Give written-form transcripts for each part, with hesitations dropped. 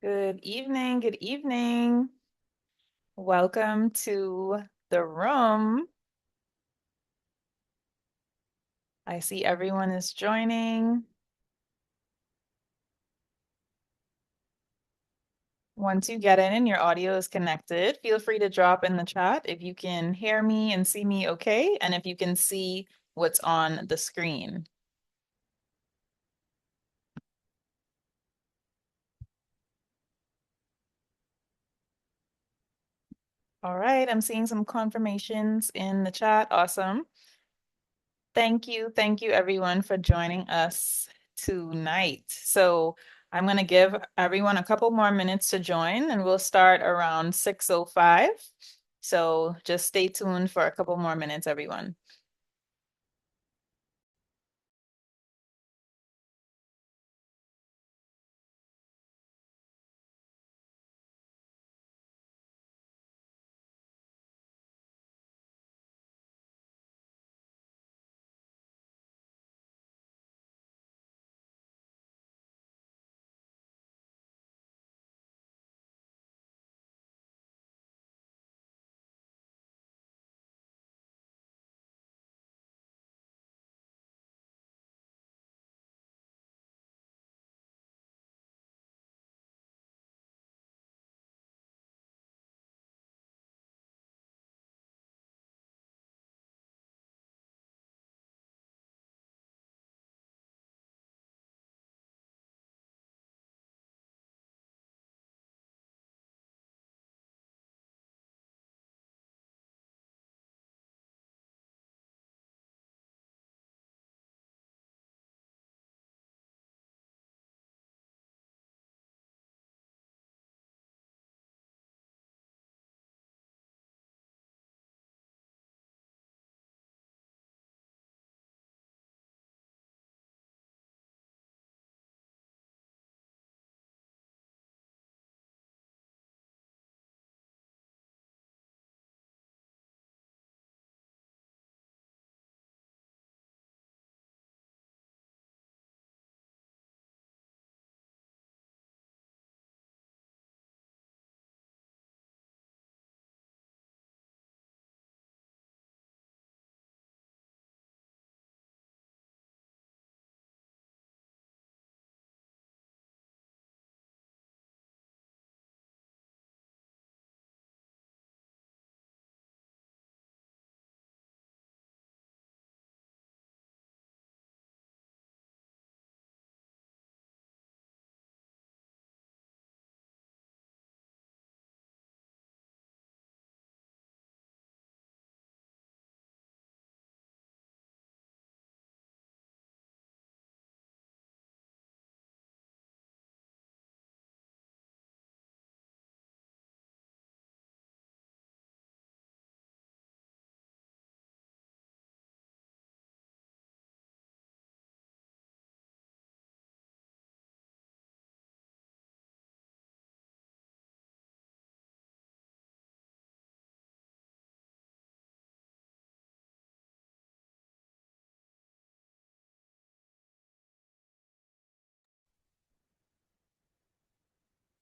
Good evening. Good evening. Welcome to the room. I see everyone is joining. Once you get in and your audio is connected, feel free to drop in the chat if you can hear me and see me okay, and if you can see what's on the screen. All right, I'm seeing some confirmations in the chat. Awesome. Thank you everyone for joining us tonight. So I'm going to give everyone a couple more minutes to join and we'll start around 6:05. So just stay tuned for a couple more minutes, everyone.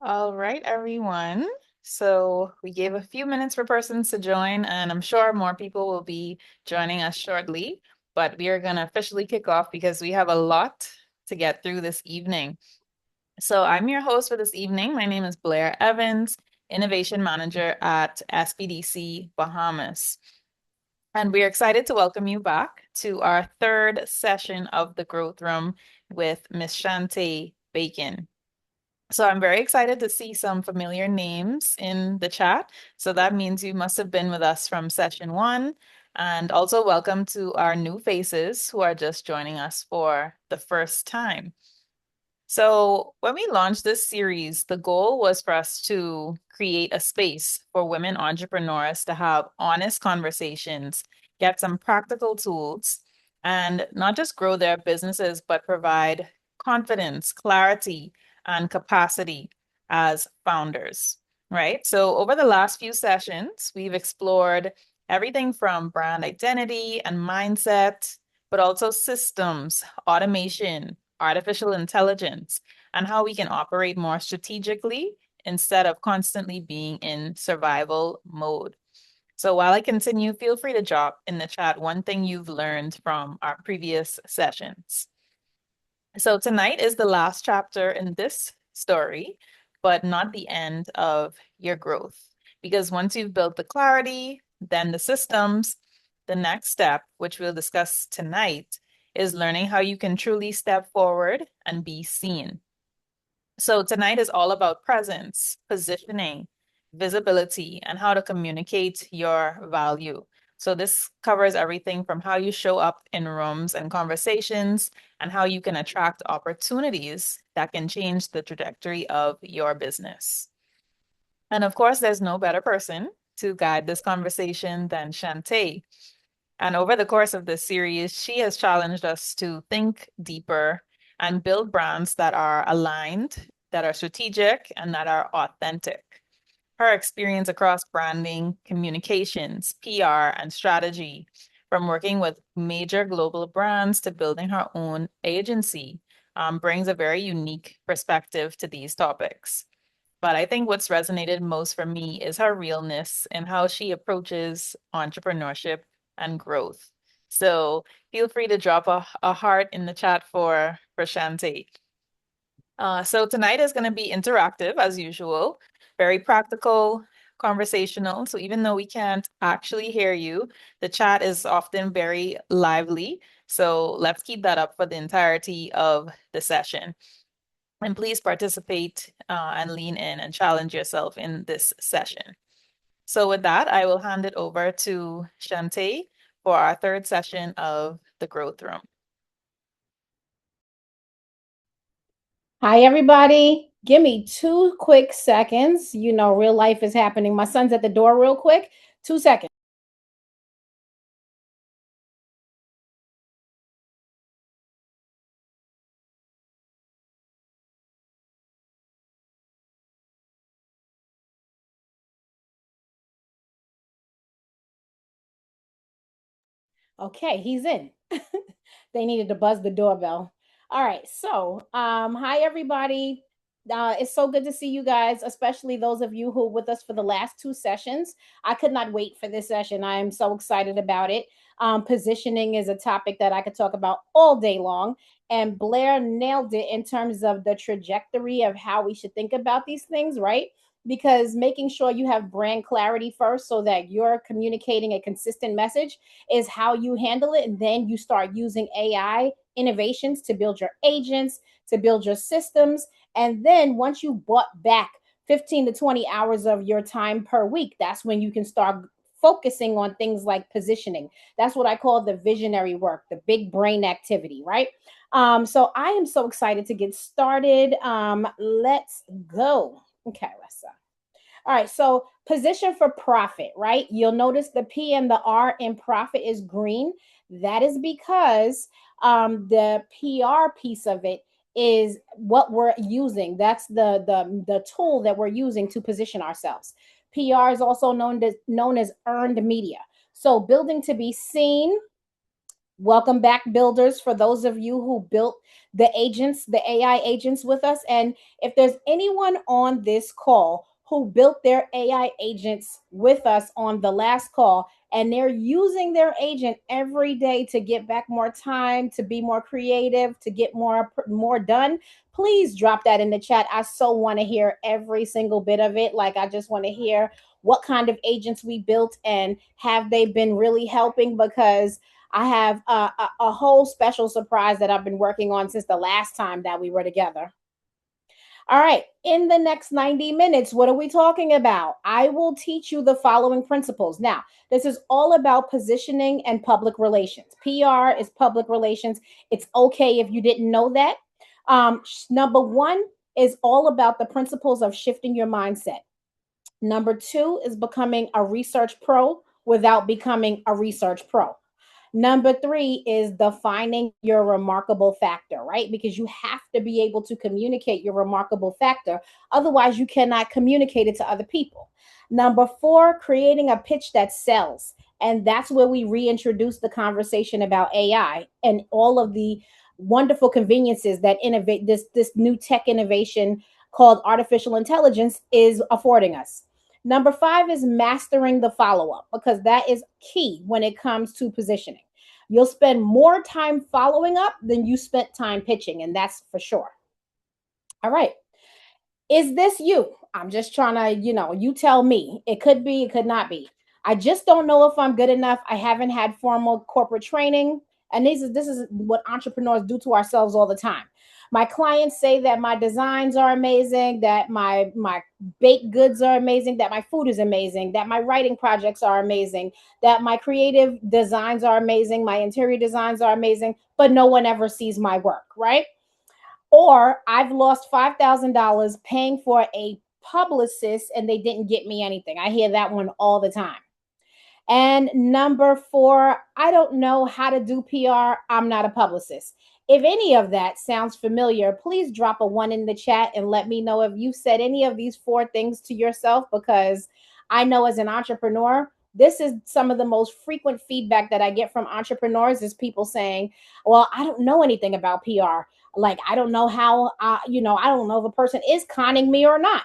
All right, everyone. So we gave a few minutes for persons to join, and I'm sure more people will be joining us shortly. But we are going to officially kick off because we have a lot to get through this evening. So I'm your host for this evening. My name is Blair Evans, Innovation Manager at SBDC Bahamas. And we're excited to welcome you back to our third session of the Growth Room with Miss Shante Bacon. So I'm very excited to see some familiar names in the chat. So that means you must have been with us from session one. And also welcome to our new faces who are just joining us for the first time. So, when we launched this series, the goal was for us to create a space for women entrepreneurs to have honest conversations, get some practical tools, and not just grow their businesses, but provide confidence, clarity, and capacity as founders, right? So, over the last few sessions, we've explored everything from brand identity and mindset, but also systems, automation, artificial intelligence, and how we can operate more strategically instead of constantly being in survival mode. So while I continue, feel free to drop in the chat one thing you've learned from our previous sessions. So tonight is the last chapter in this story, but not the end of your growth. Because once you've built the clarity, then the systems, the next step, which we'll discuss tonight, is learning how you can truly step forward and be seen. So tonight is all about presence, positioning, visibility, and how to communicate your value. So this covers everything from how you show up in rooms and conversations and how you can attract opportunities that can change the trajectory of your business. And of course, there's no better person to guide this conversation than Shante. And over the course of this series, she has challenged us to think deeper and build brands that are aligned, that are strategic, and that are authentic. Her experience across branding, communications, PR, and strategy, from working with major global brands to building her own agency, brings a very unique perspective to these topics. But I think what's resonated most for me is her realness and how she approaches entrepreneurship and growth. So feel free to drop a heart in the chat for Shante. So tonight is going to be interactive as usual, very practical, conversational. So even though we can't actually hear you, the chat is often very lively. So let's keep that up for the entirety of the session. And please participate and lean in and challenge yourself in this session. So with that, I will hand it over to Shante for our third session of the Growth Room. Hi, everybody. Give me 2 quick seconds. You know, real life is happening. My son's at the door, real quick. 2 seconds. Okay, he's in. They needed to buzz the doorbell. All right. So, hi everybody. It's so good to see you guys, especially those of you who were with us for the last 2 sessions. I could not wait for this session. I am so excited about it. Positioning is a topic that I could talk about all day long. And Blair nailed it in terms of the trajectory of how we should think about these things, right? Because making sure you have brand clarity first so that you're communicating a consistent message is how you handle it. And then you start using AI innovations to build your agents, to build your systems. And then once you bought back 15 to 20 hours of your time per week, that's when you can start focusing on things like positioning. That's what I call the visionary work, the big brain activity, right? So I am so excited to get started. Let's go. Okay, let's all right, so position for profit, right? You'll notice the P and the R in profit is green. That is because the PR piece of it is what we're using. That's the tool that we're using to position ourselves. PR is also known as earned media. So building to be seen. Welcome back, builders, for those of you who built the agents, the AI agents with us. And if there's anyone on this call who built their AI agents with us on the last call, and they're using their agent every day to get back more time, to be more creative, to get more done, please drop that in the chat. I so want to hear every single bit of it. Like, I just want to hear what kind of agents we built and have they been really helping, because I have a whole special surprise that I've been working on since the last time that we were together. All right. In the next 90 minutes, what are we talking about? I will teach you the following principles. Now, this is all about positioning and public relations. PR is public relations. It's okay if you didn't know that. Number one is all about the principles of shifting your mindset. Number two is becoming a research pro without becoming a research pro. Number three is defining your remarkable factor, right? Because you have to be able to communicate your remarkable factor. Otherwise, you cannot communicate it to other people. Number four, creating a pitch that sells. And that's where we reintroduce the conversation about AI and all of the wonderful conveniences that innovate this new tech innovation called artificial intelligence is affording us. Number 5 is mastering the follow up, because that is key when it comes to positioning. You'll spend more time following up than you spent time pitching, and that's for sure. All right. Is this you? I'm just trying to, you tell me. It could be, it could not be. I just don't know if I'm good enough. I haven't had formal corporate training. And this is what entrepreneurs do to ourselves all the time. My clients say that my designs are amazing, that my baked goods are amazing, that my food is amazing, that my writing projects are amazing, that my creative designs are amazing, my interior designs are amazing, but no one ever sees my work, right? Or I've lost $5,000 paying for a publicist and they didn't get me anything. I hear that one all the time. And number 4, I don't know how to do PR. I'm not a publicist. If any of that sounds familiar, please drop a 1 in the chat and let me know if you said any of these 4 things to yourself, because I know as an entrepreneur, this is some of the most frequent feedback that I get from entrepreneurs is people saying, "Well, I don't know anything about PR. Like, I don't know how, I don't know if a person is conning me or not."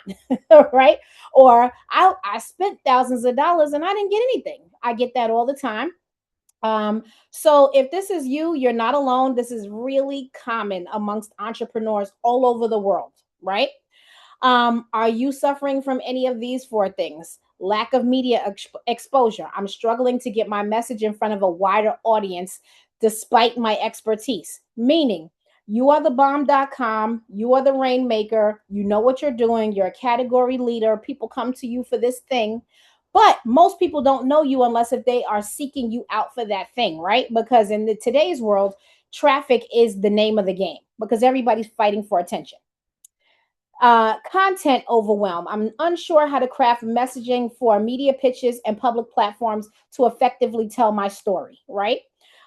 Right? Or I spent thousands of dollars and I didn't get anything. I get that all the time. So if this is you, you're not alone. This is really common amongst entrepreneurs all over the world, right? Are you suffering from any of these 4 things? Lack of media exposure. I'm struggling to get my message in front of a wider audience despite my expertise. Meaning, you are the bomb.com, you are the rainmaker, you know what you're doing, you're a category leader, people come to you for this thing. But most people don't know you unless if they are seeking you out for that thing, right? Because in today's world, traffic is the name of the game because everybody's fighting for attention. Content overwhelm. I'm unsure how to craft messaging for media pitches and public platforms to effectively tell my story, right?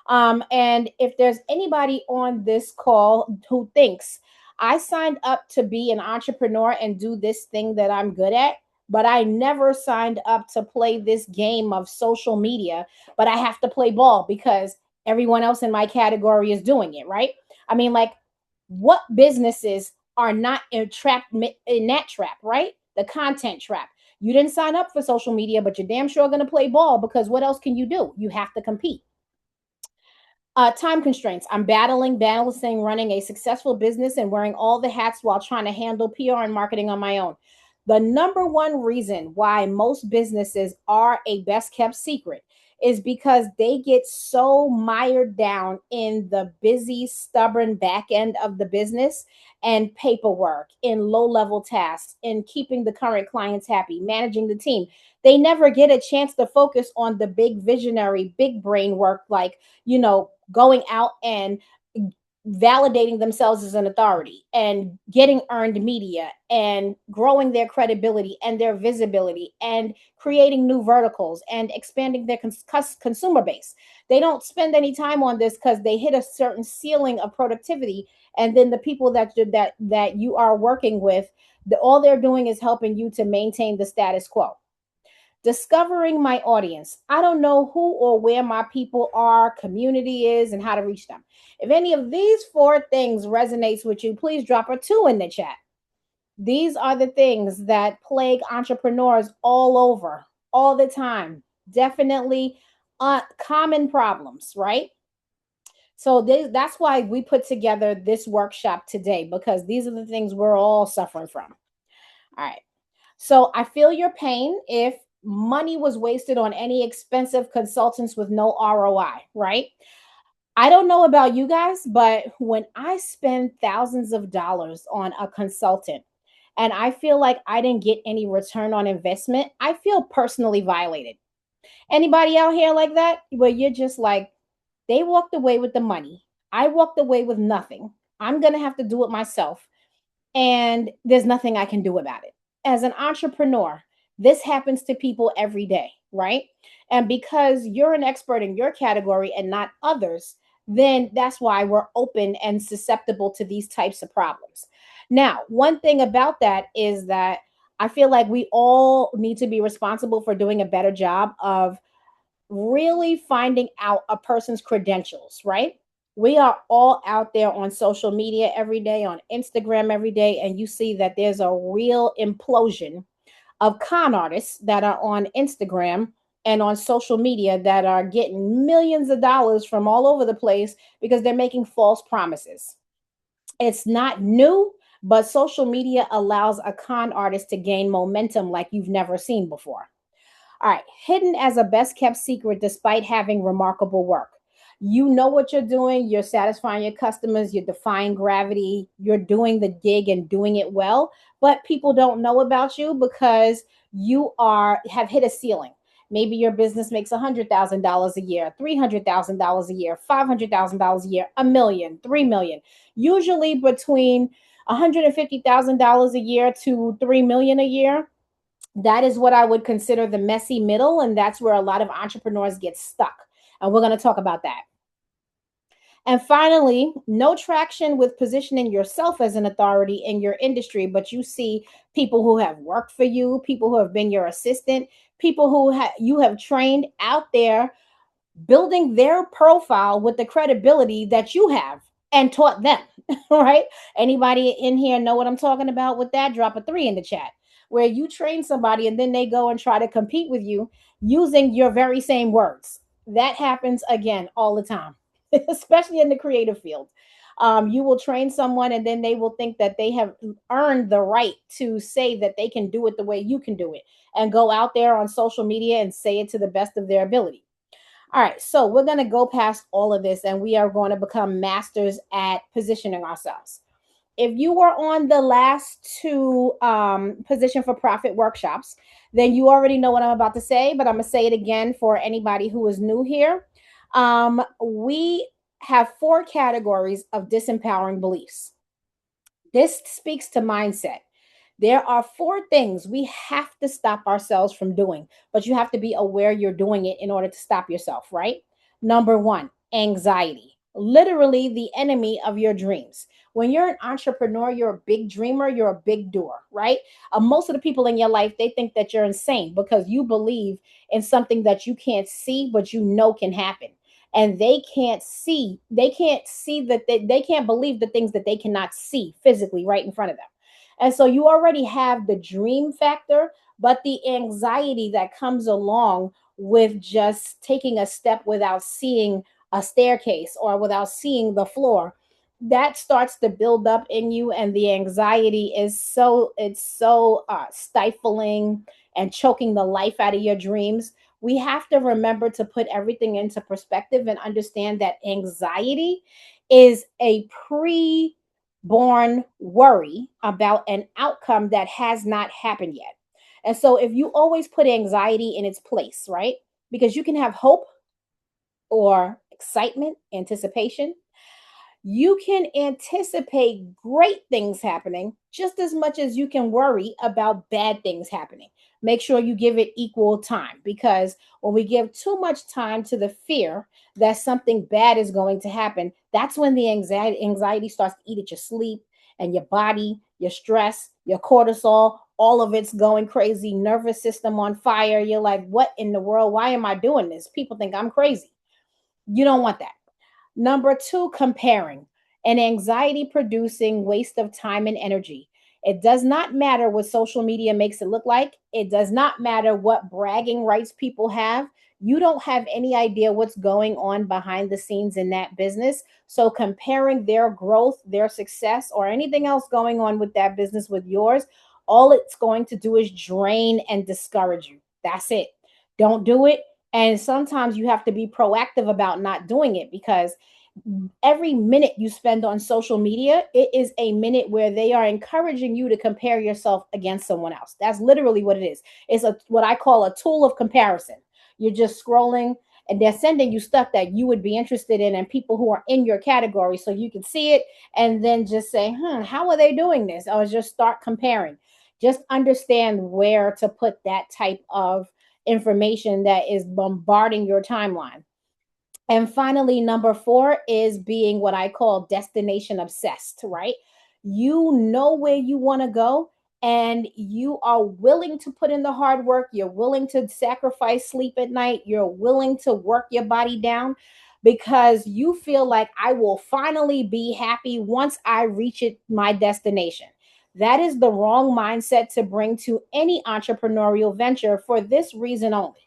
And if there's anybody on this call who thinks I signed up to be an entrepreneur and do this thing that I'm good at, but I never signed up to play this game of social media, but I have to play ball because everyone else in my category is doing it, right? I mean, like, what businesses are not trapped in that trap, right? The content trap. You didn't sign up for social media, but you're damn sure going to play ball because what else can you do? You have to compete. Time constraints. I'm balancing running a successful business and wearing all the hats while trying to handle PR and marketing on my own. The number one reason why most businesses are a best kept secret is because they get so mired down in the busy, stubborn back end of the business and paperwork, in low level tasks, in keeping the current clients happy, managing the team. They never get a chance to focus on the big visionary, big brain work, like, going out and validating themselves as an authority and getting earned media and growing their credibility and their visibility and creating new verticals and expanding their consumer base. They don't spend any time on this because they hit a certain ceiling of productivity, and then the people that you are working with, all they're doing is helping you to maintain the status quo. Discovering my audience. I don't know who or where my people are, community is, and how to reach them. If any of these 4 things resonates with you, please drop a 2 in the chat. These are the things that plague entrepreneurs all over, all the time. Definitely common problems, right? So that's why we put together this workshop today, because these are the things we're all suffering from. All right. So I feel your pain if money was wasted on any expensive consultants with no ROI, right? I don't know about you guys, but when I spend thousands of dollars on a consultant and I feel like I didn't get any return on investment, I feel personally violated. Anybody out here like that? Where you're just like, they walked away with the money. I walked away with nothing. I'm going to have to do it myself, and there's nothing I can do about it. As an entrepreneur, this happens to people every day, right? And because you're an expert in your category and not others, then that's why we're open and susceptible to these types of problems. Now, one thing about that is that I feel like we all need to be responsible for doing a better job of really finding out a person's credentials, right? We are all out there on social media every day, on Instagram every day, and you see that there's a real implosion of con artists that are on Instagram and on social media that are getting millions of dollars from all over the place because they're making false promises. It's not new, but social media allows a con artist to gain momentum like you've never seen before. All right, hidden as a best kept secret despite having remarkable work. You know what you're doing, you're satisfying your customers, you're defying gravity, you're doing the gig and doing it well, but people don't know about you because you are have hit a ceiling. Maybe your business makes $100,000 a year, $300,000 a year, $500,000 a year, a million, 3 million. Usually between $150,000 a year to 3 million a year. That is what I would consider the messy middle. And that's where a lot of entrepreneurs get stuck. And we're going to talk about that. And finally, no traction with positioning yourself as an authority in your industry, but you see people who have worked for you, people who have been your assistant, people who you have trained out there building their profile with the credibility that you have and taught them, right? Anybody in here know what I'm talking about with that? Drop a 3 in the chat. Where you train somebody and then they go and try to compete with you using your very same words. That happens again all the time, especially in the creative field. You will train someone and then they will think that they have earned the right to say that they can do it the way you can do it and go out there on social media and say it to the best of their ability. All right, so we're going to go past all of this and we are going to become masters at positioning ourselves. If you were on the last two position for profit workshops, then you already know what I'm about to say, but I'm going to say it again for anybody who is new here. We have four categories of disempowering beliefs. This speaks to mindset. There are four things we have to stop ourselves from doing, but you have to be aware you're doing it in order to stop yourself, right? Number one, anxiety, literally the enemy of your dreams. When you're an entrepreneur, you're a big dreamer, you're a big doer, right? Most of the people in your life, they think that you're insane because you believe in something that you can't see, but you know can happen. And they can't see that they can't believe the things that they cannot see physically right in front of them. And so you already have the dream factor, but the anxiety that comes along with just taking a step without seeing a staircase or without seeing the floor, that starts to build up in you. And the anxiety is so stifling and choking the life out of your dreams. We have to remember to put everything into perspective and understand that anxiety is a pre-born worry about an outcome that has not happened yet. And so if you always put anxiety in its place, right? Because you can have hope or excitement, anticipation, you can anticipate great things happening just as much as you can worry about bad things happening. Make sure you give it equal time, because when we give too much time to the fear that something bad is going to happen, that's when the anxiety starts to eat at your sleep and your body, your stress, your cortisol, all of it's going crazy, nervous system on fire. You're like, what in the world? Why am I doing this? People think I'm crazy. You don't want that. Number two, comparing, an anxiety producing waste of time and energy. It does not matter what social media makes it look like. It does not matter what bragging rights people have. You don't have any idea what's going on behind the scenes in that business. So, comparing their growth, their success, or anything else going on with that business with yours, all it's going to do is drain and discourage you. That's it. Don't do it. And sometimes you have to be proactive about not doing it, because every minute you spend on social media, it is a minute where they are encouraging you to compare yourself against someone else. That's literally what it is. It's a what I call a tool of comparison. You're just scrolling and they're sending you stuff that you would be interested in and people who are in your category, so you can see it and then just say, how are they doing this? Or just start comparing. Just understand where to put that type of information that is bombarding your timeline. And finally, number four is being what I call destination obsessed, right? You know where you want to go and you are willing to put in the hard work. You're willing to sacrifice sleep at night. You're willing to work your body down. because you feel like I will finally be happy once I reach my destination. That is the wrong mindset to bring to any entrepreneurial venture for this reason only.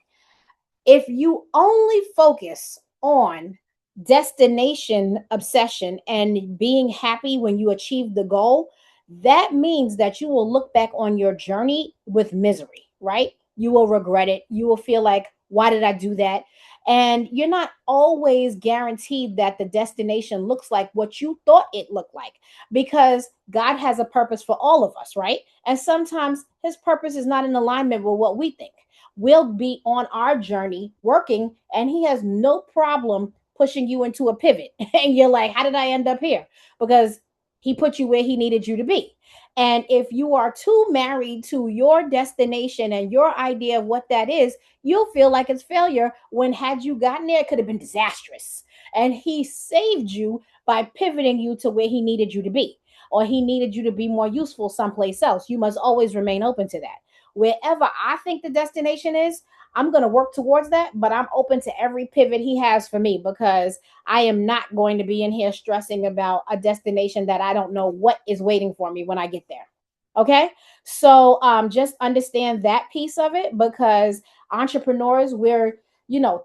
If you only focus on destination obsession and being happy when you achieve the goal, that means that you will look back on your journey with misery, right? You will regret it. You will feel like, why did I do that? And you're not always guaranteed that the destination looks like what you thought it looked like, because God has a purpose for all of us, right? And sometimes his purpose is not in alignment with what we think. We'll be on our journey working, and he has no problem pushing you into a pivot. And you're like, how did I end up here? Because he put you where he needed you to be. And if you are too married to your destination and your idea of what that is, you'll feel like it's failure, when had you gotten there, it could have been disastrous. And he saved you by pivoting you to where he needed you to be, or he needed you to be more useful someplace else. You must always remain open to that. Wherever I think the destination is, I'm going to work towards that, but I'm open to every pivot he has for me, because I am not going to be in here stressing about a destination that I don't know what is waiting for me when I get there. Okay. So just understand that piece of it, because entrepreneurs, we're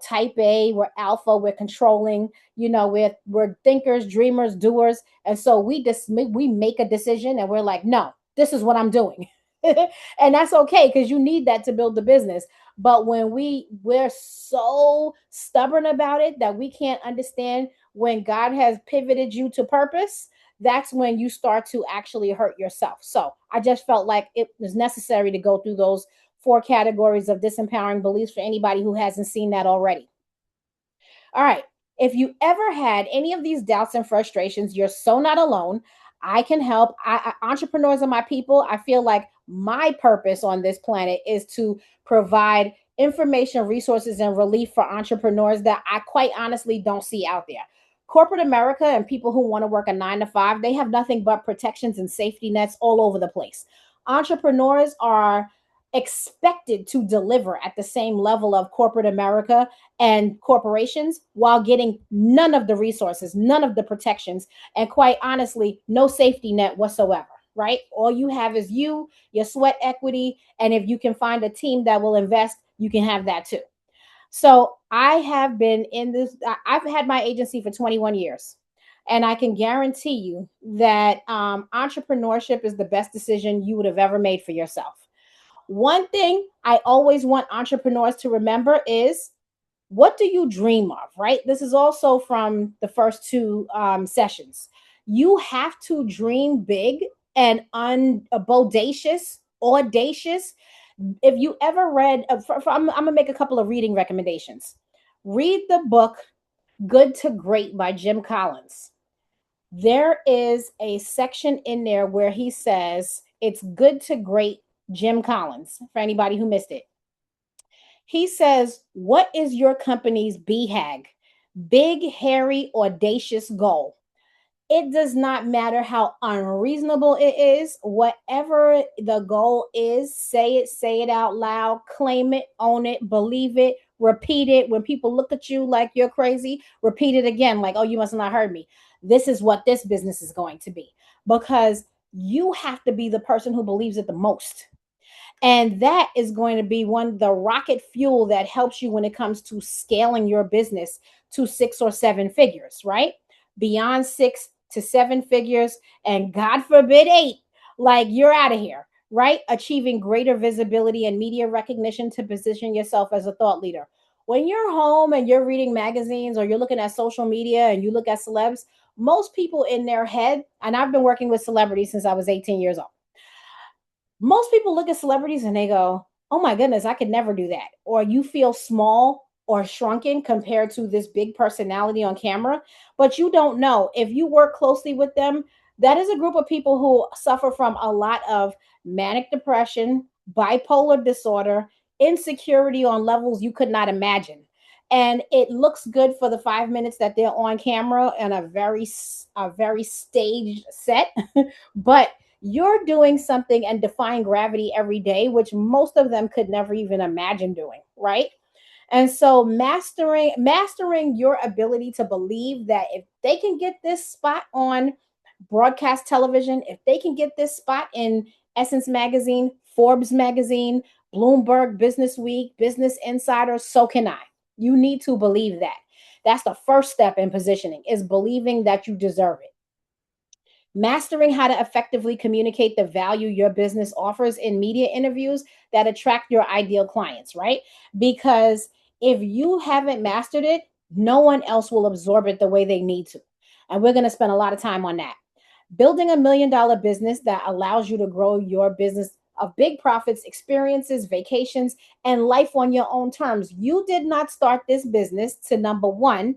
type A, we're alpha, we're controlling, we're thinkers, dreamers, doers. And so we make a decision and we're like, no, this is what I'm doing. And that's okay, because you need that to build the business. But when we're so stubborn about it that we can't understand when God has pivoted you to purpose, that's when you start to actually hurt yourself. So I just felt like it was necessary to go through those four categories of disempowering beliefs for anybody who hasn't seen that already. All right. If you ever had any of these doubts and frustrations, you're so not alone. I can help. Entrepreneurs are my people. I feel like my purpose on this planet is to provide information, resources, and relief for entrepreneurs that I quite honestly don't see out there. Corporate America and people who want to work a 9 to 5, they have nothing but protections and safety nets all over the place. Entrepreneurs are expected to deliver at the same level of corporate America and corporations, while getting none of the resources, none of the protections, and quite honestly, no safety net whatsoever. Right? All you have is your sweat equity. And if you can find a team that will invest, you can have that too. So I have been in this, I've had my agency for 21 years. And I can guarantee you that entrepreneurship is the best decision you would have ever made for yourself. One thing I always want entrepreneurs to remember is, what do you dream of, right? This is also from the first two sessions. You have to dream big and bodacious, audacious. If you ever read, I'm going to make a couple of reading recommendations. Read the book Good to Great by Jim Collins. There is a section in there where he says, it's good to great Jim Collins, for anybody who missed it. He says, what is your company's BHAG? Big, hairy, audacious goal. It does not matter how unreasonable it is. Whatever the goal is, say it out loud, claim it, own it, believe it, repeat it. When people look at you like you're crazy, repeat it again, like, oh, you must not heard me. This is what this business is going to be, because you have to be the person who believes it the most. And that is going to be the rocket fuel that helps you when it comes to scaling your business to 6 or 7 figures, right? Beyond 6 to 7 figures, and God forbid 8, like you're out of here, right? Achieving greater visibility and media recognition to position yourself as a thought leader. When you're home and you're reading magazines or you're looking at social media and you look at celebs, most people in their head, and I've been working with celebrities since I was 18 years old, most people look at celebrities and they go, oh my goodness, I could never do that. Or you feel small or shrunken compared to this big personality on camera. But you don't know, if you work closely with them, that is a group of people who suffer from a lot of manic depression, bipolar disorder, insecurity on levels you could not imagine. And it looks good for the 5 minutes that they're on camera and a very staged set. But you're doing something and defying gravity every day, which most of them could never even imagine doing, right? And so mastering your ability to believe that if they can get this spot on broadcast television, if they can get this spot in Essence magazine, Forbes magazine, Bloomberg Business Week, Business Insider, so can I. You need to believe that. That's the first step in positioning, is believing that you deserve it. Mastering how to effectively communicate the value your business offers in media interviews that attract your ideal clients, right? Because if you haven't mastered it, no one else will absorb it the way they need to. And we're going to spend a lot of time on that. Building $1 million business that allows you to grow your business of big profits, experiences, vacations, and life on your own terms. You did not start this business to, number one,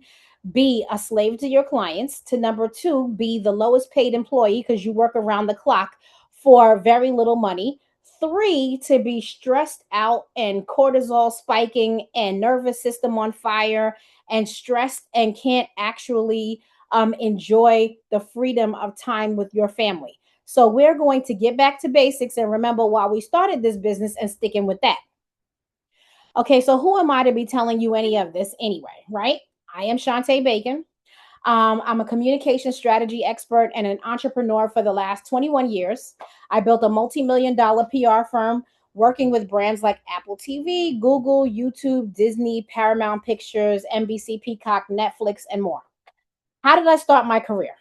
be a slave to your clients, to number two, be the lowest paid employee because you work around the clock for very little money. Three, to be stressed out and cortisol spiking and nervous system on fire and stressed and can't actually enjoy the freedom of time with your family. So we're going to get back to basics and remember why we started this business and sticking with that. Okay, so who am I to be telling you any of this anyway, right? I am Shante Bacon. I'm a communication strategy expert and an entrepreneur for the last 21 years. I built a multi-million dollar PR firm working with brands like Apple TV, Google, YouTube, Disney, Paramount Pictures, NBC, Peacock, Netflix, and more. How did I start my career?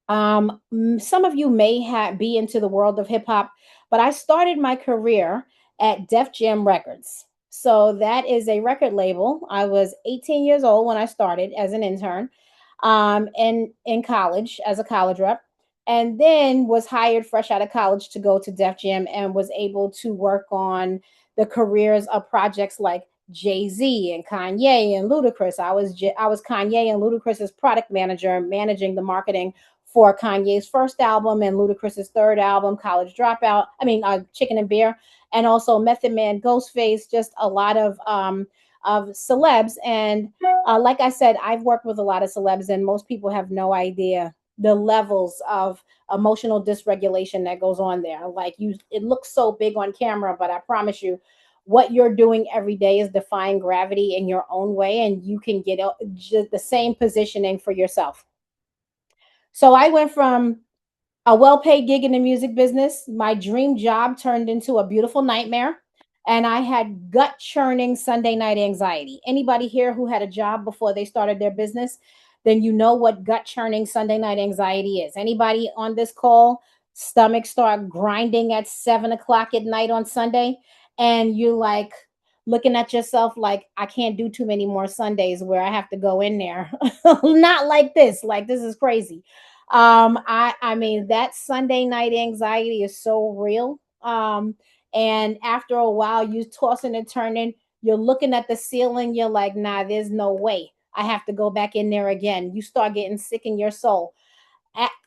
Some of you may be into the world of hip hop, but I started my career at Def Jam Records. So that is a record label. I was 18 years old when I started as an intern, in college as a college rep, and then was hired fresh out of college to go to Def Jam and was able to work on the careers of projects like Jay-Z and Kanye and Ludacris. I was Kanye and Ludacris's product manager, managing the marketing for Kanye's first album and Ludacris's third album, College Dropout. Chicken and Beer, and also Method Man, Ghostface. Just a lot of celebs. And like I said, I've worked with a lot of celebs, and most people have no idea the levels of emotional dysregulation that goes on there. Like, it looks so big on camera, but I promise you, what you're doing every day is defying gravity in your own way, and you can get the same positioning for yourself. So I went from a well-paid gig in the music business. My dream job turned into a beautiful nightmare, and I had gut churning Sunday night anxiety. Anybody here who had a job before they started their business, then you know what gut churning Sunday night anxiety is. Anybody on this call, stomach start grinding at 7 o'clock at night on Sunday, and you like looking at yourself like, I can't do too many more Sundays where I have to go in there. Not like this. Like, this is crazy. I mean, that Sunday night anxiety is so real. And after a while, you tossing and turning, you're looking at the ceiling, you're like, nah, there's no way I have to go back in there again. You start getting sick in your soul.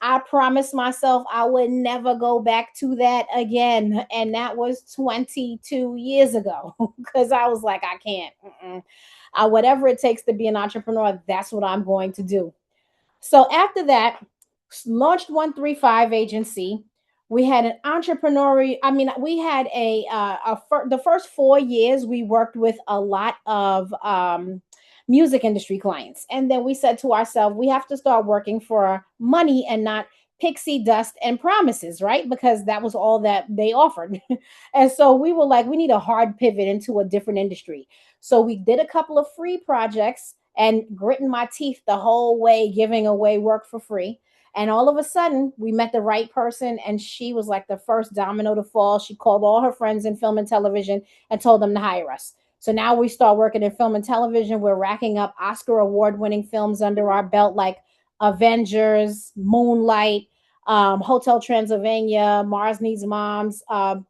I promised myself I would never go back to that again. And that was 22 years ago, because I was like, I can't. Whatever it takes to be an entrepreneur, that's what I'm going to do. So after that, launched 135 agency. We had an entrepreneurial, we had the first 4 years we worked with a lot of music industry clients. And then we said to ourselves, we have to start working for money and not pixie dust and promises, right? Because that was all that they offered. And so we were like, we need a hard pivot into a different industry. So we did a couple of free projects and gritting my teeth the whole way, giving away work for free. And all of a sudden, we met the right person, and she was like the first domino to fall. She called all her friends in film and television and told them to hire us. So now we start working in film and television. We're racking up Oscar award winning films under our belt, like Avengers, Moonlight, Hotel Transylvania, Mars Needs Moms, why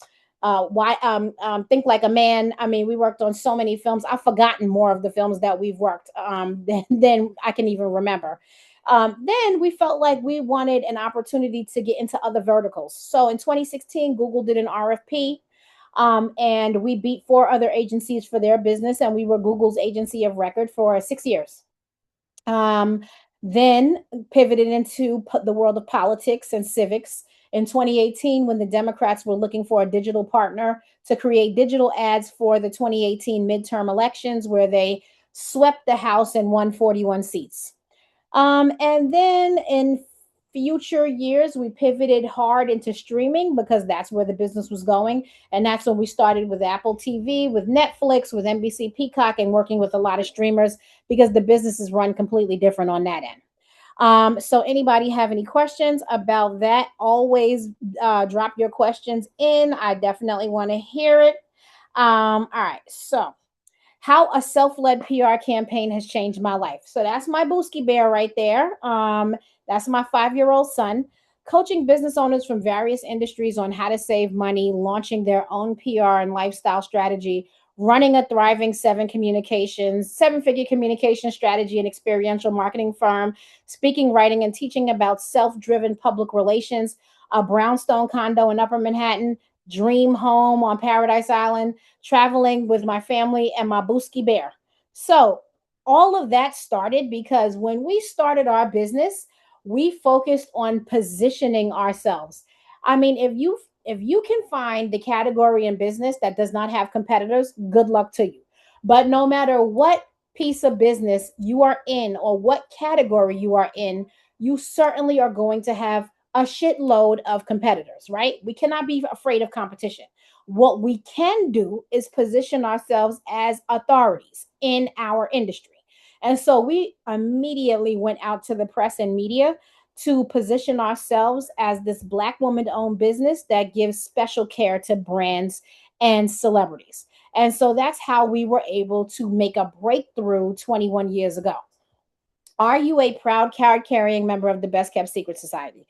Think Like a Man. I mean, we worked on so many films. I've forgotten more of the films that we've worked than I can even remember. Then we felt like we wanted an opportunity to get into other verticals. So in 2016, Google did an RFP, and we beat four other agencies for their business, and we were Google's agency of record for 6 years. Um, then pivoted into the world of politics and civics in 2018 when the Democrats were looking for a digital partner to create digital ads for the 2018 midterm elections, where they swept the House and won 41 seats. And then in future years, we pivoted hard into streaming because that's where the business was going. And that's when we started with Apple TV, with Netflix, with NBC Peacock, and working with a lot of streamers because the business is run completely different on that end. So anybody have any questions about that? Always drop your questions in. I definitely want to hear it. All right. So how a self-led PR campaign has changed my life. So that's my Booski Bear right there. That's my 5-year-old son, coaching business owners from various industries on how to save money, launching their own PR and lifestyle strategy, running a thriving seven-figure communication strategy and experiential marketing firm, speaking, writing, and teaching about self-driven public relations, a brownstone condo in Upper Manhattan, dream home on Paradise Island, traveling with my family and my Booski Bear. So all of that started because when we started our business, we focused on positioning ourselves. I mean, if you can find the category in business that does not have competitors, good luck to you. But no matter what piece of business you are in or what category you are in, you certainly are going to have a shitload of competitors, right? We cannot be afraid of competition. What we can do is position ourselves as authorities in our industry. And so we immediately went out to the press and media to position ourselves as this Black woman owned business that gives special care to brands and celebrities. And so that's how we were able to make a breakthrough 21 years ago. Are you a proud card carrying member of the Best Kept Secret Society?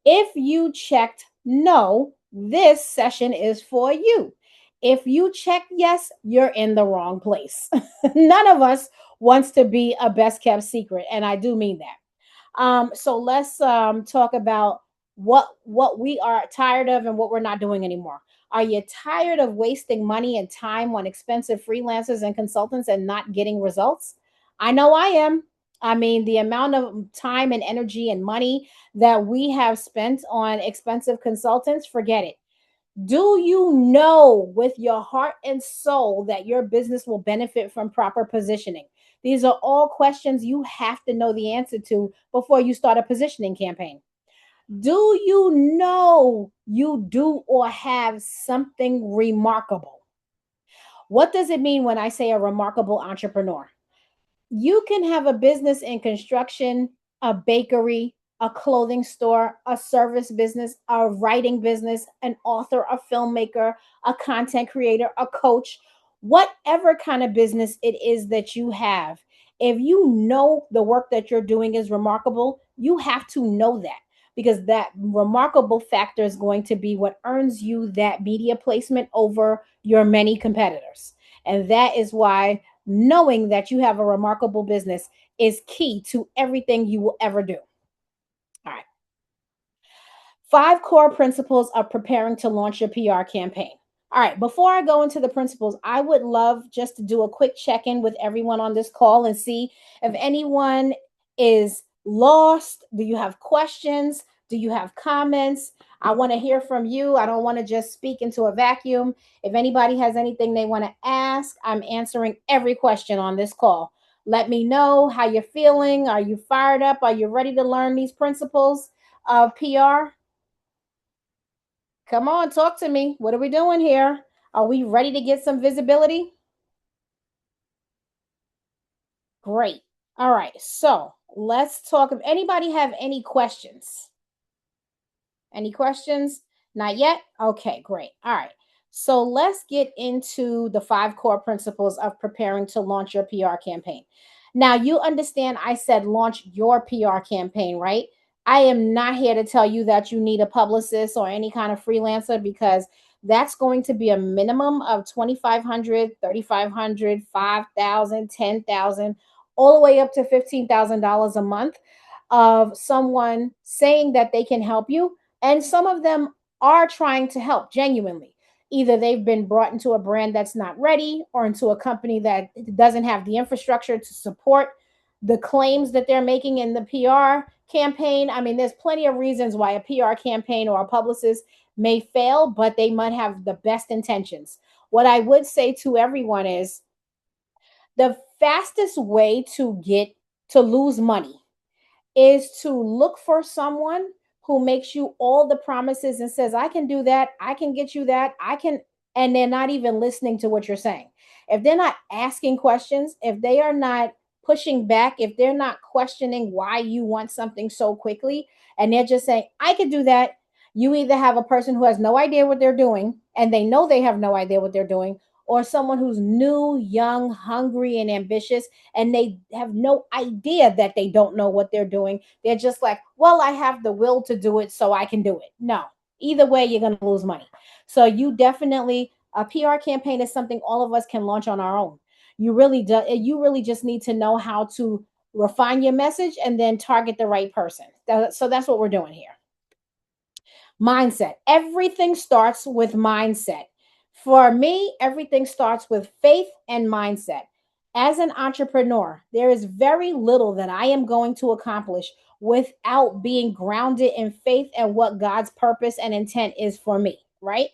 If you checked no, this session is for you. If you check yes, you're in the wrong place. None of us wants to be a best kept secret, and I do mean that. So let's talk about what we are tired of and what we're not doing anymore. Are you tired of wasting money and time on expensive freelancers and consultants and not getting results? I know I am. I mean, the amount of time and energy and money that we have spent on expensive consultants, forget it. Do you know with your heart and soul that your business will benefit from proper positioning? These are all questions you have to know the answer to before you start a positioning campaign. Do you know you do or have something remarkable? What does it mean when I say a remarkable entrepreneur? You can have a business in construction, a bakery, a clothing store, a service business, a writing business, an author, a filmmaker, a content creator, a coach, whatever kind of business it is that you have. If you know the work that you're doing is remarkable, you have to know that because that remarkable factor is going to be what earns you that media placement over your many competitors. And that is why knowing that you have a remarkable business is key to everything you will ever do. All right. 5 core principles of preparing to launch your PR campaign. All right, before I go into the principles, I would love just to do a quick check in with everyone on this call and see if anyone is lost. Do you have questions? Do you have comments? I want to hear from you. I don't want to just speak into a vacuum. If anybody has anything they want to ask, I'm answering every question on this call. Let me know how you're feeling. Are you fired up? Are you ready to learn these principles of PR? Come on, talk to me. What are we doing here? Are we ready to get some visibility? Great. All right. So let's talk. If anybody have any questions, any questions? Not yet? Okay, great. All right. So let's get into the 5 core principles of preparing to launch your PR campaign. Now, you understand I said launch your PR campaign, right? I am not here to tell you that you need a publicist or any kind of freelancer because that's going to be a minimum of 2,500, 3,500, 5,000, 10,000, all the way up to $15,000 a month of someone saying that they can help you, and some of them are trying to help genuinely. Either they've been brought into a brand that's not ready or into a company that doesn't have the infrastructure to support the claims that they're making in the PR campaign. I mean, there's plenty of reasons why a PR campaign or a publicist may fail, but they might have the best intentions. What I would say to everyone is the fastest way to lose money is to look for someone who makes you all the promises and says, I can do that, I can get you that, I can, and they're not even listening to what you're saying. If they're not asking questions, if they are not pushing back, if they're not questioning why you want something so quickly, and they're just saying, I could do that, you either have a person who has no idea what they're doing and they know they have no idea what they're doing, or someone who's new, young, hungry, and ambitious, and they have no idea that they don't know what they're doing. They're just like, well, I have the will to do it, so I can do it. No, either way, you're going to lose money. So you definitely, a PR campaign is something all of us can launch on our own. You really just need to know how to refine your message and then target the right person. So that's what we're doing here. Mindset. Everything starts with mindset. For me, everything starts with faith and mindset. As an entrepreneur, there is very little that I am going to accomplish without being grounded in faith and what God's purpose and intent is for me, right?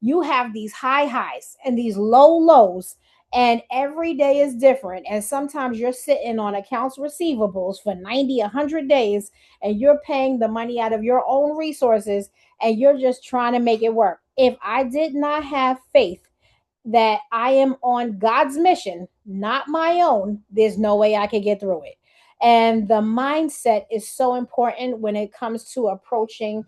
You have these high highs and these low lows, and every day is different. And sometimes you're sitting on accounts receivables for 90, 100 days, and you're paying the money out of your own resources and you're just trying to make it work. If I did not have faith that I am on God's mission, not my own, there's no way I could get through it. And the mindset is so important when it comes to approaching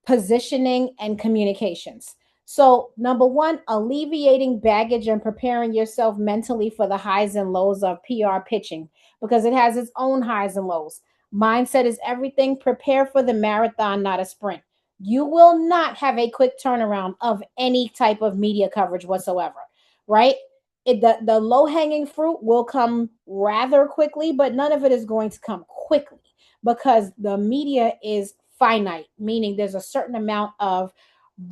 positioning, and communications. So, number one, alleviating baggage and preparing yourself mentally for the highs and lows of PR pitching because it has its own highs and lows. Mindset is everything. Prepare for the marathon, not a sprint. You will not have a quick turnaround of any type of media coverage whatsoever, right? The low hanging fruit will come rather quickly, but none of it is going to come quickly because the media is finite, meaning there's a certain amount of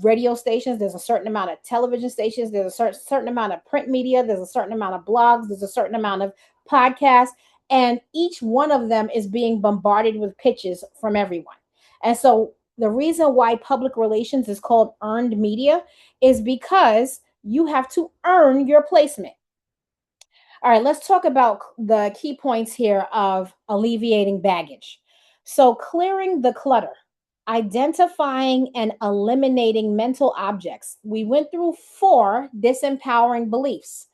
radio stations, there's a certain amount of television stations, there's a certain amount of print media, there's a certain amount of blogs, there's a certain amount of podcasts, and each one of them is being bombarded with pitches from everyone. And so the reason why public relations is called earned media is because you have to earn your placement. All right, let's talk about the key points here of alleviating baggage. So, clearing the clutter, identifying and eliminating mental objects. We went through 4 disempowering beliefs.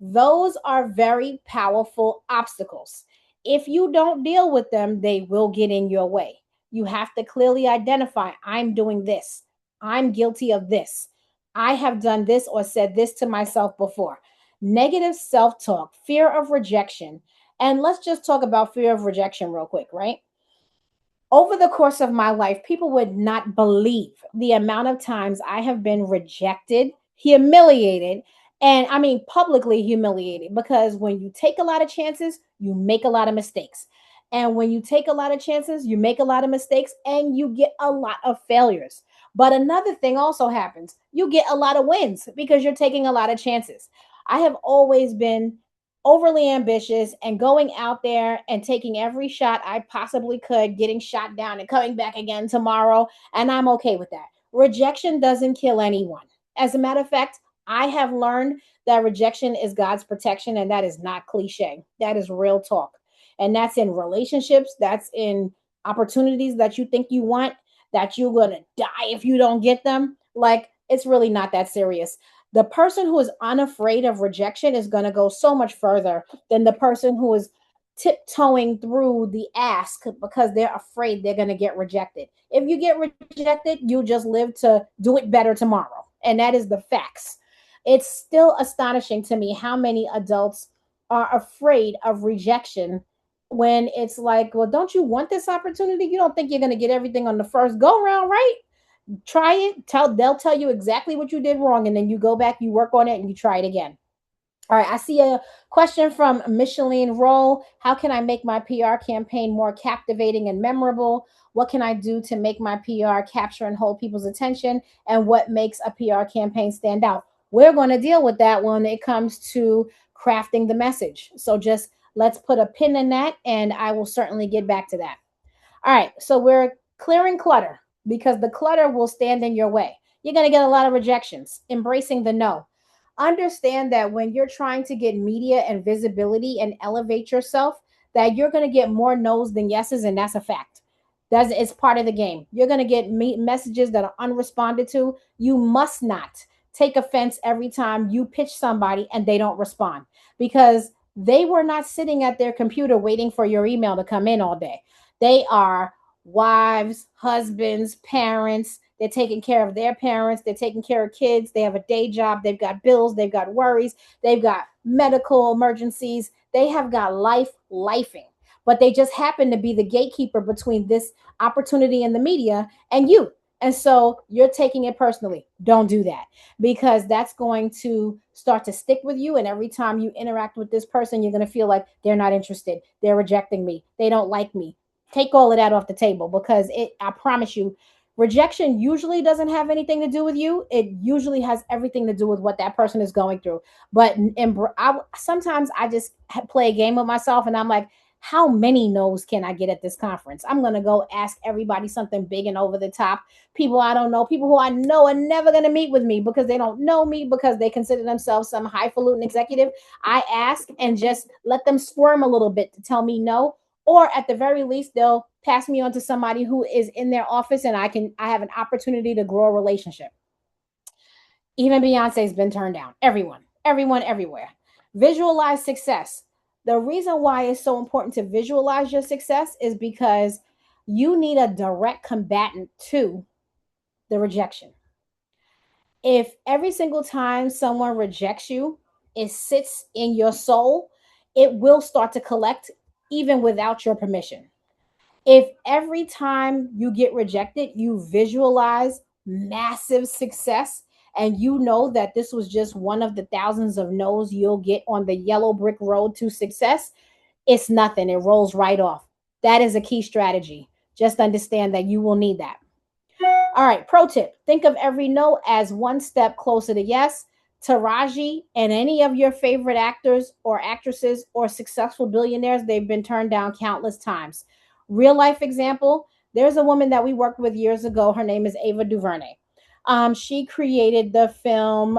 Those are very powerful obstacles. If you don't deal with them, they will get in your way. You have to clearly identify I'm doing this, I'm guilty of this, I have done this or said this to myself before. Negative self talk, fear of rejection. And let's just talk about fear of rejection real quick, right? Over the course of my life, people would not believe the amount of times I have been rejected, humiliated, and I mean publicly humiliated because when you take a lot of chances, you make a lot of mistakes. And when you take a lot of chances, you make a lot of mistakes and you get a lot of failures. But another thing also happens you get a lot of wins because you're taking a lot of chances. I have always been overly ambitious and going out there and taking every shot I possibly could, getting shot down and coming back again tomorrow. And I'm okay with that. Rejection doesn't kill anyone. As a matter of fact, I have learned that rejection is God's protection, and that is not cliche. That is real talk. And that's in relationships, that's in opportunities that you think you want, that you're going to die if you don't get them. Like, it's really not that serious. The person who is unafraid of rejection is going to go so much further than the person who is tiptoeing through the ask because they're afraid they're going to get rejected. If you get rejected, you just live to do it better tomorrow. And that is the facts. It's still astonishing to me how many adults are afraid of rejection when it's like, well, don't you want this opportunity? You don't think you're going to get everything on the first go round, right? Try it. They'll tell you exactly what you did wrong, and then you go back, you work on it, and you try it again. All right, I see a question from Micheline Roll. How can I make my PR campaign more captivating and memorable? What can I do to make my PR capture and hold people's attention? And what makes a PR campaign stand out? We're going to deal with that when it comes to crafting the message. So just Let's put a pin in that, and I will certainly get back to that. All right, so we're clearing clutter because the clutter will stand in your way. You're going to get a lot of rejections. Embracing the no. Understand that when you're trying to get media and visibility and elevate yourself, that you're going to get more no's than yeses, and that's a fact. That's it's part of the game. You're going to get messages that are unresponded to. You must not take offense every time you pitch somebody and they don't respond, because they were not sitting at their computer waiting for your email to come in all day. They are wives, husbands, parents. They're taking care of their parents. They're taking care of kids. They have a day job. They've got bills. They've got worries. They've got medical emergencies. They have got lifing. But they just happen to be the gatekeeper between this opportunity in the media and you. And so you're taking it personally. Don't do that, because that's going to start to stick with you. And every time you interact with this person, you're going to feel like they're not interested. They're rejecting me. They don't like me. Take all of that off the table, because I promise you, rejection usually doesn't have anything to do with you. It usually has everything to do with what that person is going through. But sometimes I just play a game with myself, and I'm like, how many no's can I get at this conference? I'm going to go ask everybody something big and over the top. People I don't know, people who I know are never going to meet with me because they don't know me, because they consider themselves some highfalutin executive. I ask and just let them squirm a little bit to tell me no, or at the very least they'll pass me on to somebody who is in their office, and I have an opportunity to grow a relationship. Even Beyonce's been turned down. Everyone, everywhere. Visualize success. The reason why it's so important to visualize your success is because you need a direct combatant to the rejection. If every single time someone rejects you, it sits in your soul, it will start to collect even without your permission. If every time you get rejected, you visualize massive success, and you know that this was just one of the thousands of no's you'll get on the yellow brick road to success, it's nothing. It rolls right off. That is a key strategy. Just understand that you will need that. All right, pro tip, think of every no as one step closer to yes. Taraji and any of your favorite actors or actresses or successful billionaires, they've been turned down countless times. Real life example, there's a woman that we worked with years ago. Her name is Ava DuVernay. She created the film,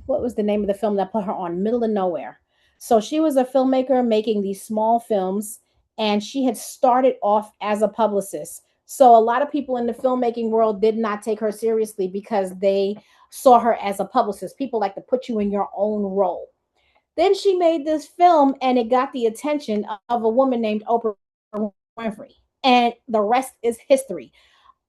what was the name of the film that put her on? Middle of Nowhere. So she was a filmmaker making these small films, and she had started off as a publicist. So a lot of people in the filmmaking world did not take her seriously because they saw her as a publicist. People like to put you in your own role. Then she made this film, and it got the attention of a woman named Oprah Winfrey. And the rest is history.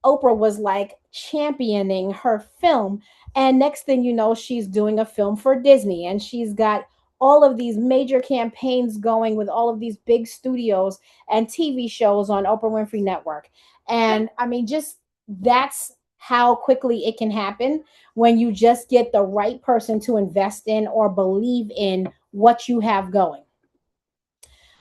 Oprah was like championing her film. And next thing you know, she's doing a film for Disney, and she's got all of these major campaigns going with all of these big studios and TV shows on Oprah Winfrey Network. And I mean, just that's how quickly it can happen when you just get the right person to invest in or believe in what you have going.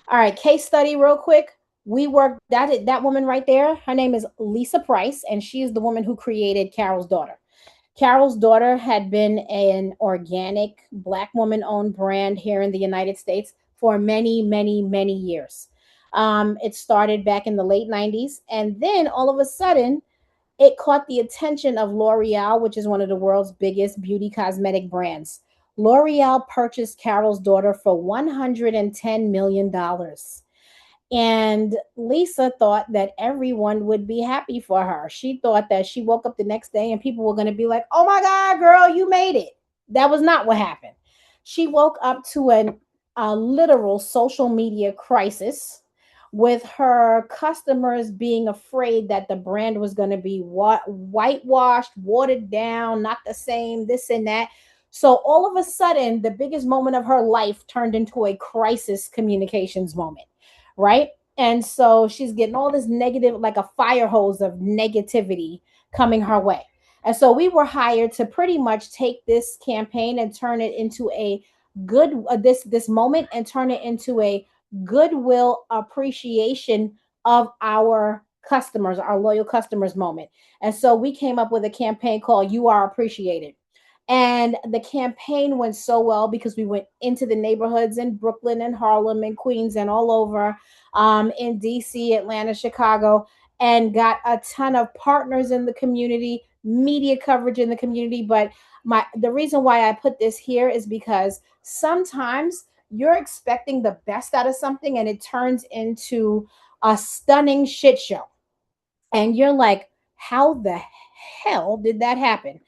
All right, case study real quick. We worked that woman right there. Her name is Lisa Price, and she is the woman who created Carol's Daughter. Carol's Daughter had been an organic Black woman owned brand here in the United States for many, many, many years. It started back in the late 90s, and then all of a sudden, it caught the attention of L'Oreal, which is one of the world's biggest beauty cosmetic brands. L'Oreal purchased Carol's Daughter for $110 million. And Lisa thought that everyone would be happy for her. She thought that she woke up the next day and people were going to be like, oh my God, girl, you made it. That was not what happened. She woke up to a literal social media crisis, with her customers being afraid that the brand was going to be whitewashed, watered down, not the same, this and that. So all of a sudden, the biggest moment of her life turned into a crisis communications moment, right? And so she's getting all this negative, like a fire hose of negativity coming her way. And so we were hired to pretty much take this campaign and turn it into a good this moment and turn it into a goodwill appreciation of our customers, our loyal customers moment. And so we came up with a campaign called You Are Appreciated. And the campaign went so well because we went into the neighborhoods in Brooklyn and Harlem and Queens and all over, in DC, Atlanta, Chicago, and got a ton of partners in the community, media coverage in the community. But the reason why I put this here is because sometimes you're expecting the best out of something and it turns into a stunning shit show, and you're like, how the hell did that happen?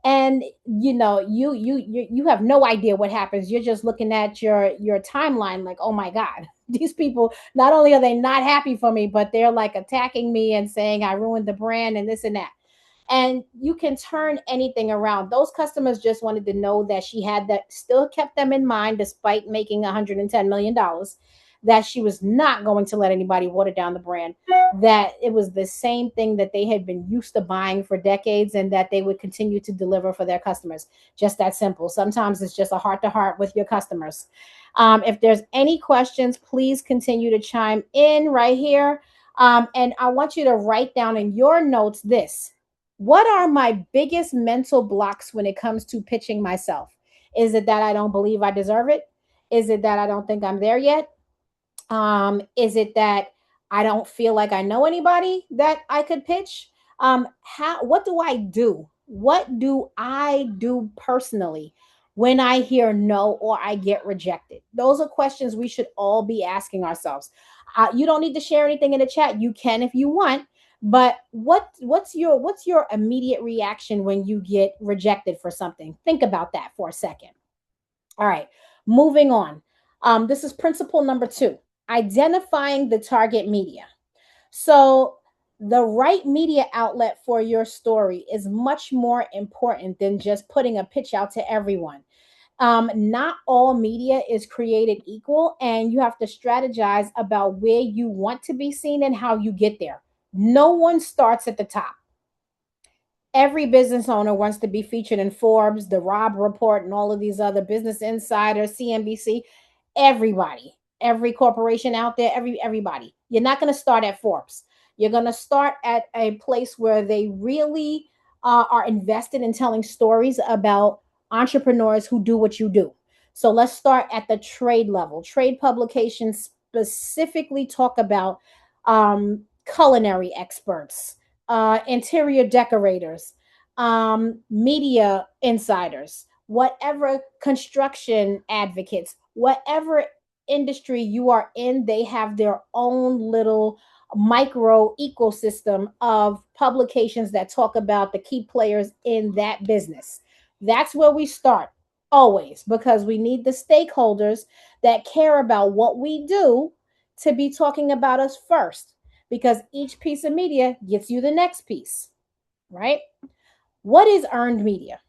And you have no idea what happens. You're just looking at your timeline like, oh my god, these people, not only are they not happy for me, but they're like attacking me and saying I ruined the brand and this and that. And you can turn anything around. Those customers just wanted to know that she had that, still kept them in mind despite making $110 million, that she was not going to let anybody water down the brand, that it was the same thing that they had been used to buying for decades, and that they would continue to deliver for their customers. Just that simple. Sometimes it's just a heart to heart with your customers. If there's any questions, please continue to chime in right here. And I want you to write down in your notes this: what are my biggest mental blocks when it comes to pitching myself? Is it that I don't believe I deserve it? Is it that I don't think I'm there yet? Is it that I don't feel like I know anybody that I could pitch? What do I do? What do I do personally when I hear no or I get rejected? Those are questions we should all be asking ourselves. You don't need to share anything in the chat. You can if you want, but what's your immediate reaction when you get rejected for something? Think about that for a second. All right, moving on. This is principle number 2: identifying the target media. So, the right media outlet for your story is much more important than just putting a pitch out to everyone. Not all media is created equal, and you have to strategize about where you want to be seen and how you get there. No one starts at the top. Every business owner wants to be featured in Forbes, the Rob Report, and all of these other Business Insider, CNBC. Everybody, every corporation out there, everybody. You're not going to start at Forbes. You're going to start at a place where they really are invested in telling stories about entrepreneurs who do what you do. So let's start at the trade level. Trade publications specifically talk about culinary experts, interior decorators, media insiders, whatever, construction advocates, whatever industry you are in, they have their own little micro ecosystem of publications that talk about the key players in that business. That's where we start always, because we need the stakeholders that care about what we do to be talking about us first, because each piece of media gets you the next piece, right? What is earned media?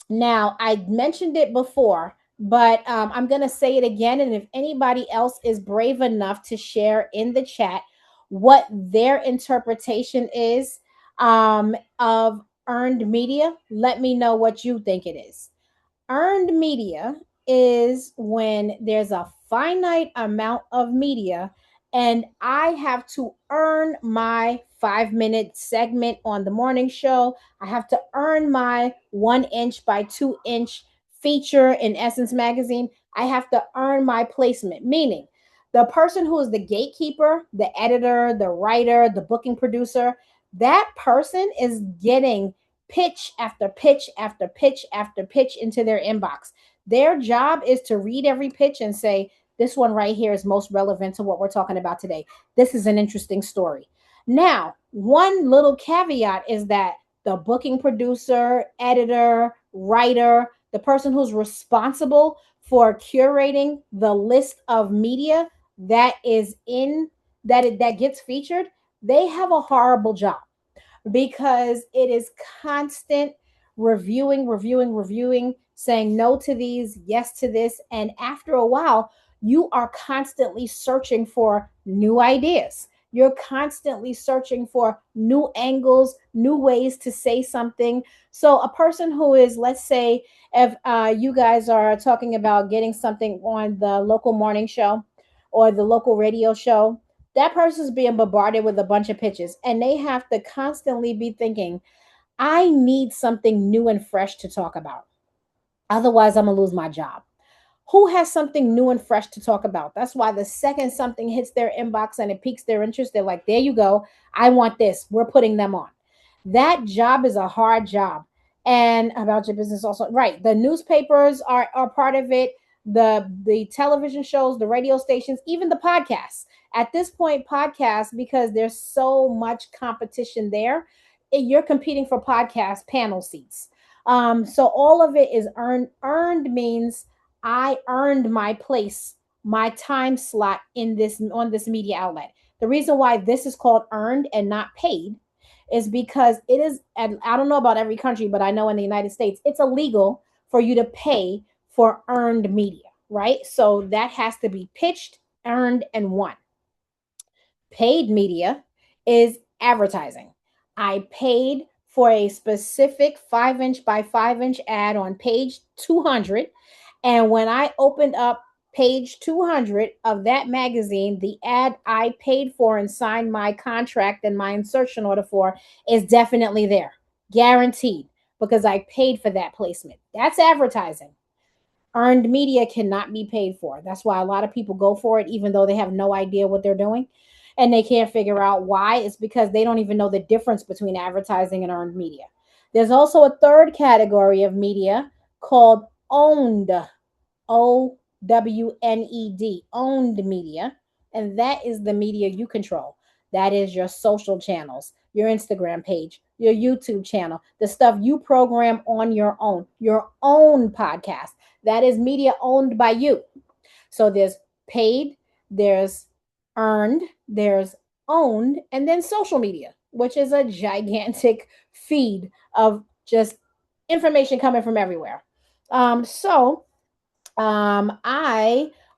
Now, I mentioned it before, but I'm going to say it again. And if anybody else is brave enough to share in the chat what their interpretation is of earned media, let me know what you think it is. Earned media is when there's a finite amount of media and I have to earn my 5 minute segment on the morning show. I have to earn my 1 inch by 2 inch feature in Essence Magazine. I have to earn my placement, meaning the person who is the gatekeeper, the editor, the writer, the booking producer, that person is getting pitch after pitch after pitch after pitch into their inbox. Their job is to read every pitch and say, this one right here is most relevant to what we're talking about today. This is an interesting story. Now, one little caveat is that the booking producer, editor, writer, the person who's responsible for curating the list of media that is in that gets featured, they have a horrible job, because it is constant reviewing, saying no to these, yes to this. And after a while, you are constantly searching for new ideas. You're constantly searching for new angles, new ways to say something. So, a person who is, let's say, if you guys are talking about getting something on the local morning show or the local radio show, that person's being bombarded with a bunch of pitches and they have to constantly be thinking, I need something new and fresh to talk about. Otherwise, I'm going to lose my job. Who has something new and fresh to talk about? That's why the second something hits their inbox and it piques their interest, they're like, there you go. I want this. We're putting them on. That job is a hard job. And about your business also, right? The newspapers are part of it, the television shows, the radio stations, even the podcasts. At this point, podcasts, because there's so much competition there, you're competing for podcast panel seats. So all of it is earned. Earned means I earned my place, my time slot in this on this media outlet. The reason why this is called earned and not paid is because it is, and I don't know about every country, but I know in the United States, it's illegal for you to pay for earned media, right? So that has to be pitched, earned, and won. Paid media is advertising. I paid for a specific 5-inch by 5-inch ad on page 200. And when I opened up page 200 of that magazine, the ad I paid for and signed my contract and my insertion order for is definitely there, guaranteed, because I paid for that placement. That's advertising. Earned media cannot be paid for. That's why a lot of people go for it, even though they have no idea what they're doing and they can't figure out why. It's because they don't even know the difference between advertising and earned media. There's also a third category of media called owned, OWNED, owned media. And that is the media you control. That is your social channels, your Instagram page, your YouTube channel, the stuff you program on your own podcast. That is media owned by you. So there's paid, there's earned, there's owned, and then social media, which is a gigantic feed of just information coming from everywhere. I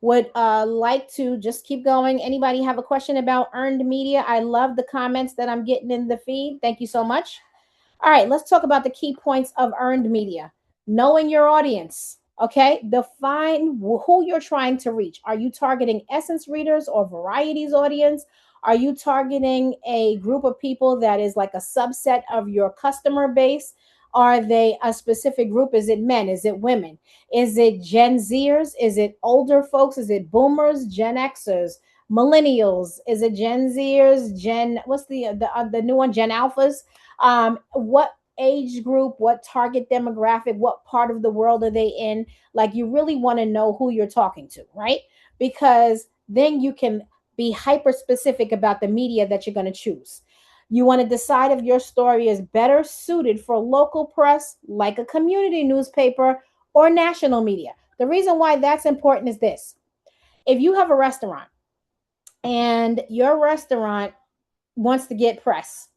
would like to just keep going. Anybody have a question about earned media? I love the comments that I'm getting in the feed. Thank you so much. All right, let's talk about the key points of earned media. Knowing your audience. Okay, define who you're trying to reach. Are you targeting Essence readers or Variety's audience? Are you targeting a group of people that is like a subset of your customer base? Are they a specific group? Is it men? Is it women? Is it Gen Zers? Is it older folks? Is it boomers, Gen Xers, millennials? Is it Gen Zers, Gen what's the new one, Gen Alphas? What age group, what target demographic, what part of the world are they in? Like, you really want to know who you're talking to, right? Because then you can be hyper specific about the media that you're going to choose. You want to decide if your story is better suited for local press, like a community newspaper, or national media. The reason why that's important is this: if you have a restaurant and your restaurant wants to get press,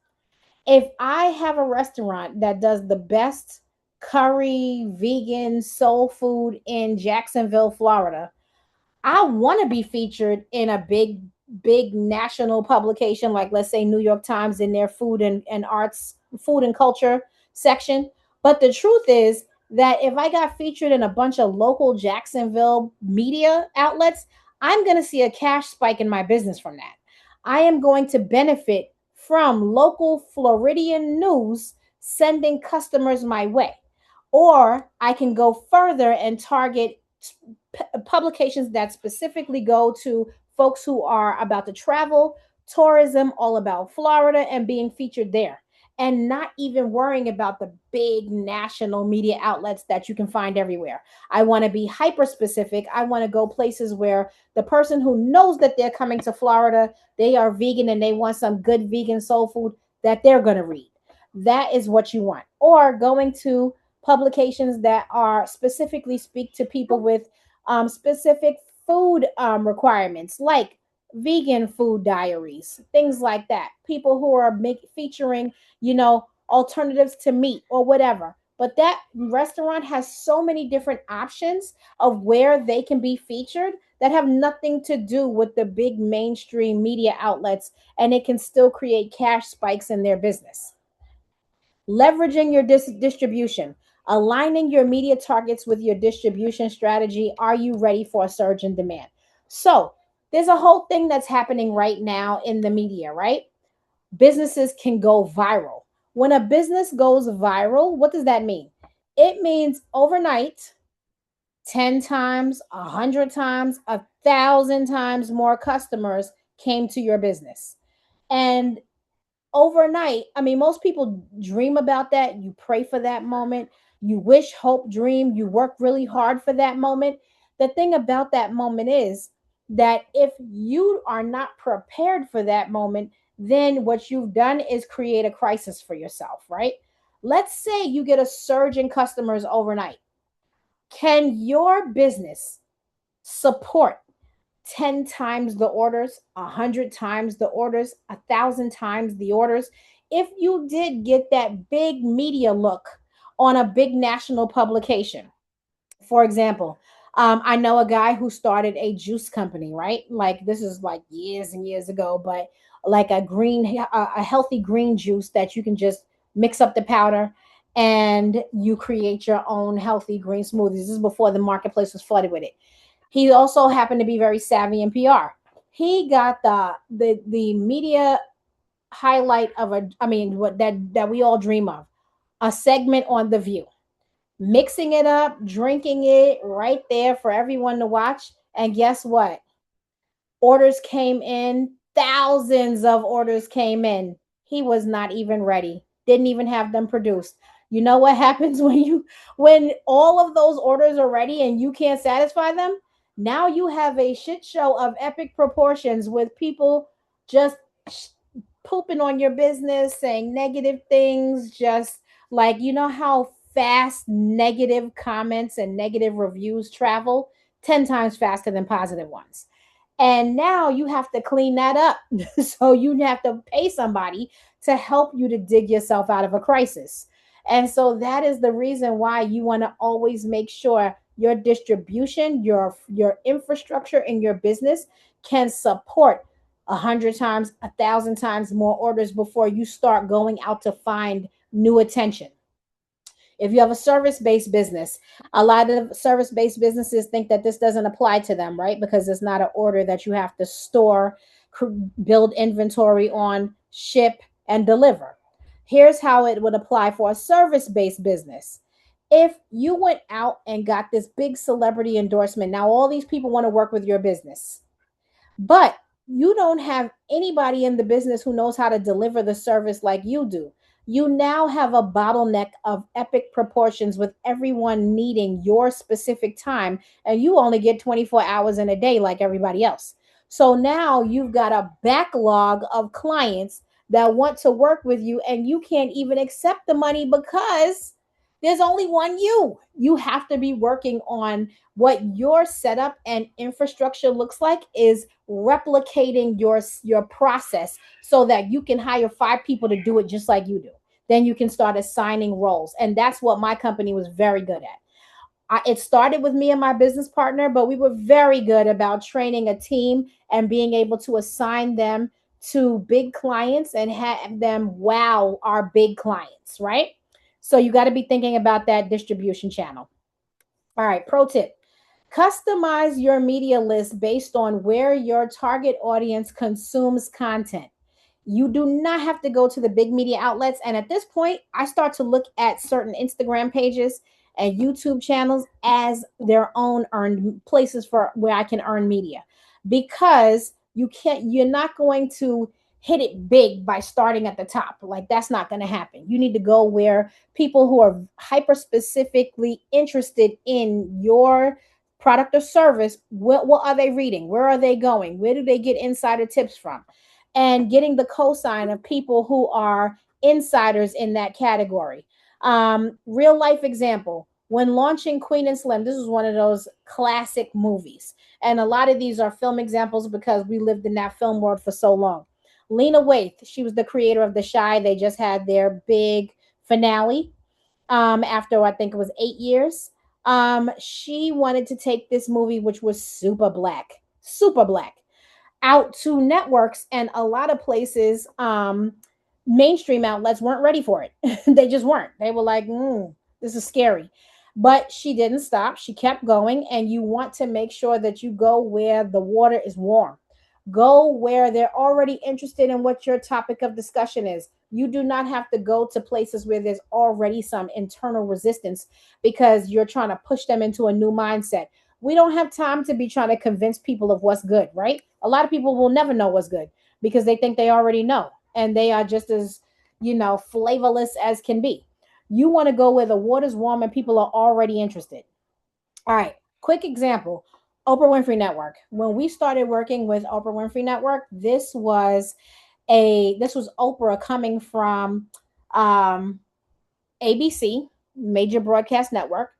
if I have a restaurant that does the best curry, vegan, soul food in Jacksonville, Florida, I want to be featured in a big national publication, like let's say New York Times, in their and arts, food and culture section. But the truth is that if I got featured in a bunch of local Jacksonville media outlets, I'm going to see a cash spike in my business from that. I am going to benefit from local Floridian news sending customers my way. Or I can go further and target publications that specifically go to folks who are about to travel, tourism, all about Florida, and being featured there. And not even worrying about the big national media outlets that you can find everywhere. I want to be hyper specific. I want to go places where the person who knows that they're coming to Florida, they are vegan and they want some good vegan soul food, that they're going to read. That is what you want. Or going to publications that are specifically speak to people with specific food requirements, like vegan food diaries, things like that. People who are featuring, alternatives to meat or whatever. But that restaurant has so many different options of where they can be featured that have nothing to do with the big mainstream media outlets, and it can still create cash spikes in their business. Leveraging your distribution, aligning your media targets with your distribution strategy. Are you ready for a surge in demand? So, there's a whole thing that's happening right now in the media, right? Businesses can go viral. When a business goes viral, what does that mean? It means overnight, 10 times, 100 times, 1,000 times more customers came to your business. And overnight, I mean, most people dream about that. You pray for that moment. You wish, hope, dream. You work really hard for that moment. The thing about that moment is that if you are not prepared for that moment, then what you've done is create a crisis for yourself, right? Let's say you get a surge in customers overnight. Can your business support 10 times the orders, 100 times the orders, 1,000 times the orders? If you did get that big media look on a big national publication, for example, I know a guy who started a juice company, right? Like this is like years and years ago, but like a healthy green juice that you can just mix up the powder and you create your own healthy green smoothies. This is before the marketplace was flooded with it. He also happened to be very savvy in PR. He got the media highlight of a, I mean, what that we all dream of, a segment on The View, mixing it up, drinking it right there for everyone to watch. And guess what? Orders came in, thousands of orders came in. He was not even ready, didn't even have them produced. You know what happens when all of those orders are ready and you can't satisfy them? Now you have a shit show of epic proportions with people just pooping on your business, saying negative things, just like, you know how fast negative comments and negative reviews travel? 10 times faster than positive ones. And now you have to clean that up. So you have to pay somebody to help you to dig yourself out of a crisis. And so that is the reason why you want to always make sure your distribution, your infrastructure in your business can support 100 times, 1,000 times more orders before you start going out to find new attention. If you have a service based business, a lot of service based businesses think that this doesn't apply to them, right? Because it's not an order that you have to store, build inventory on, ship, and deliver. Here's how it would apply for a service based business. If you went out and got this big celebrity endorsement, now all these people want to work with your business, but you don't have anybody in the business who knows how to deliver the service like you do. You now have a bottleneck of epic proportions with everyone needing your specific time, and you only get 24 hours in a day like everybody else. So now you've got a backlog of clients that want to work with you, and you can't even accept the money because there's only one you. You have to be working on what your setup and infrastructure looks like is replicating your process so that you can hire 5 people to do it just like you do. Then you can start assigning roles, and that's what my company was very good at. It started with me and my business partner, but we were very good about training a team and being able to assign them to big clients and have them wow our big clients, right? So you got to be thinking about that distribution channel. All right, pro tip: customize your media list based on where your target audience consumes content. You do not have to go to the big media outlets. And at this point, I start to look at certain Instagram pages and YouTube channels as their own earned places for where I can earn media, because you're not going to hit it big by starting at the top. Like that's not going to happen. You need to go where people who are hyper specifically interested in your product or service, what are they reading? Where are they going? Where do they get insider tips from? And getting the cosign of people who are insiders in that category. Real life example: when launching Queen and Slim, this is one of those classic movies. And a lot of these are film examples because we lived in that film world for so long. Lena Waithe, she was the creator of The Chi. They just had their big finale after I think it was 8 years. She wanted to take this movie, which was super black, out to networks, and a lot of places, mainstream outlets weren't ready for it. They just weren't. They were like, this is scary. But she didn't stop. She kept going, and you want to make sure that you go where the water is warm. Go where they're already interested in what your topic of discussion is. You do not have to go to places where there's already some internal resistance because you're trying to push them into a new mindset. We don't have time to be trying to convince people of what's good, right? A lot of people will never know what's good because they think they already know and they are just as, flavorless as can be. You want to go where the water's warm and people are already interested. All right, quick example. Oprah Winfrey Network. When we started working with Oprah Winfrey Network, this was Oprah coming from um, ABC, major broadcast network,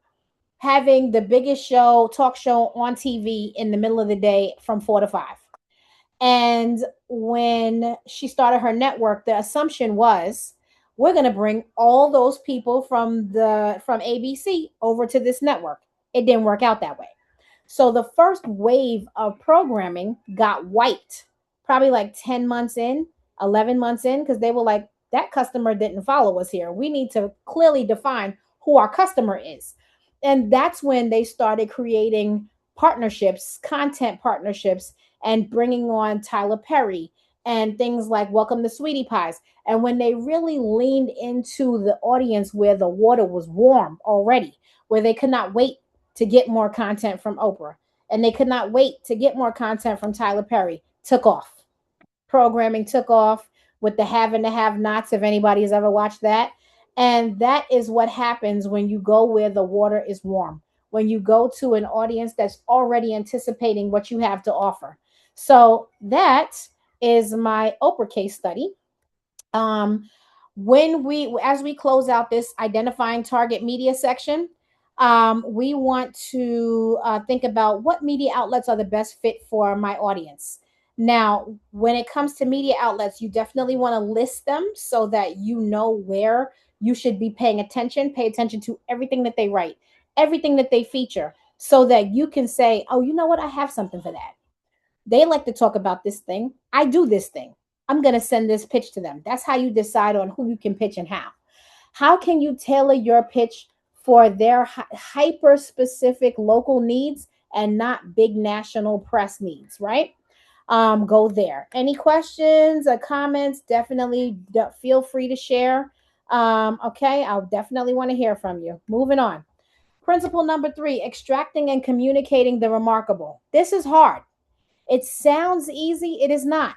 having the biggest talk show on TV in the middle of the day from 4 to 5. And when she started her network, the assumption was we're going to bring all those people from ABC over to this network. It didn't work out that way. So the first wave of programming got wiped probably like 10 months in, 11 months in, because they were like, that customer didn't follow us here. We need to clearly define who our customer is. And that's when they started creating partnerships, content partnerships, and bringing on Tyler Perry and things like Welcome to Sweetie Pies. And when they really leaned into the audience where the water was warm already, where they could not wait to get more content from Oprah and they could not wait to get more content from Tyler Perry, took off. Programming took off with the have and the have nots, if anybody has ever watched that. And that is what happens when you go where the water is warm, when you go to an audience that's already anticipating what you have to offer. So that is my Oprah case study. um, when we as we close out this identifying target media section, we want to think about what media outlets are the best fit for my audience. Now, when it comes to media outlets, you definitely want to list them so that you know where you should be paying attention. Pay attention to everything that they write, everything that they feature, so that you can say, oh, you know what, I have something for that. They like to talk about this thing. I do this thing. I'm going to send this pitch to them. That's how you decide on who you can pitch and how. How can you tailor your pitch for their hyper specific local needs and not big national press needs, right? Go there. Any questions or comments? Definitely feel free to share. Okay, I'll definitely want to hear from you. Moving on. Principle number 3, extracting and communicating the remarkable. This is hard. It sounds easy, it is not.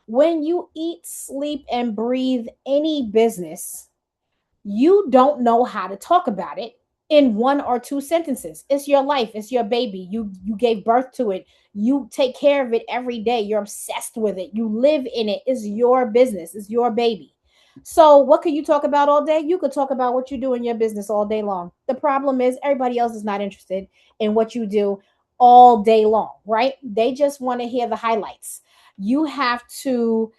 When you eat, sleep, and breathe any business, you don't know how to talk about it in one or two sentences. It's your life, it's your baby. You gave birth to it. You take care of it every day. You're obsessed with it. You live in it. It's your business. It's your baby. So, what could you talk about all day? You could talk about what you do in your business all day long. The problem is everybody else is not interested in what you do all day long, right? They just want to hear the highlights. You have to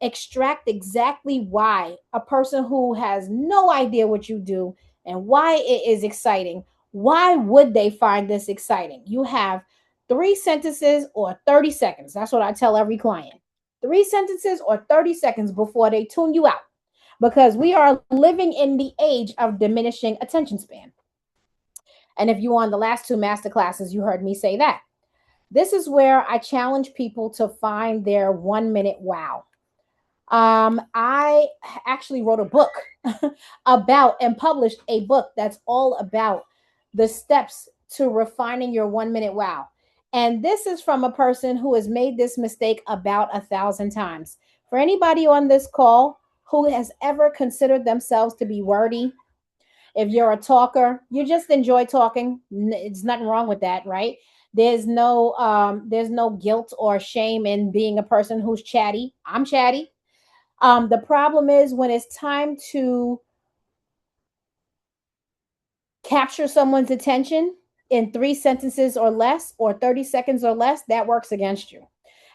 extract exactly why a person who has no idea what you do and why it is exciting, why would they find this exciting? You have 3 sentences or 30 seconds. That's what I tell every client. 3 sentences or 30 seconds before they tune you out, because we are living in the age of diminishing attention span. And if you were on the last two master classes, you heard me say that. This is where I challenge people to find their 1 minute wow. I actually wrote a book about and published a book that's all about the steps to refining your 1 minute wow. And this is from a person who has made this mistake about 1,000 times. For anybody on this call who has ever considered themselves to be wordy, if you're a talker, you just enjoy talking. It's nothing wrong with that, right? There's no guilt or shame in being a person who's chatty. I'm chatty. The problem is when it's time to capture someone's attention in 3 sentences or less, or 30 seconds or less, that works against you.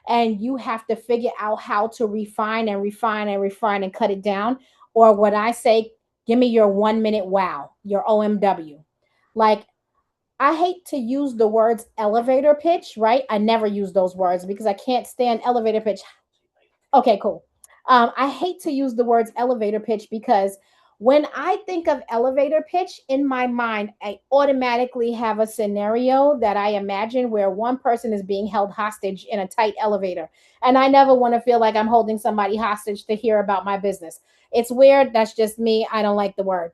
And you have to figure out how to refine and refine and refine and cut it down. Or what I say, give me your 1 minute wow, your OMW. Like, I hate to use the words elevator pitch, right? I never use those words because I can't stand elevator pitch. Okay, cool. I hate to use the words elevator pitch because When I think of elevator pitch in my mind, I automatically have a scenario that I imagine where one person is being held hostage in a tight elevator. And I never want to feel like I'm holding somebody hostage to hear about my business. It's weird. That's just me. I don't like the word.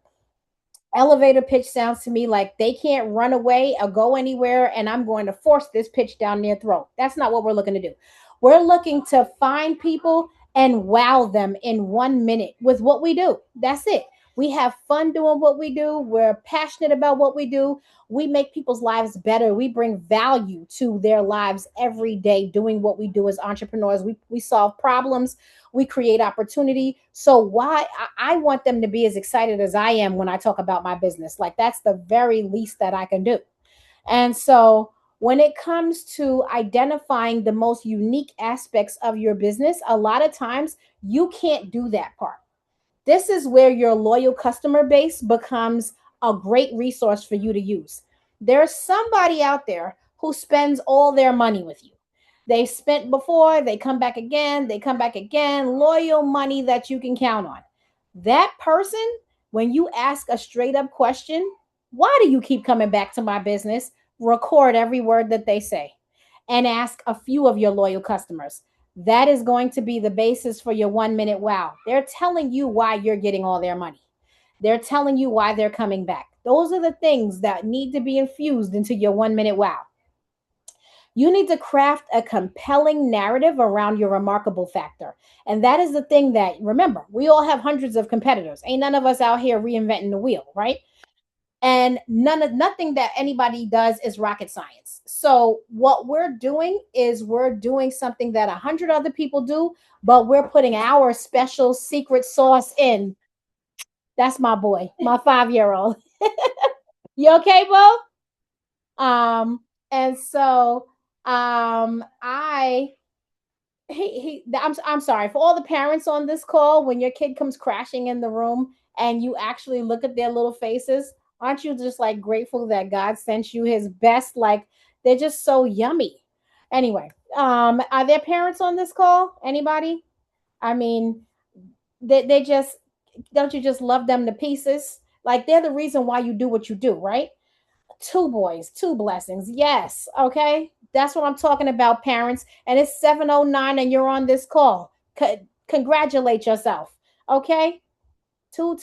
Elevator pitch sounds to me like they can't run away or go anywhere, and I'm going to force this pitch down their throat. That's not what we're looking to do. We're looking to find people and wow them in 1 minute with what we do. That's it. We have fun doing what we do. We're passionate about what we do. We make people's lives better. We bring value to their lives every day doing what we do as entrepreneurs. We solve problems, we create opportunity. So why I want them to be as excited as I am when I talk about my business. Like that's the very least that I can do. And so when it comes to identifying the most unique aspects of your business, a lot of times you can't do that part. This is where your loyal customer base becomes a great resource for you to use. There's somebody out there who spends all their money with you. They spent before, they come back again, they come back again, loyal money that you can count on. That person, when you ask a straight up question, why do you keep coming back to my business? Record every word that they say and ask a few of your loyal customers. That is going to be the basis for your 1 minute wow. They're telling you why you're getting all their money. They're telling you why they're coming back. Those are the things that need to be infused into your 1 minute wow. You need to craft a compelling narrative around your remarkable factor. And that is the thing that, remember, we all have hundreds of competitors. Ain't none of us out here reinventing the wheel, right? And nothing that anybody does is rocket science. So what we're doing is we're doing something that 100 other people do, but we're putting our special secret sauce in. That's my boy, my 5-year old. You okay, Bo? um and so I I'm sorry for all the parents on this call. When your kid comes crashing in the room and you actually look at their little faces, aren't you just like grateful that God sent you his best? Like they're just so yummy. Anyway, are there parents on this call? Anybody? I mean, they just, don't you just love them to pieces? Like they're the reason why you do what you do, right? Two boys, two blessings. Yes. Okay. That's what I'm talking about, parents. And it's 7:09 and you're on this call. Congratulate yourself. Okay. Two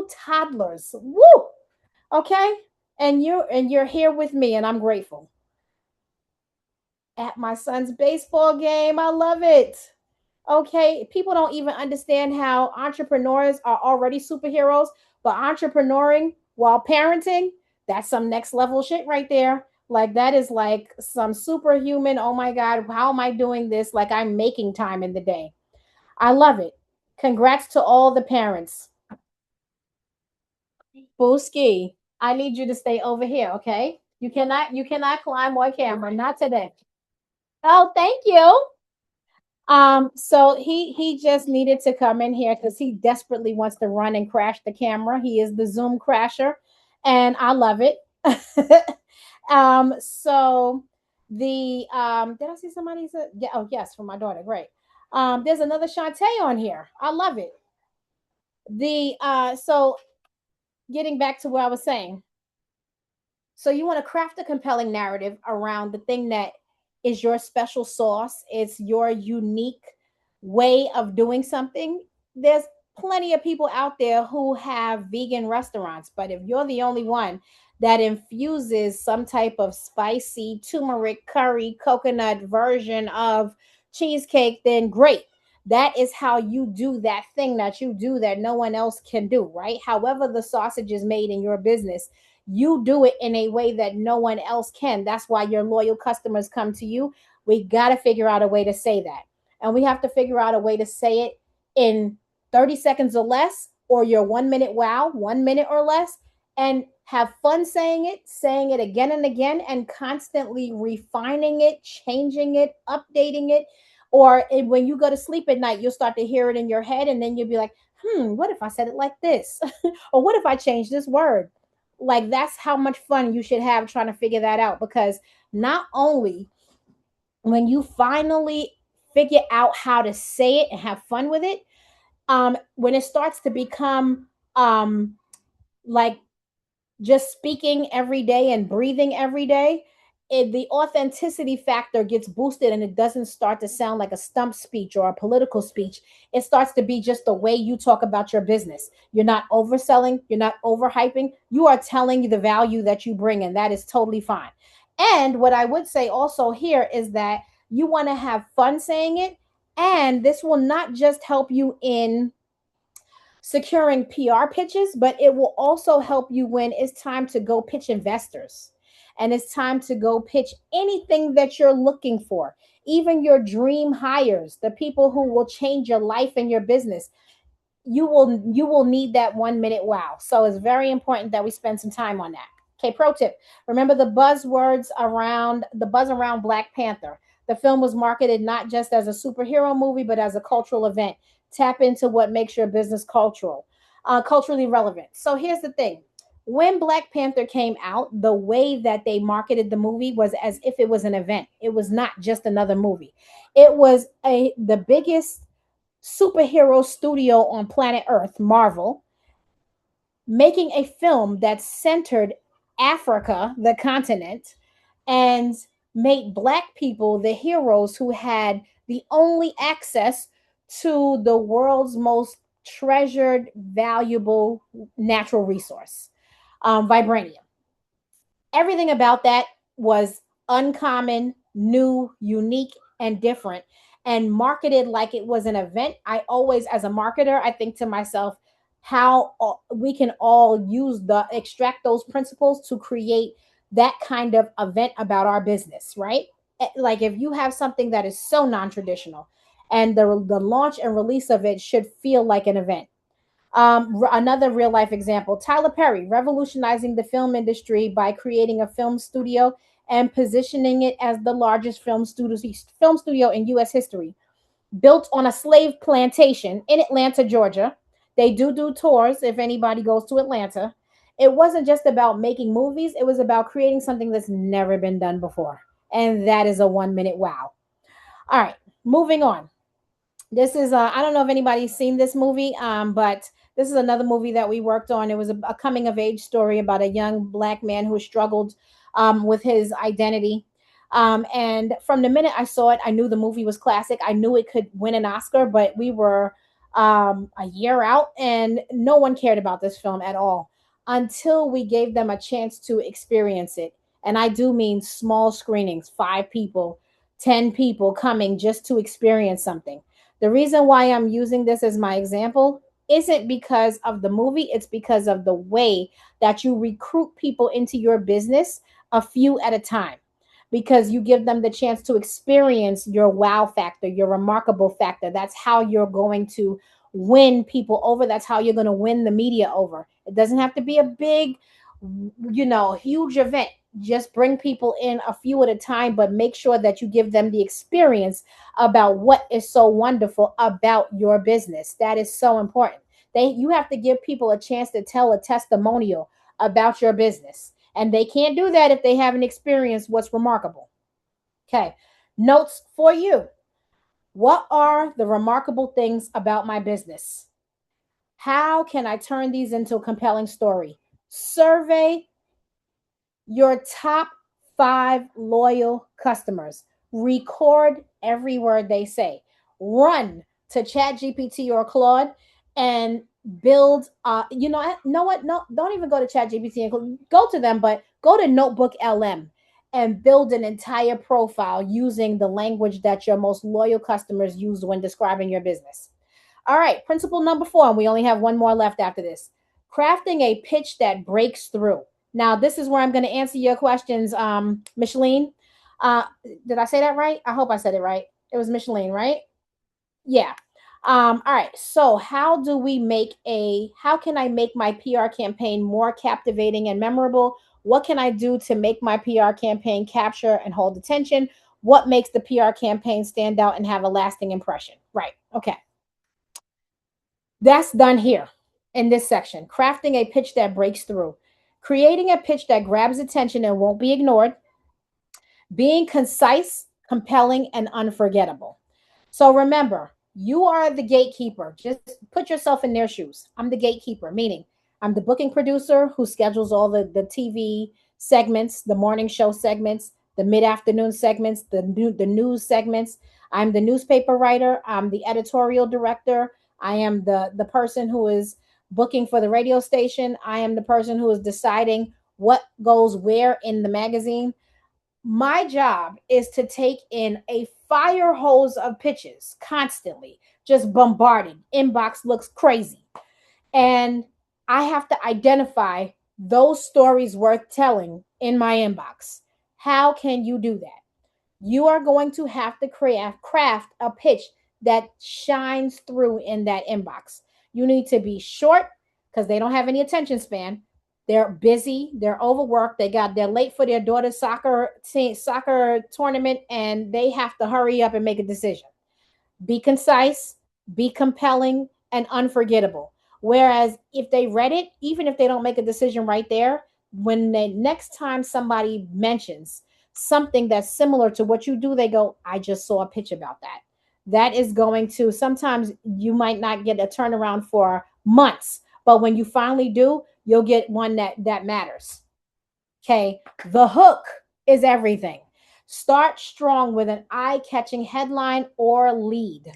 toddlers. Woo. Okay. And you're here with me and I'm grateful. At my son's baseball game. I love it. Okay, people don't even understand how entrepreneurs are already superheroes, but entrepreneuring while parenting, that's some next level shit right there. Like that is like some superhuman. Oh my god, how am I doing this? Like I'm making time in the day. I love it. Congrats to all the parents. Booski, I need you to stay over here, okay? You cannot climb on camera, not today. Oh, thank you. So he just needed to come in here because he desperately wants to run and crash the camera. He is the Zoom crasher, and I love it. So the did I see somebody said yeah, oh yes, for my daughter. Great. There's another Shante on here. I love it. The so getting back to what I was saying. So you want to craft a compelling narrative around the thing that is your special sauce. It's your unique way of doing something. There's plenty of people out there who have vegan restaurants, but if you're the only one that infuses some type of spicy turmeric curry coconut version of cheesecake, then great. That is how you do that thing that you do that no one else can do, right? However, the sausage is made in your business, you do it in a way that no one else can. That's why your loyal customers come to you. We got to figure out a way to say that. And we have to figure out a way to say it in 30 seconds or less, or your 1 minute wow, 1 minute or less, and have fun saying it again and again, and constantly refining it, changing it, updating it. Or when you go to sleep at night, you'll start to hear it in your head, and then you'll be like, what if I said it like this? Or what if I change this word? Like that's how much fun you should have trying to figure that out, because not only when you finally figure out how to say it and have fun with it, when it starts to become um like just speaking every day and breathing every day, the authenticity factor gets boosted and it doesn't start to sound like a stump speech or a political speech. It starts to be just the way you talk about your business. You're not overselling, you're not overhyping, you are telling the value that you bring, and that is totally fine. And what I would say also here is that you want to have fun saying it, and this will not just help you in securing PR pitches, but it will also help you when it's time to go pitch investors and it's time to go pitch anything that you're looking for, even your dream hires, the people who will change your life and your business. You will need that 1 minute wow. So it's very important that we spend some time on that. Okay, pro tip. Remember the buzz around Black Panther. The film was marketed not just as a superhero movie, but as a cultural event. Tap into what makes your business culturally relevant. So here's the thing. When Black Panther came out, the way that they marketed the movie was as if it was an event. It was not just another movie. It was the biggest superhero studio on planet Earth, Marvel, making a film that centered Africa, the continent, and made Black people the heroes who had the only access to the world's most treasured, valuable natural resource, vibranium. Everything about that was uncommon, new, unique, and different, and marketed like it was an event. I always, as a marketer, I think to myself, how we can all use the extract those principles to create that kind of event about our business, right? Like if you have something that is so non-traditional, and the launch and release of it should feel like an event. Another real life example, Tyler Perry revolutionizing the film industry by creating a film studio and positioning it as the largest film studio in U.S. history, built on a slave plantation in Atlanta, Georgia. They do tours if anybody goes to Atlanta. It wasn't just about making movies, it was about creating something that's never been done before. And that is a 1 minute wow. All right, moving on. This is I don't know if anybody's seen this movie, but this is another movie that we worked on. It was a coming of age story about a young Black man who struggled with his identity. And from the minute I saw it, I knew the movie was classic. I knew it could win an Oscar, but we were a year out and no one cared about this film at all until we gave them a chance to experience it. And I do mean small screenings, 5 people, 10 people coming just to experience something. The reason why I'm using this as my example isn't because of the movie, it's because of the way that you recruit people into your business a few at a time. Because you give them the chance to experience your wow factor, your remarkable factor. That's how you're going to win people over. That's how you're going to win the media over. It doesn't have to be a big, huge event. Just bring people in a few at a time, but make sure that you give them the experience about what is so wonderful about your business. That is so important. You have to give people a chance to tell a testimonial about your business. And they can't do that if they haven't experienced what's remarkable. Okay. Notes for you. What are the remarkable things about my business? How can I turn these into a compelling story? Survey your top 5 loyal customers. Record every word they say. Run to ChatGPT or Claude and build. Know what? No, don't even go to ChatGPT and go to them, but go to Notebook LM and build an entire profile using the language that your most loyal customers use when describing your business. All right, principle number 4, and we only have one more left after this. Crafting a pitch that breaks through. Now, this is where I'm going to answer your questions, Micheline. Uh, did I say that right? I hope I said it right. It was Micheline, right? Yeah. All right. So, how can I make my PR campaign more captivating and memorable? What can I do to make my PR campaign capture and hold attention? What makes the PR campaign stand out and have a lasting impression? Right. Okay. That's done here in this section. Crafting a pitch that breaks through. Creating a pitch that grabs attention and won't be ignored. Being concise, compelling, and unforgettable. So remember, You are the gatekeeper. Just put yourself in their shoes. I'm the gatekeeper, meaning I'm the booking producer who schedules all the TV segments, the morning show segments, the mid-afternoon segments, the news segments. I'm the newspaper writer. I'm the editorial director. I am the person who is booking for the radio station. I am the person who is deciding what goes where in the magazine. My job is to take in a fire hose of pitches constantly, just bombarding. Inbox looks crazy. And I have to identify those stories worth telling in my inbox. How can you do that? You are going to have to craft a pitch that shines through in that inbox. You need to be short because they don't have any attention span. They're busy, they're overworked, they're late for their daughter's soccer tournament, and they have to hurry up and make a decision. Be concise, be compelling, and unforgettable. Whereas if they read it, even if they don't make a decision right there, when the next time somebody mentions something that's similar to what you do, they go, I just saw a pitch about that. That is going to, sometimes you might not get a turnaround for months, but when you finally do, you'll get one that matters. Okay. The hook is everything. Start strong with an eye catching headline or lead.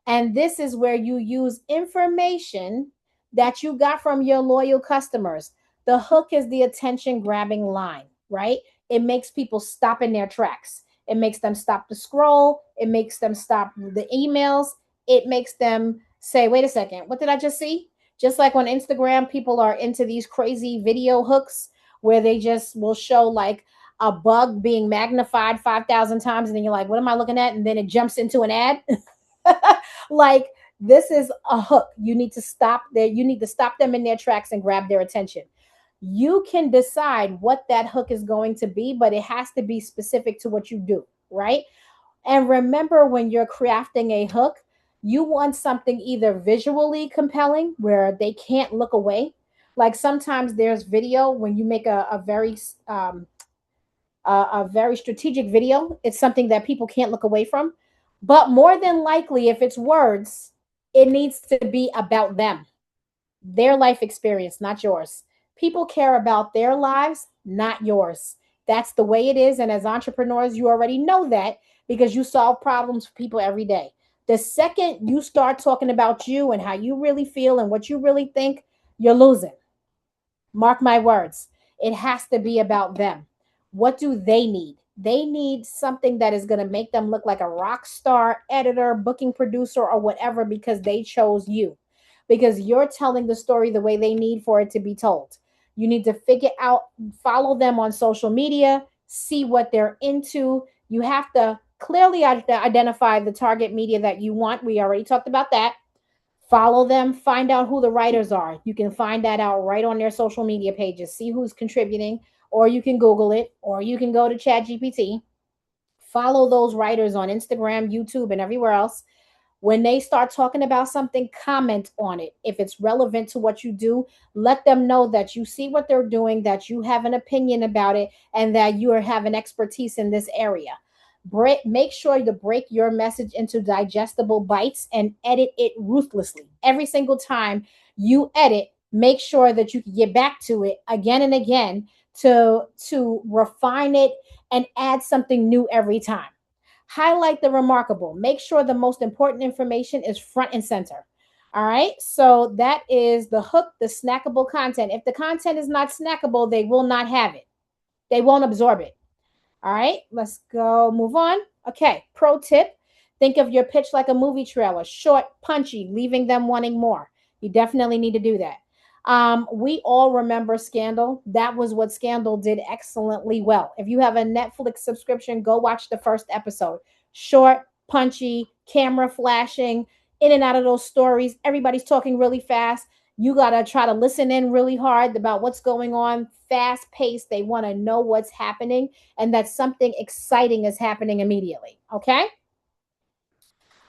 And this is where you use information that you got from your loyal customers. The hook is the attention grabbing line, right? It makes people stop in their tracks. It makes them stop the scroll. It makes them stop the emails. It makes them say, wait a second, what did I just see? Just like on Instagram, people are into these crazy video hooks where they just will show like a bug being magnified 5,000 times. And then you're like, what am I looking at? And then it jumps into an ad. Like, this is a hook. You need to stop there. You need to stop them in their tracks and grab their attention. You can decide what that hook is going to be, but it has to be specific to what you do, right? And remember, when you're crafting a hook, you want something either visually compelling where they can't look away. Like sometimes there's video when you make a very strategic video. It's something that people can't look away from. But more than likely, if it's words, it needs to be about them, their life experience, not yours. People care about their lives, not yours. That's the way it is. And as entrepreneurs, you already know that because you solve problems for people every day. The second you start talking about you and how you really feel and what you really think, you're losing. Mark my words. It has to be about them. What do they need? They need something that is going to make them look like a rock star, editor, booking producer, or whatever because they chose you. Because you're telling the story the way they need for it to be told. You need to figure out, follow them on social media, see what they're into. You have to clearly identify the target media that you want. We already talked about that. Follow them, find out who the writers are. You can find that out right on their social media pages. See who's contributing, or you can Google it, or you can go to ChatGPT. Follow those writers on Instagram, YouTube, and everywhere else. When they start talking about something, comment on it. If it's relevant to what you do, let them know that you see what they're doing, that you have an opinion about it, and that you have an expertise in this area. Make sure to break your message into digestible bites and edit it ruthlessly. Every single time you edit, make sure that you can get back to it again and again to refine it and add something new every time. Highlight the remarkable. Make sure the most important information is front and center. All right. So that is the hook, the snackable content. If the content is not snackable, they will not have it. They won't absorb it. All right, let's go move on. Okay, pro tip, think of your pitch like a movie trailer, short, punchy, leaving them wanting more. You definitely need to do that. We all remember Scandal. That was what Scandal did excellently well. If you have a Netflix subscription, go watch the first episode. Short, punchy, camera flashing, in and out of those stories. Everybody's talking really fast. You got to try to listen in really hard about what's going on, fast paced. They want to know what's happening and that something exciting is happening immediately. Okay.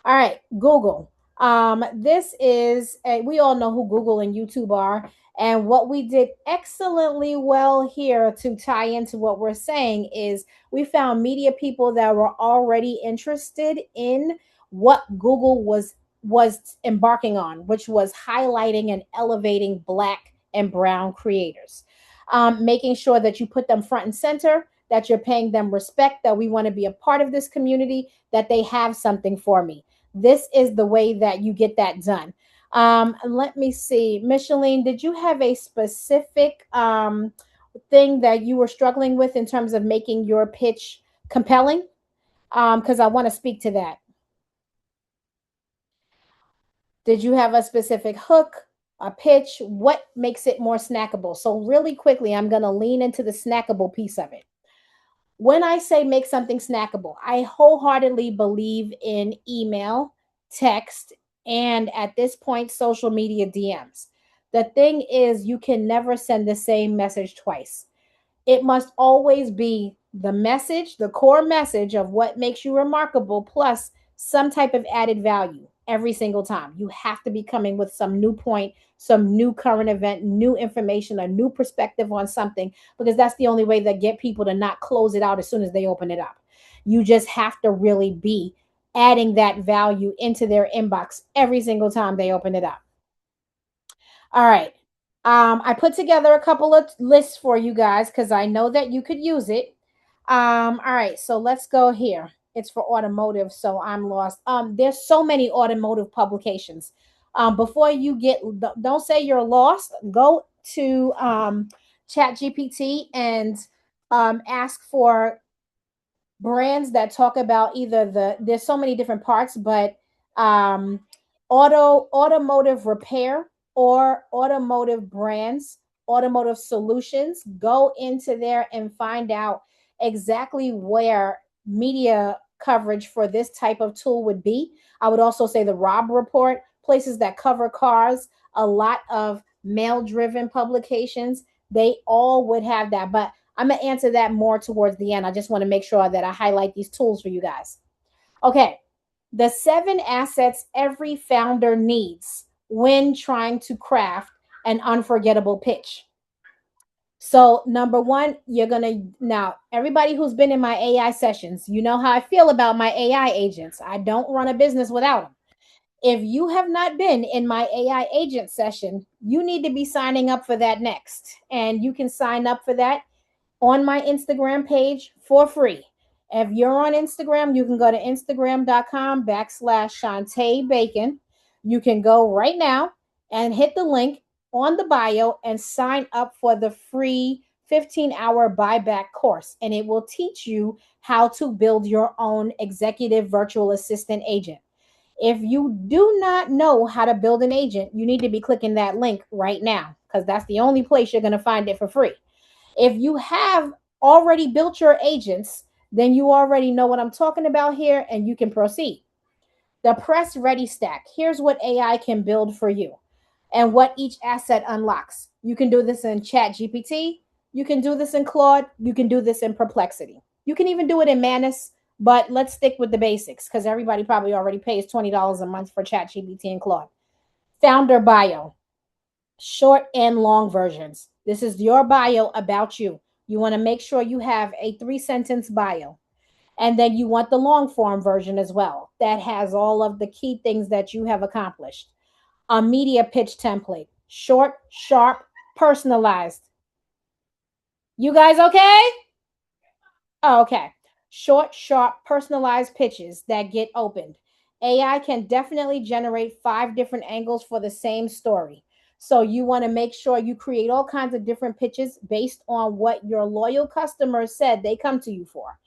All right. Google. We all know who Google and YouTube are. And what we did excellently well here to tie into what we're saying is we found media people that were already interested in what Google was was embarking on, which was highlighting and elevating Black and Brown creators, making sure that you put them front and center, that you're paying them respect, that we want to be a part of this community, that they have something for me. This is the way that you get that done. Let me see. Micheline, did you have a specific thing that you were struggling with in terms of making your pitch compelling? Because I want to speak to that. Did you have a specific hook, a pitch? What makes it more snackable? So, really quickly, I'm going to lean into the snackable piece of it. When I say make something snackable, I wholeheartedly believe in email, text, and at this point, social media DMs. The thing is, you can never send the same message twice. It must always be the message, the core message of what makes you remarkable, plus some type of added value every single time. You have to be coming with some new point, some new current event, new information, a new perspective on something, because that's the only way that get people to not close it out as soon as they open it up. You just have to really be adding that value into their inbox every single time they open it up. All right. I put together a couple of lists for you guys because I know that you could use it. All right, so let's go here. It's for automotive, so I'm lost. There's so many automotive publications. Before you get, don't say you're lost. Go to Chat GPT and ask for brands that talk about either there's so many different parts, but um automotive repair or automotive brands, automotive solutions. Go into there and find out exactly where media coverage for this type of tool would be. I would also say the Rob Report, places that cover cars, a lot of male driven publications, they all would have that. But I'm going to answer that more towards the end. I just want to make sure that I highlight these tools for you guys. Okay. The 7 assets every founder needs when trying to craft an unforgettable pitch. So, number one, you're going to now, everybody who's been in my AI sessions, you know how I feel about my AI agents. I don't run a business without them. If you have not been in my AI agent session, you need to be signing up for that next. And you can sign up for that on my Instagram page for free. If you're on Instagram, you can go to Instagram.com/Shante Bacon. You can go right now and hit the link on the bio and sign up for the free 15-hour buyback course. And it will teach you how to build your own executive virtual assistant agent. If you do not know how to build an agent, you need to be clicking that link right now because that's the only place you're going to find it for free. If you have already built your agents, then you already know what I'm talking about here and you can proceed. The press ready stack. Here's what AI can build for you and what each asset unlocks. You can do this in Chat GPT. You can do this in Claude. You can do this in Perplexity. You can even do it in Manus, but let's stick with the basics because everybody probably already pays $20 a month for Chat GPT and Claude. Founder bio, short and long versions. This is your bio about you. You want to make sure you have a 3-sentence bio. And then you want the long form version as well that has all of the key things that you have accomplished. A media pitch template, short, sharp, personalized. You guys okay? Oh, okay. Short, sharp, personalized pitches that get opened. AI can definitely generate 5 different angles for the same story. So you want to make sure you create all kinds of different pitches based on what your loyal customers said they come to you for.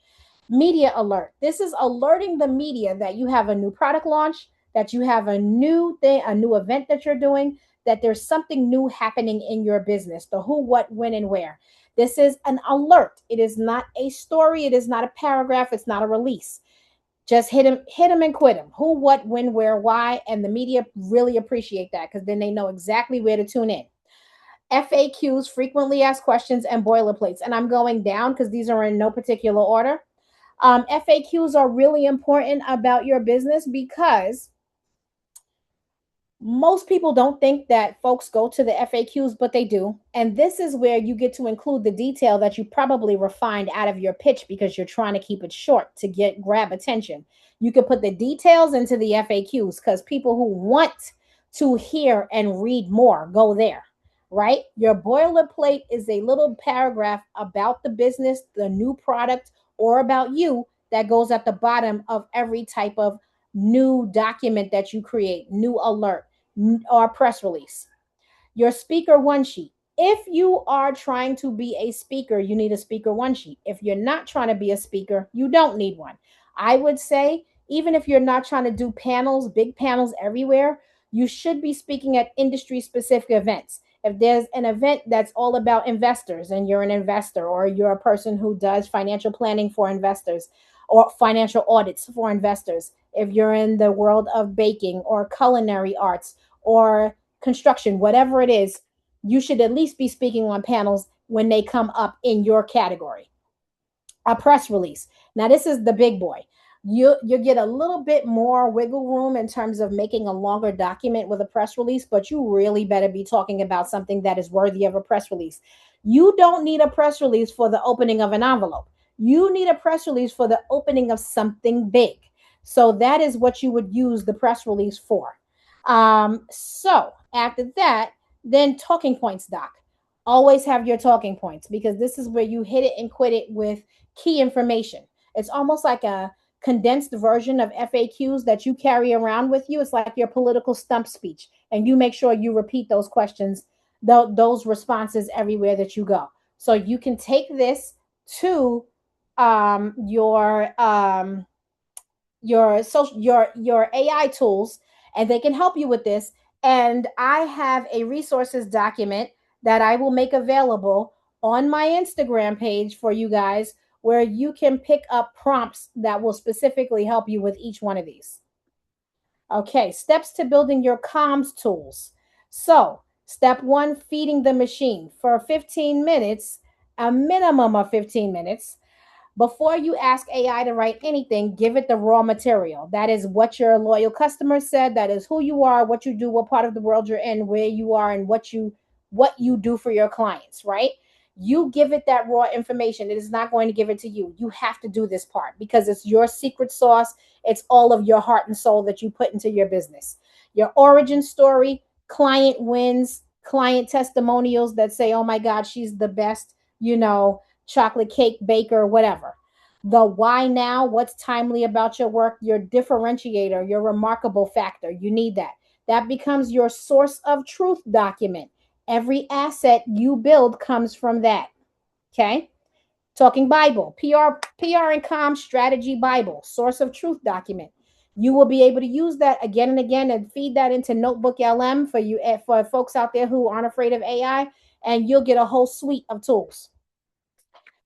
Media alert. This is alerting the media that you have a new product launch, that you have a new thing, a new event that you're doing, that there's something new happening in your business, the who, what, when, and where. This is an alert. It is not a story. It is not a paragraph. It's not a release. Just hit them and quit them. Who, what, when, where, why. And the media really appreciate that because then they know exactly where to tune in. FAQs, frequently asked questions, and boilerplates. And I'm going down because these are in no particular order. FAQs are really important about your business because Most people don't think that folks go to the FAQs, but they do. And this is where you get to include the detail that you probably refined out of your pitch because you're trying to keep it short to get grab attention. You can put the details into the FAQs because people who want to hear and read more go there, right? Your boilerplate is a little paragraph about the business, the new product, or about you that goes at the bottom of every type of new document that you create, new alert or press release. Your speaker one sheet. If you are trying to be a speaker, you need a speaker one sheet. If you're not trying to be a speaker, you don't need one. I would say, even if you're not trying to do panels, big panels everywhere, you should be speaking at industry specific events. If there's an event that's all about investors and you're an investor, or you're a person who does financial planning for investors or financial audits for investors, if you're in the world of baking or culinary arts or construction, whatever it is, you should at least be speaking on panels when they come up in your category. A press release. Now this is the big boy. You get a little bit more wiggle room in terms of making a longer document with a press release, but you really better be talking about something that is worthy of a press release. You don't need a press release for the opening of an envelope. You need a press release for the opening of something big. So that is what you would use the press release for. So after that, then talking points, doc. Always have your talking points because this is where you hit it and quit it with key information. It's almost like a condensed version of FAQs that you carry around with you. It's like your political stump speech, and you make sure you repeat those questions, those responses everywhere that you go. So you can take this to your social your AI tools, and they can help you with this. And I have a resources document that I will make available on my Instagram page for you guys, where you can pick up prompts that will specifically help you with each one of these. Okay, steps to building your comms tools. So, step 1, feeding the machine for 15 minutes, a minimum of 15 minutes. Before you ask AI to write anything, give it the raw material. That is what your loyal customer said. That is who you are, what you do, what part of the world you're in, where you are, and what you do for your clients, right? You give it that raw information. It is not going to give it to you. You have to do this part because it's your secret sauce. It's all of your heart and soul that you put into your business. Your origin story, client wins, client testimonials that say, oh my God, she's the best, chocolate cake baker, whatever. The why now, what's timely about your work, your differentiator, your remarkable factor. You need that. That becomes your source of truth document. Every asset you build comes from that. Okay. Talking Bible, PR and com strategy Bible, source of truth document. You will be able to use that again and again and feed that into Notebook LM for you, for folks out there who aren't afraid of AI, and you'll get a whole suite of tools.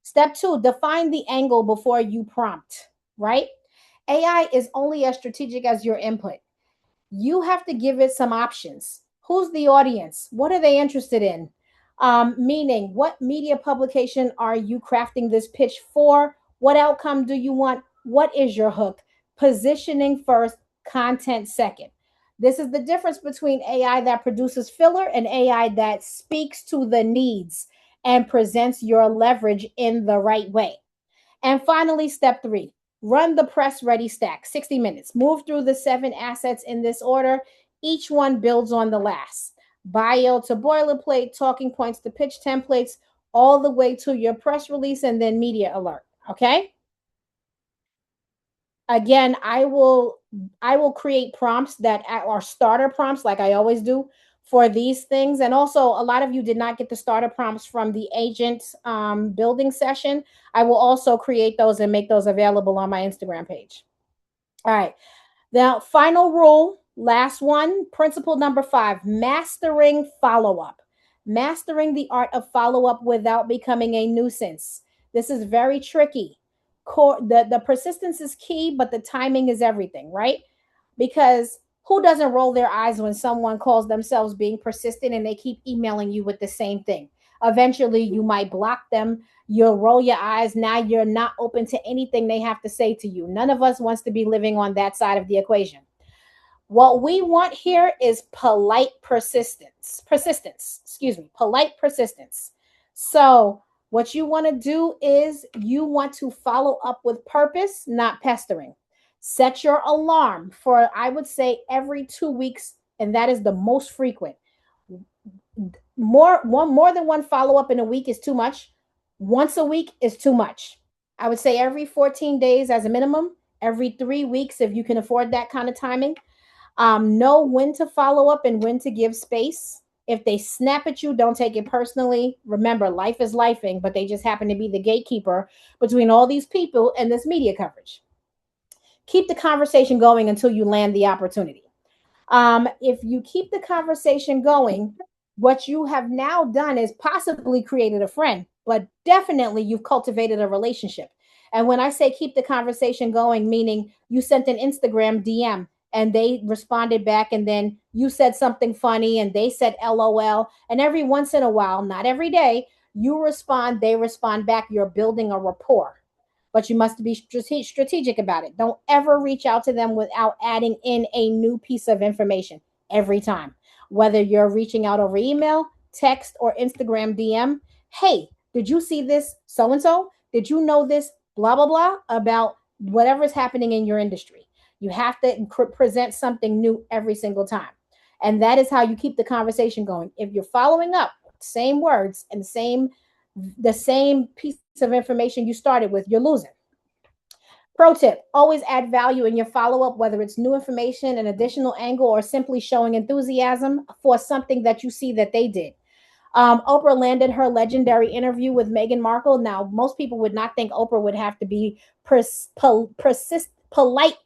Step 2, define the angle before you prompt, right? AI is only as strategic as your input. You have to give it some options. Who's the audience? What are they interested in? Meaning, what media publication are you crafting this pitch for? What outcome do you want? What is your hook? Positioning first, content second. This is the difference between AI that produces filler and AI that speaks to the needs and presents your leverage in the right way. And finally, step 3, run the press ready stack, 60 minutes. Move through the 7 assets in this order. Each one builds on the last. Bio to boilerplate, talking points to pitch templates, all the way to your press release and then media alert. Okay. Again, I will create prompts that are starter prompts, like I always do for these things. And also, a lot of you did not get the starter prompts from the agent building session. I will also create those and make those available on my Instagram page. All right. Now, final rule, last one, principle number 5, mastering follow up. Mastering the art of follow up without becoming a nuisance. This is very tricky. The persistence is key, but the timing is everything, right? Because who doesn't roll their eyes when someone calls themselves being persistent and they keep emailing you with the same thing? Eventually, you might block them. You'll roll your eyes. Now you're not open to anything they have to say to you. None of us wants to be living on that side of the equation. What we want here is polite persistence. Persistence, excuse me, polite persistence. So, what you want to do is you want to follow up with purpose, not pestering. Set your alarm for, I would say, every 2 weeks, and that is the most frequent. More than one follow up in a week is too much. Once a week is too much. I would say every 14 days as a minimum, every 3 weeks if you can afford that kind of timing. Know when to follow up and when to give space. If they snap at you, don't take it personally. Remember, life is lifing, but they just happen to be the gatekeeper between all these people and this media coverage. Keep the conversation going until you land the opportunity. If you keep the conversation going, what you have now done is possibly created a friend, but definitely you've cultivated a relationship. And when I say keep the conversation going, meaning you sent an Instagram DM and they responded back, and then you said something funny and they said LOL. And every once in a while, not every day, you respond, they respond back. You're building a rapport, but you must be strategic about it. Don't ever reach out to them without adding in a new piece of information every time. Whether you're reaching out over email, text, or Instagram DM, hey, did you see this so and so? Did you know this blah, blah, blah about whatever is happening in your industry? You have to present something new every single time. And that is how you keep the conversation going. If you're following up, same words and the same piece of information you started with, you're losing. Pro tip, always add value in your follow up, whether it's new information, an additional angle, or simply showing enthusiasm for something that you see that they did. Oprah landed her legendary interview with Meghan Markle. Now, most people would not think Oprah would have to be polite,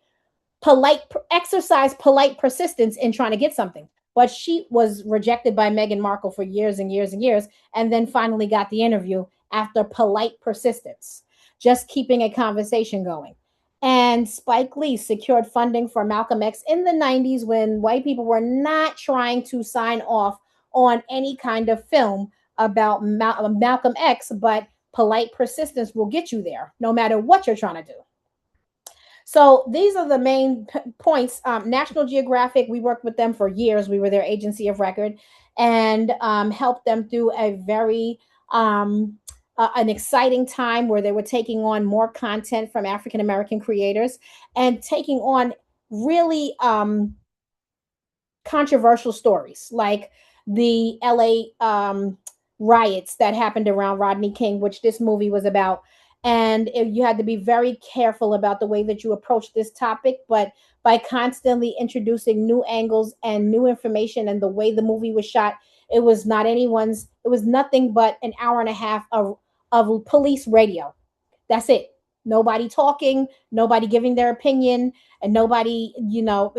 exercise polite persistence in trying to get something. But she was rejected by Meghan Markle for years and years and years, and then finally got the interview after polite persistence, just keeping a conversation going. And Spike Lee secured funding for Malcolm X in the 90s when white people were not trying to sign off on any kind of film about Malcolm X, but polite persistence will get you there no matter what you're trying to do. So these are the main points. National Geographic, we worked with them for years. We were their agency of record, and helped them through a very an exciting time where they were taking on more content from African American creators and taking on really controversial stories like the LA riots that happened around Rodney King, which this movie was about. And you had to be very careful about the way that you approach this topic, but by constantly introducing new angles and new information and the way the movie was shot, it was nothing but an hour and a half of police radio. That's it. Nobody talking, nobody giving their opinion, and nobody,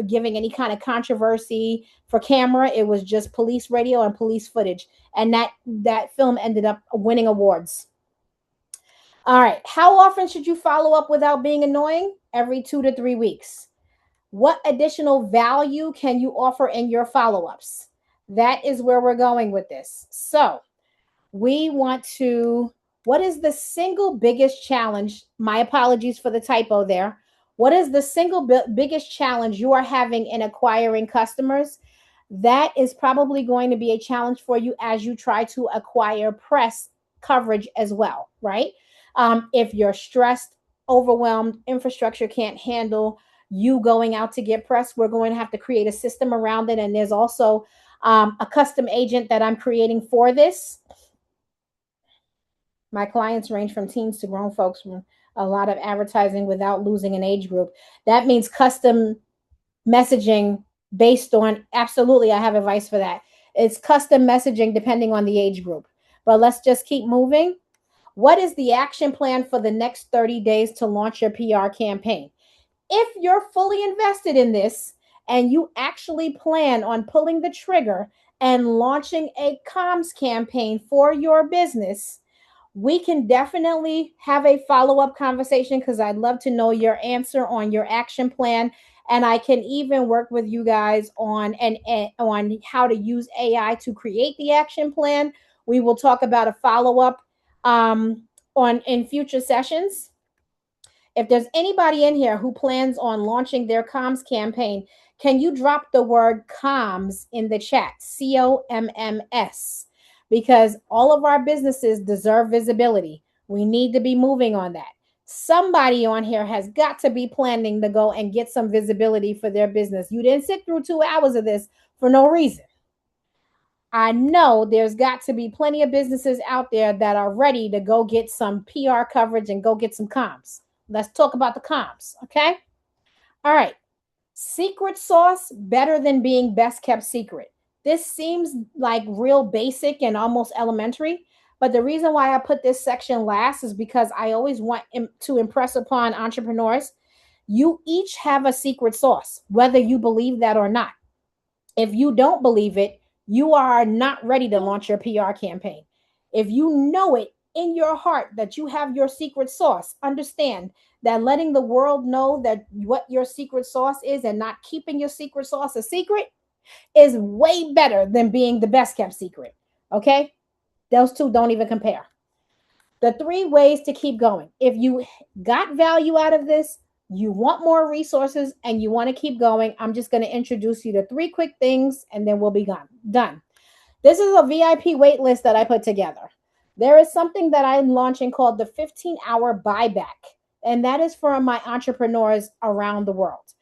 giving any kind of controversy for camera. It was just police radio and police footage. And that film ended up winning awards. All right. How often should you follow up without being annoying? Every 2 to 3 weeks. What additional value can you offer in your follow ups? That is where we're going with this. So, we want to, what is the single biggest challenge? My apologies for the typo there. What is the single biggest challenge you are having in acquiring customers? That is probably going to be a challenge for you as you try to acquire press coverage as well, right? If you're stressed, overwhelmed, infrastructure can't handle you going out to get press, we're going to have to create a system around it. And there's also a custom agent that I'm creating for this. My clients range from teens to grown folks, from a lot of advertising without losing an age group. That means custom messaging based on, absolutely, I have advice for that. It's custom messaging depending on the age group. But let's just keep moving. What is the action plan for the next 30 days to launch your PR campaign? If you're fully invested in this and you actually plan on pulling the trigger and launching a comms campaign for your business, we can definitely have a follow-up conversation, because I'd love to know your answer on your action plan. And I can even work with you guys on how to use AI to create the action plan. We will talk about a follow-up on in future sessions. If there's anybody in here who plans on launching their comms campaign, can you drop the word comms in the chat? COMMS. Because all of our businesses deserve visibility. We need to be moving on that. Somebody on here has got to be planning to go and get some visibility for their business. You didn't sit through 2 hours of this for no reason. I know there's got to be plenty of businesses out there that are ready to go get some PR coverage and go get some comms. Let's talk about the comms, okay? All right. Secret sauce better than being best kept secret. This seems like real basic and almost elementary, but the reason why I put this section last is because I always want to impress upon entrepreneurs. You each have a secret sauce, whether you believe that or not. If you don't believe it, you are not ready to launch your PR campaign. If you know it in your heart that you have your secret sauce, understand that letting the world know that what your secret sauce is and not keeping your secret sauce a secret is way better than being the best kept secret. Okay? Those two don't even compare. The three ways to keep going. If you got value out of this, you want more resources, and you want to keep going, I'm just going to introduce you to three quick things and then we'll be done. This is a VIP wait list that I put together. There is something that I'm launching called the 15-hour buyback, and that is for my entrepreneurs around the world.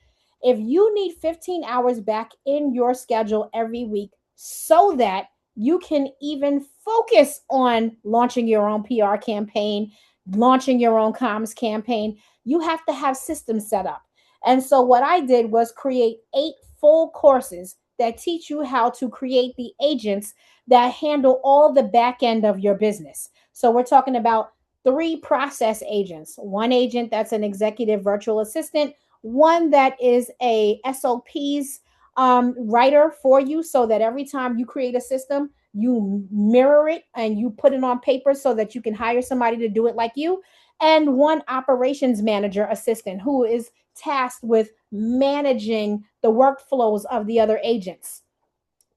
If you need 15 hours back in your schedule every week so that you can even focus on launching your own PR campaign, launching your own comms campaign, you have to have systems set up. And so, what I did was create 8 full courses that teach you how to create the agents that handle all the back end of your business. So, we're talking about 3 process agents, one agent that's an executive virtual assistant, one that is a SOPs writer for you so that every time you create a system, you mirror it and you put it on paper so that you can hire somebody to do it like you. And one operations manager assistant who is tasked with managing the workflows of the other agents.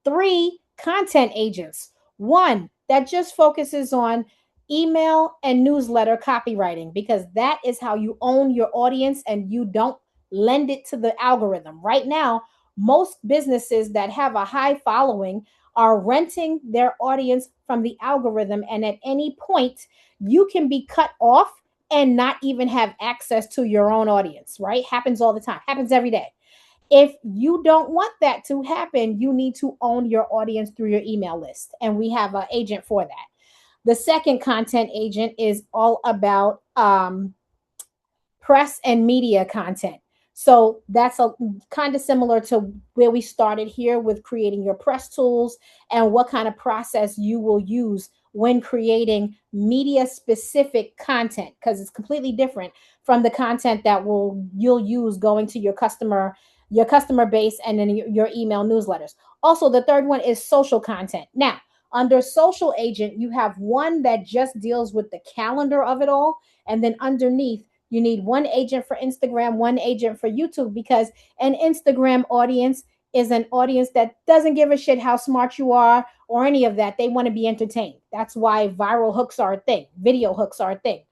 3 content agents. One that just focuses on email and newsletter copywriting because that is how you own your audience and you don't lend it to the algorithm. Right now, most businesses that have a high following are renting their audience from the algorithm, and at any point, you can be cut off and not even have access to your own audience, right? Happens all the time, happens every day. If you don't want that to happen, you need to own your audience through your email list. And we have an agent for that. The second content agent is all about press and media content. So that's a kind of similar to where we started here with creating your press tools and what kind of process you will use when creating media specific content, because it's completely different from the content that will you'll use going to your customer base and then your email newsletters. Also, the third one is social content. Now, under social agent, you have one that just deals with the calendar of it all, and then underneath you need one agent for Instagram, one agent for YouTube, because an Instagram audience is an audience that doesn't give a shit how smart you are or any of that. They want to be entertained. That's why viral hooks are a thing, video hooks are a thing.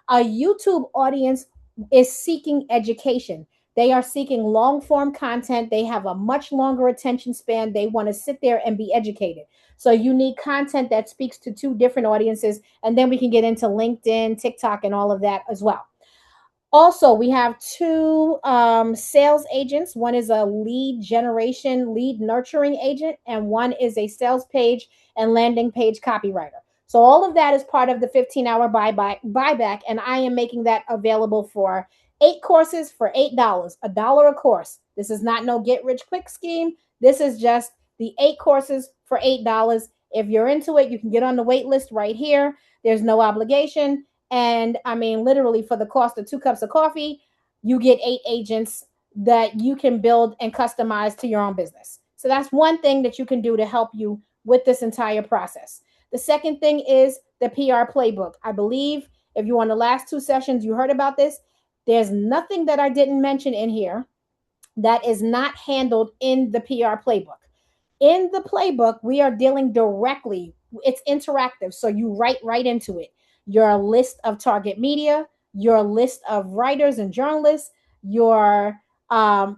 A YouTube audience is seeking education. They are seeking long form content. They have a much longer attention span. They want to sit there and be educated. So you need content that speaks to 2 different audiences. And then we can get into LinkedIn, TikTok, and all of that as well. Also, we have 2 sales agents. One is a lead generation, lead nurturing agent, and one is a sales page and landing page copywriter. So all of that is part of the 15-hour buyback, and I am making that available for 8 courses for $8, $1 a course. This is not no get rich quick scheme. This is just the 8 courses for $8. If you're into it, you can get on the wait list right here. There's no obligation. And I mean, literally, for the cost of 2 cups of coffee, you get 8 agents that you can build and customize to your own business. So that's one thing that you can do to help you with this entire process. The second thing is the PR playbook. I believe if you were on the last 2 sessions, you heard about this. There's nothing that I didn't mention in here that is not handled in the PR playbook. In the playbook, we are dealing directly, it's interactive. So you write right into it your list of target media, your list of writers and journalists, your 1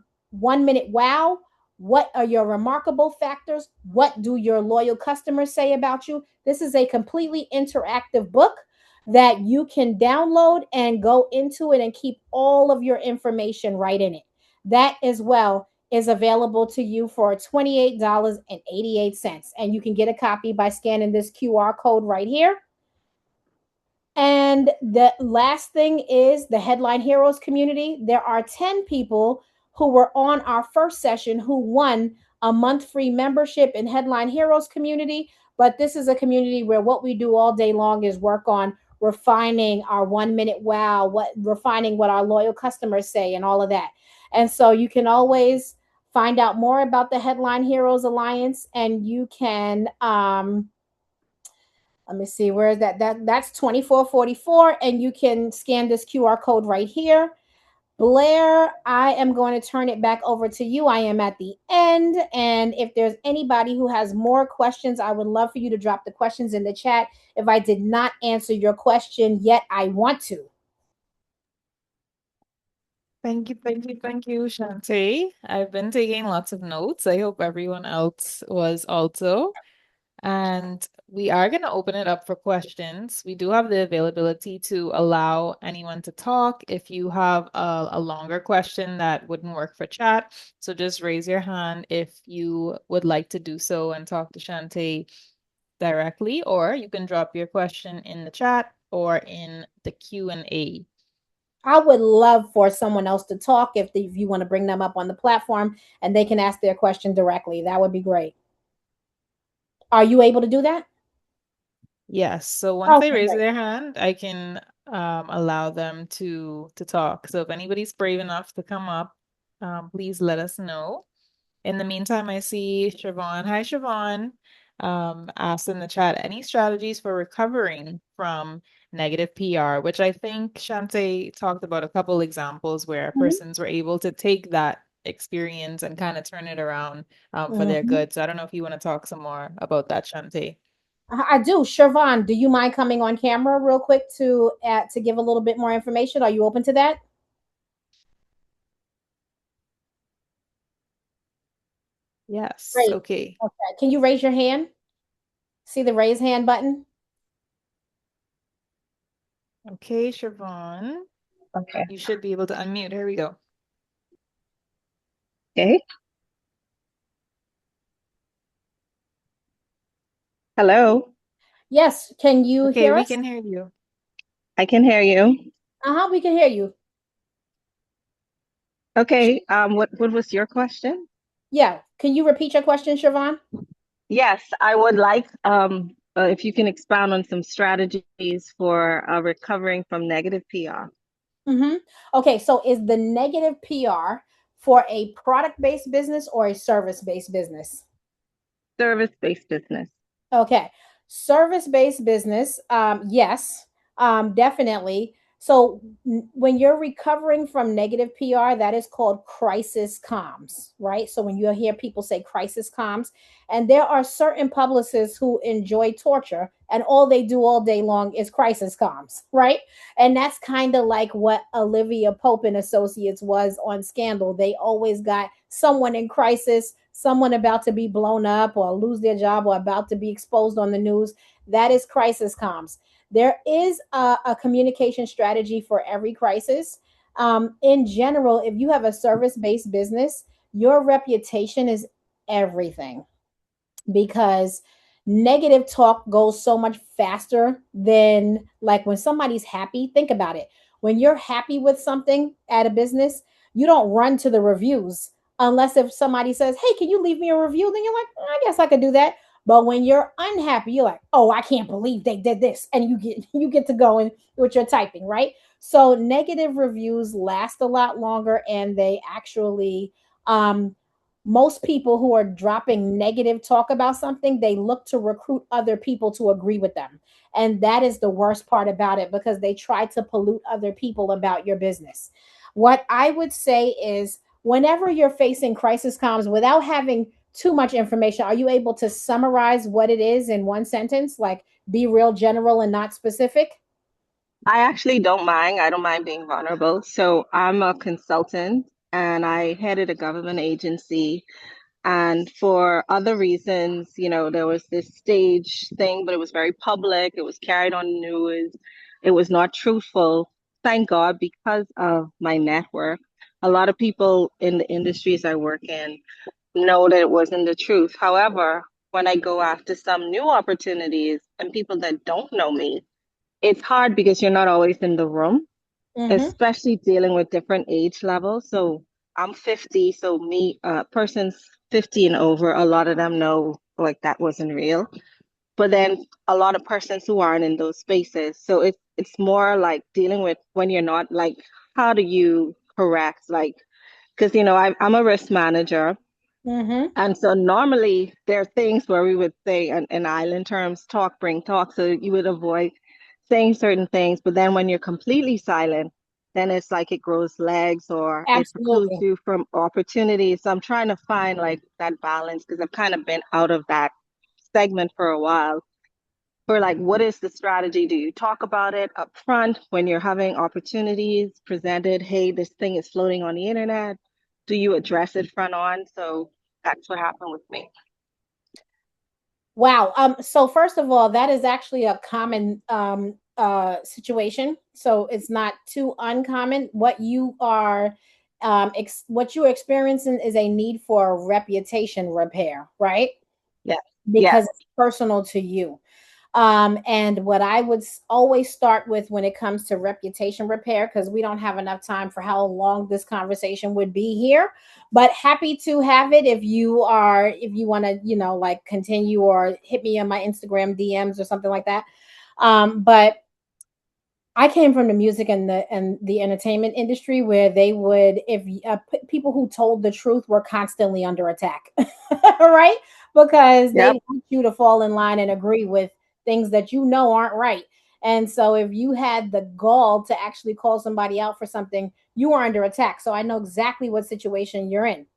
minute wow. What are your remarkable factors? What do your loyal customers say about you? This is a completely interactive book that you can download and go into it and keep all of your information right in it. That as well is available to you for $28.88. And you can get a copy by scanning this QR code right here. And the last thing is the Headline Heroes community. There are 10 people who were on our first session who won a month free membership in Headline Heroes community. But this is a community where what we do all day long is work on refining our 1 minute wow, what refining what our loyal customers say and all of that. And so you can always find out more about the Headline Heroes Alliance, and you can let me see, where is that's 2444, and you can scan this QR code right here. Blair, I am going to turn it back over to you. I am at the end, and if there's anybody who has more questions, I would love for you to drop the questions in the chat. If I did not answer your question yet, I want to. Thank you, thank you, thank you, Shante. I've been taking lots of notes. I hope everyone else was also. And we are going to open it up for questions. We do have the availability to allow anyone to talk if you have a longer question that wouldn't work for chat. So just raise your hand if you would like to do so and talk to Shante directly, or you can drop your question in the chat or in the Q&A. I would love for someone else to talk if you want to bring them up on the platform and they can ask their question directly. That would be great. Are you able to do that? Yes, so once they Okay, raise great. their hand, I can allow them to talk. So if anybody's brave enough to come up, please let us know. In the meantime, I see Siobhan. Hi, Siobhan. Asked in the chat, any strategies for recovering from negative PR, which I think Shante talked about a couple examples where Mhm, persons were able to take that experience and kind of turn it around for their mhm. good. So I don't know if you want to talk some more about that, Shante. I do. Shervon, do you mind coming on camera real quick to give a little bit more information? Are you open to that? Yes, Great. okay. Okay. Can you raise your hand? See the raise hand button? Okay, Siobhan. Okay. You should be able to unmute. Here we go. Okay. Hello. Yes. Can you Okay, hear we us? can hear you. I can hear you. Uh-huh, we can hear you. Okay. What was your question? Yeah. Can you repeat your question, Shervon? Yes, I would like if you can expound on some strategies for recovering from negative PR. Mm-hmm. Okay, so is the negative PR for a product-based business or a service-based business? Service-based business. Okay. Service-based business, yes, definitely. So when you're recovering from negative PR, that is called crisis comms, right? So when you hear people say crisis comms, and there are certain publicists who enjoy torture and all they do all day long is crisis comms, right? And that's kind of like what Olivia Pope and Associates was on Scandal. They always got someone in crisis, someone about to be blown up or lose their job or about to be exposed on the news. That is crisis comms. There is a communication strategy for every crisis. In general, if you have a service based business, your reputation is everything, because negative talk goes so much faster than, like, when somebody's happy. Think about it. When you're happy with something at a business, you don't run to the reviews unless if somebody says, "Hey, can you leave me a review?" Then you're like, "I guess I could do that." But when you're unhappy, you're like, "Oh, I can't believe they did this," and you get to going with your typing, right? So negative reviews last a lot longer, and they actually most people who are dropping negative talk about something, they look to recruit other people to agree with them. And that is the worst part about it, because they try to pollute other people about your business. What I would say is, whenever you're facing crisis comms without having too much information, are you able to summarize what it is in one sentence? Like, be real general and not specific? I actually don't mind. I don't mind being vulnerable. So I'm a consultant and I headed a government agency. And for other reasons, there was this stage thing, but it was very public. It was carried on the news. It was not truthful. Thank God, because of my network, a lot of people in the industries I work in know that it wasn't the truth. However, when I go after some new opportunities and people that don't know me, it's hard because you're not always in the room, Mm-hmm. especially dealing with different age levels. So I'm 50, so persons 50 and over, a lot of them know like that wasn't real. But then a lot of persons who aren't in those spaces. So it's more like dealing with when you're not like, how do you correct? Like, because I'm a risk manager. Mm-hmm. And so normally there are things where we would say in island terms, talk, bring talk. So you would avoid saying certain things. But then when you're completely silent, then it's like it grows legs or it precludes Absolutely. you from opportunities. So I'm trying to find like that balance because I've kind of been out of that segment for a while. For like, what is the strategy? Do you talk about it up front when you're having opportunities presented? Hey, this thing is floating on the internet. Do you address it front on? So that's what happened with me. Wow. So first of all, that is actually a common situation. So it's not too uncommon. What you're experiencing is a need for reputation repair, right? Yes, Because yes. it's personal to you. And what I would always start with when it comes to reputation repair, because we don't have enough time for how long this conversation would be here, but happy to have it if you want to, like continue or hit me on my Instagram DMs or something like that. But I came from the music and the entertainment industry where they would, if people who told the truth were constantly under attack, right? Because they Yep. want you to fall in line and agree with things that aren't right. And so if you had the gall to actually call somebody out for something, you were under attack. So I know exactly what situation you're in.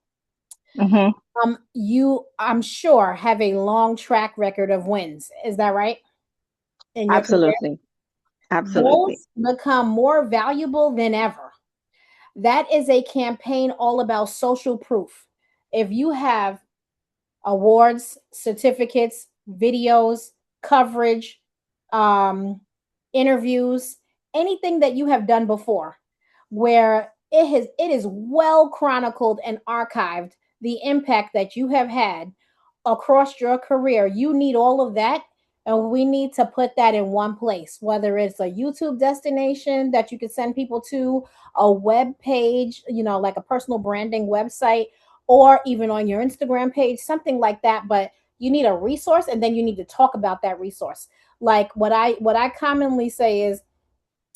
Hmm. You, I'm sure, have a long track record of wins. Is that right? In your career? Absolutely. Absolutely. Those become more valuable than ever. That is a campaign all about social proof. If you have awards, certificates, videos, coverage, um, interviews, anything that you have done before, where it is well chronicled and archived the impact that you have had across your career. You need all of that. And we need to put that in one place, whether it's a YouTube destination that you can send people to, a web page, like a personal branding website, or even on your Instagram page, something like that. But you need a resource and then you need to talk about that resource. Like what I commonly say is,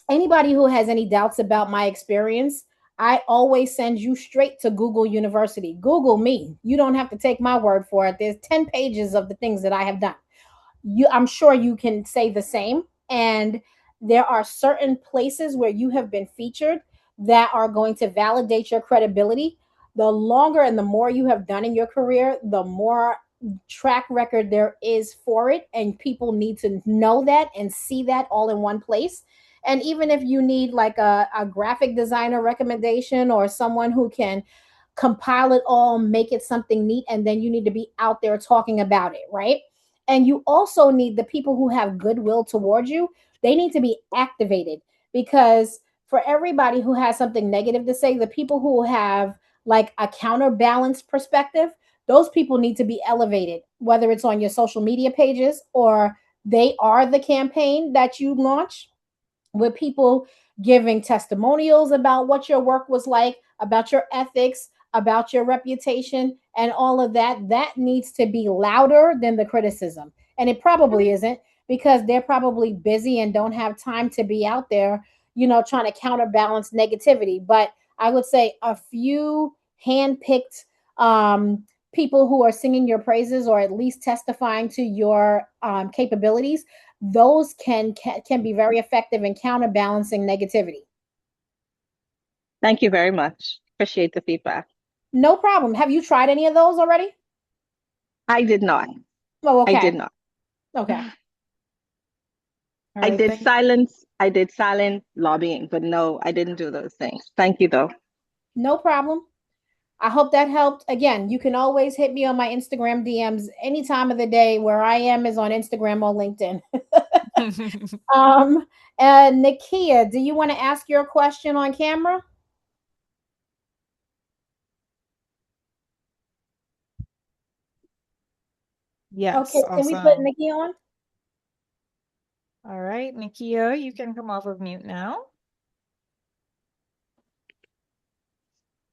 anybody who has any doubts about my experience, I always send you straight to Google University. Google me. You don't have to take my word for it. There's 10 pages of the things that I have done. I'm sure you can say the same. And there are certain places where you have been featured that are going to validate your credibility. The longer and the more you have done in your career, the more track record there is for it, and people need to know that and see that all in one place. And even if you need like a graphic designer recommendation or someone who can compile it all, make it something neat, and then you need to be out there talking about it, right? And you also need the people who have goodwill towards you. They need to be activated, because for everybody who has something negative to say, the people who have like a counterbalance perspective, those people need to be elevated, whether it's on your social media pages or they are the campaign that you launch, with people giving testimonials about what your work was like, about your ethics, about your reputation, and all of that. That needs to be louder than the criticism. And it probably isn't, because they're probably busy and don't have time to be out there, trying to counterbalance negativity. But I would say a few handpicked people who are singing your praises or at least testifying to your capabilities, those can be very effective in counterbalancing negativity. Thank you very much. Appreciate the feedback. No problem. Have you tried any of those already? I did not. Oh, I okay. did not. Okay. All I right. did Thank silence. I did silent lobbying, but no, I didn't do those things. Thank you, though. No problem. I hope that helped. Again, you can always hit me on my Instagram DMs any time of the day. Where I am is on Instagram or LinkedIn. Um, and Nakia, do you want to ask your question on camera? Yes, Okay, can we put awesome. Nakia on? All right, Nikia, you can come off of mute now.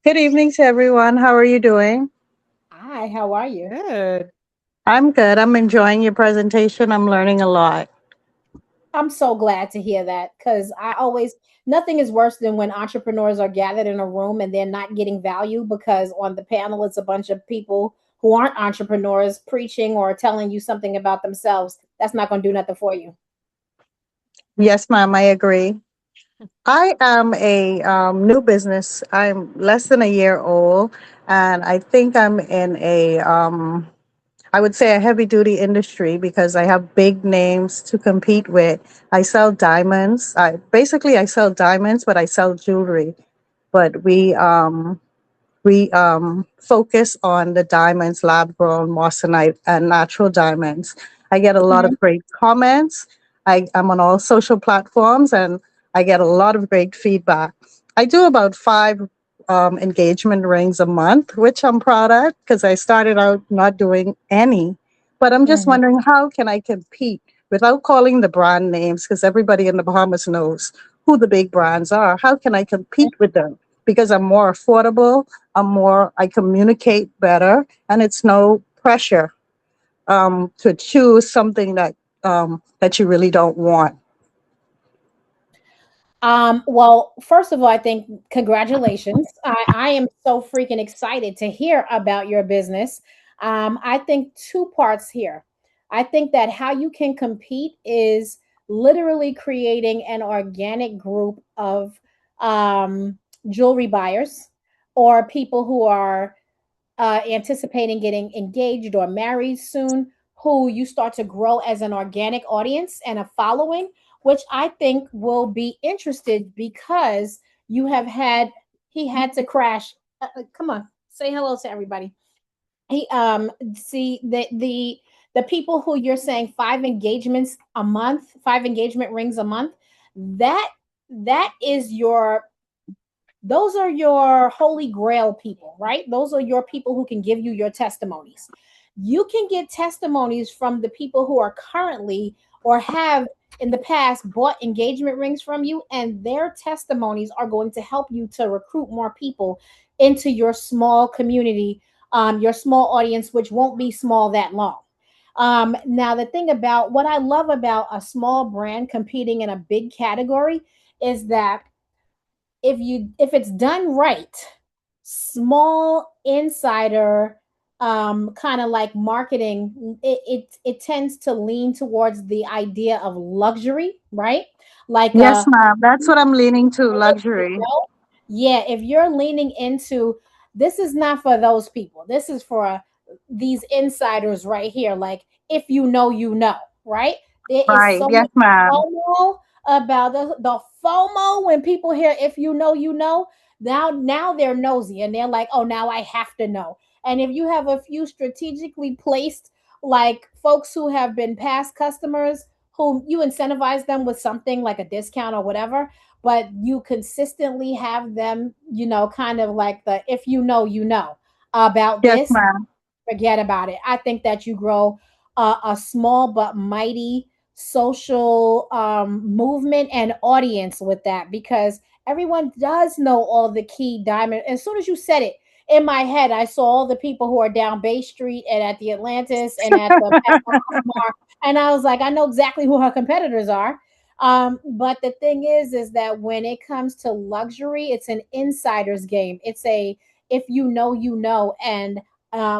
Good evening to everyone. How are you doing? Hi, how are you? Good. I'm good. I'm enjoying your presentation. I'm learning a lot. I'm so glad to hear that because I always, nothing is worse than when entrepreneurs are gathered in a room and they're not getting value because on the panel it's a bunch of people who aren't entrepreneurs preaching or telling you something about themselves. That's not going to do nothing for you. Yes, ma'am, I agree. I am a new business. I'm less than a year old, and I think I'm in I would say a heavy duty industry because I have big names to compete with. I sell diamonds. I sell diamonds, but I sell jewelry. But we focus on the diamonds, lab grown, moissanite, and natural diamonds. I get a lot Mhm. of great comments. I'm on all social platforms and I get a lot of great feedback. I do about five engagement rings a month, which I'm proud of because I started out not doing any. But I'm just Mhm. wondering how can I compete without calling the brand names because everybody in the Bahamas knows who the big brands are. How can I compete with them? Because I'm more affordable, I communicate better, and it's no pressure to choose something that you really don't want. Well, first of all, I think congratulations. I am so freaking excited to hear about your business. I think two parts here. I think that how you can compete is literally creating an organic group of jewelry buyers or people who are anticipating getting engaged or married soon, who you start to grow as an organic audience and a following, which I think will be interested because you have had, he had to crash. Come on, say hello to everybody. He see the people who you're saying five engagements a month, five engagement rings a month, that that is your, those are your holy grail people, right? Those are your people who can give you your testimonies. You can get testimonies from the people who are currently or have in the past bought engagement rings from you, and their testimonies are going to help you to recruit more people into your small community, your small audience, which won't be small that long. Now, the thing about what I love about a small brand competing in a big category is that if it's done right, small insider kind of like marketing, it tends to lean towards the idea of luxury, right? Like Yes, ma'am. That's what I'm leaning to, luxury. yeah, if you're leaning into, this is not for those people. This is for these insiders right here. Like, if you know, you know, right? There is Right. so Yes, much ma'am. FOMO about the FOMO when people hear if you know, you know. Now they're nosy and they're like, oh, now I have to know. And if you have a few strategically placed, like folks who have been past customers, who you incentivize them with something like a discount or whatever, but you consistently have them, kind of like the if you know, you know about Yes, this, ma'am. forget about it. I think that you grow a small but mighty social movement and audience with that because everyone does know all the key diamond. As soon as you said it, in my head, I saw all the people who are down Bay Street and at the Atlantis and at the Palomar, and I was like, I know exactly who her competitors are. But the thing is that when it comes to luxury, it's an insider's game. It's a if you know, you know, and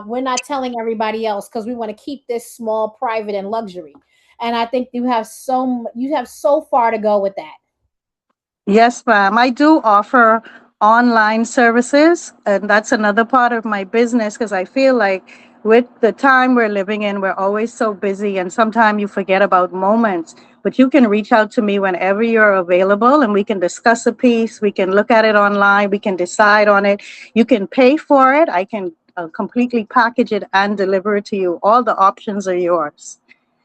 we're not telling everybody else because we want to keep this small, private, and luxury. And I think you have so far to go with that. Yes, ma'am. I do offer online services, and that's another part of my business because I feel like with the time we're living in, we're always so busy, and sometimes you forget about moments. but you can reach out to me whenever you're available and we can discuss a piece. We can look at it online. We can decide on it. You can pay for it. I can completely package it and deliver it to you. All the options are yours.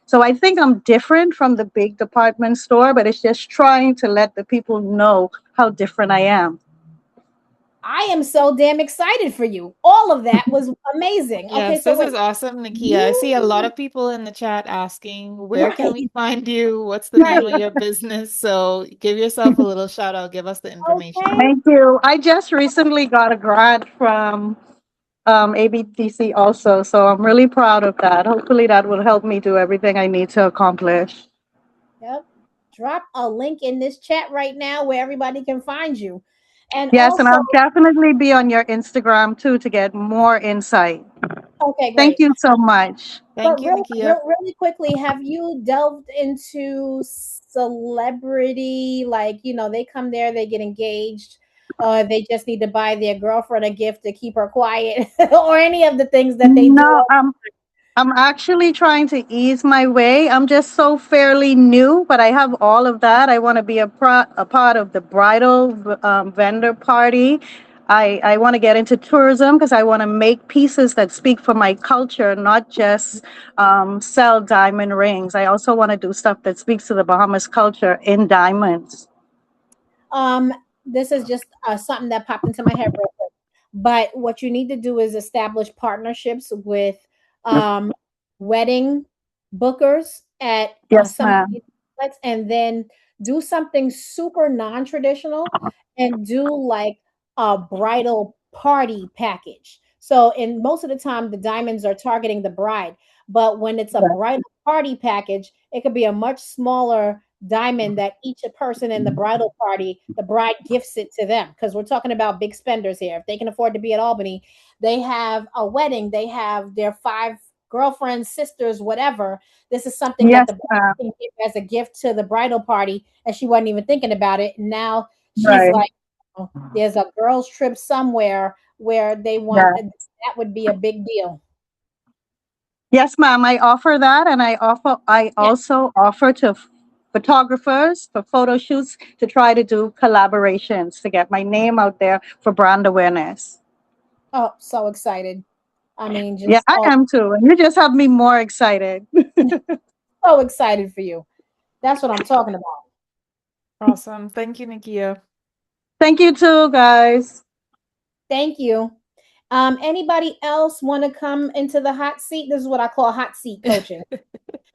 So I think I'm different from the big department store, but it's just trying to let the people know how different I am. I am so damn excited for you. All of that was amazing. Okay, Yes, so this wait, is awesome, Nakia. I see a lot you of people in the chat asking, where can we right, find you? What's the name of right. your business? So give yourself a little shout out. Give us the information. Okay. Thank you. I just recently got a grant from ABTC also, so I'm really proud of that. Hopefully, that will help me do everything I need to accomplish. Yep. Drop a link in this chat right now where everybody can find you. And Yes, and also, I'll definitely be on your Instagram too to get more insight. okay, Thank great. you so much. Thank But you, Nakia. really quickly, have you delved into celebrity? Like, they come there, they get engaged, they just need to buy their girlfriend a gift to keep her quiet, or any of the things that they do. No, I'm actually trying to ease my way. I'm just so fairly new, but I have all of that. I want to be a part of the bridal vendor party. I want to get into tourism because I want to make pieces that speak for my culture, not just sell diamond rings. I also want to do stuff that speaks to the Bahamas culture in diamonds. Um, this is just something that popped into my head real quick. But what you need to do is establish partnerships with um, wedding bookers at Yes, some of ma'am. these outlets, and then do something super non-traditional and do like a bridal party package. So, in most of the time, the diamonds are targeting the bride, but when it's a bridal party package, it could be a much smaller diamond that each person in the bridal party, the bride gifts it to them. Because we're talking about big spenders here. If they can afford to be at Albany, they have a wedding, they have their five girlfriends, sisters, whatever. This is something that Yes, the bride ma'am. can give as a gift to the bridal party, and she wasn't even thinking about it. And now she's Right. like, oh, there's a girls' trip somewhere where they want, Yeah. that would be a big deal. Yes, ma'am. I offer that, and I Yeah. also offer to photographers for photo shoots to try to do collaborations to get my name out there for brand awareness. Oh, so excited. I mean, Yeah, just I all am too, and you just have me more excited. so excited for you. That's what I'm talking about. Awesome. Thank you, Nakia. Thank you too, guys. Thank you. Anybody else want to come into the hot seat? This is what I call hot seat coaching.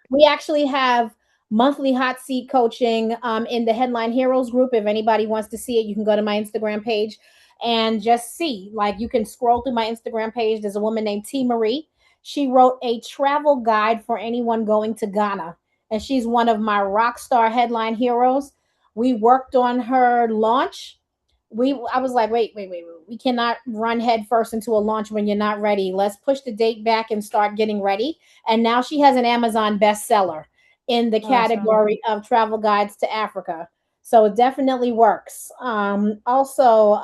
We actually have monthly hot seat coaching in the Headline Heroes group. If anybody wants to see it, you can go to my Instagram page and just see. Like, you can scroll through my Instagram page. There's a woman named T. Marie. She wrote a travel guide for anyone going to Ghana, and she's one of my rock star headline heroes. We worked on her launch. I was like, wait. We cannot run head first into a launch when you're not ready. Let's push the date back and start getting ready. And now she has an Amazon bestseller in the Awesome. category of travel guides to Africa. So it definitely works. Also,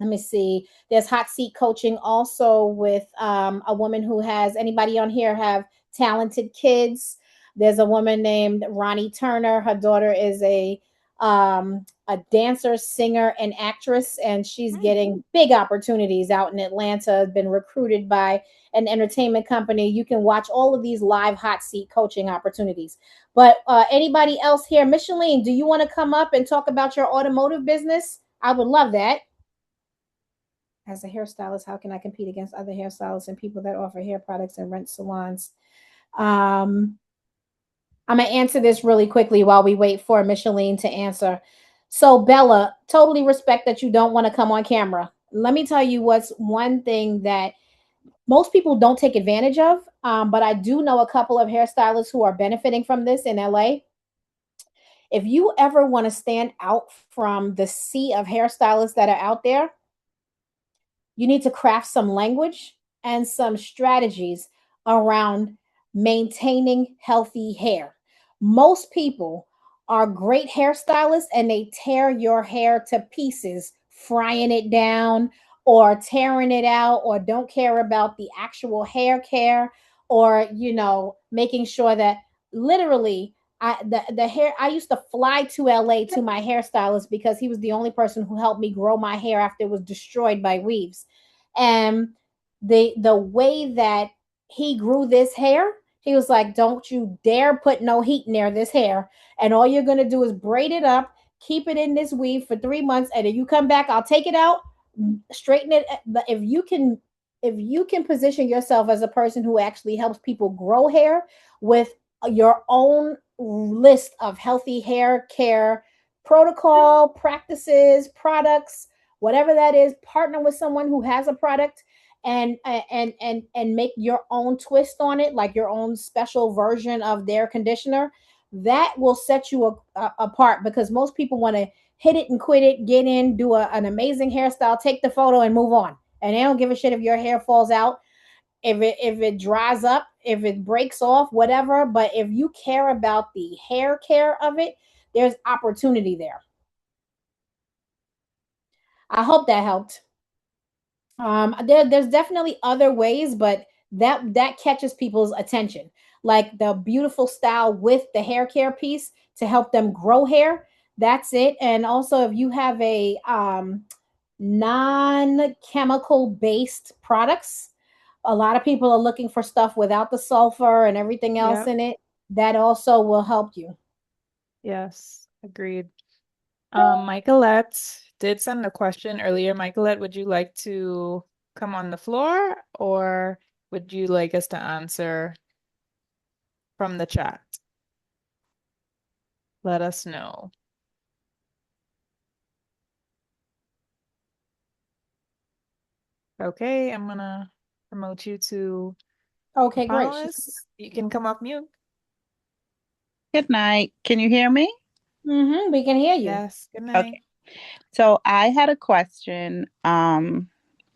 let me see. There's hot seat coaching also with a woman who has, anybody on here have talented kids? There's a woman named Ronnie Turner. Her daughter is a dancer, singer, and actress, and she's Mm. getting big opportunities out in Atlanta. Been recruited by an entertainment company. You can watch all of these live hot seat coaching opportunities. But anybody else here, Micheline, do you want to come up and talk about your automotive business? I would love that. As a hairstylist, how can I compete against other hairstylists and people that offer hair products and rent salons? Um, I'm gonna answer this really quickly while we wait for Micheline to answer. So, Bella, totally respect that you don't want to come on camera. Let me tell you what's one thing that most people don't take advantage of, but I do know a couple of hairstylists who are benefiting from this in LA. If you ever want to stand out from the sea of hairstylists that are out there, you need to craft some language and some strategies around maintaining healthy hair. Most people are great hairstylists and they tear your hair to pieces, frying it down or tearing it out, or don't care about the actual hair care, or, making sure that literally. The hair, I used to fly to LA to my hairstylist because he was the only person who helped me grow my hair after it was destroyed by weaves. And the way that he grew this hair, he was like, "Don't you dare put no heat near this hair. And all you're gonna do is braid it up, keep it in this weave for 3 months, and then you come back, I'll take it out, straighten it." But if you can position yourself as a person who actually helps people grow hair with your own list of healthy hair care protocol, practices, products, whatever that is, partner with someone who has a product and make your own twist on it, like your own special version of their conditioner. That will set you apart, because most people want to hit it and quit it, get in, do an amazing hairstyle, take the photo and move on, and they don't give a shit if your hair falls out, if it dries up, if it breaks off, whatever. But if you care about the hair care of it, there's opportunity there. I hope that helped. There's definitely other ways, but that catches people's attention, like the beautiful style with the hair care piece to help them grow hair. That's it. And also, if you have a non-chemical based products, a lot of people are looking for stuff without the sulfur and everything else Yep. in it. That also will help you. Yes. Agreed. Michaelette did send a question earlier. Michaelette, would you like to come on the floor or would you like us to answer from the chat? Let us know. Okay, I'm gonna promote you to a Okay, great. panelist. You can come off mute. Good night. Can you hear me? We can hear you. Yes, good night. Okay. So I had a question. I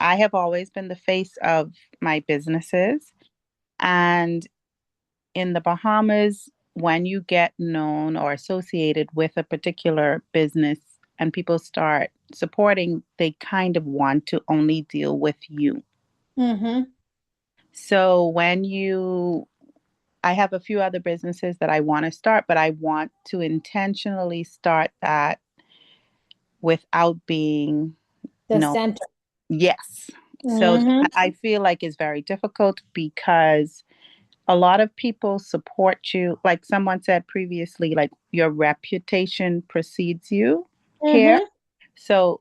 have always been the face of my businesses. And in the Bahamas, when you get known or associated with a particular business and people start supporting, they kind of want to only deal with you. Mm-hmm. So I have a few other businesses that I want to start, but I want to intentionally start that without being The known. center. Yes. So Mm-hmm. I feel like it's very difficult because a lot of people support you. Like someone said previously, like your reputation precedes you here. Mm-hmm. So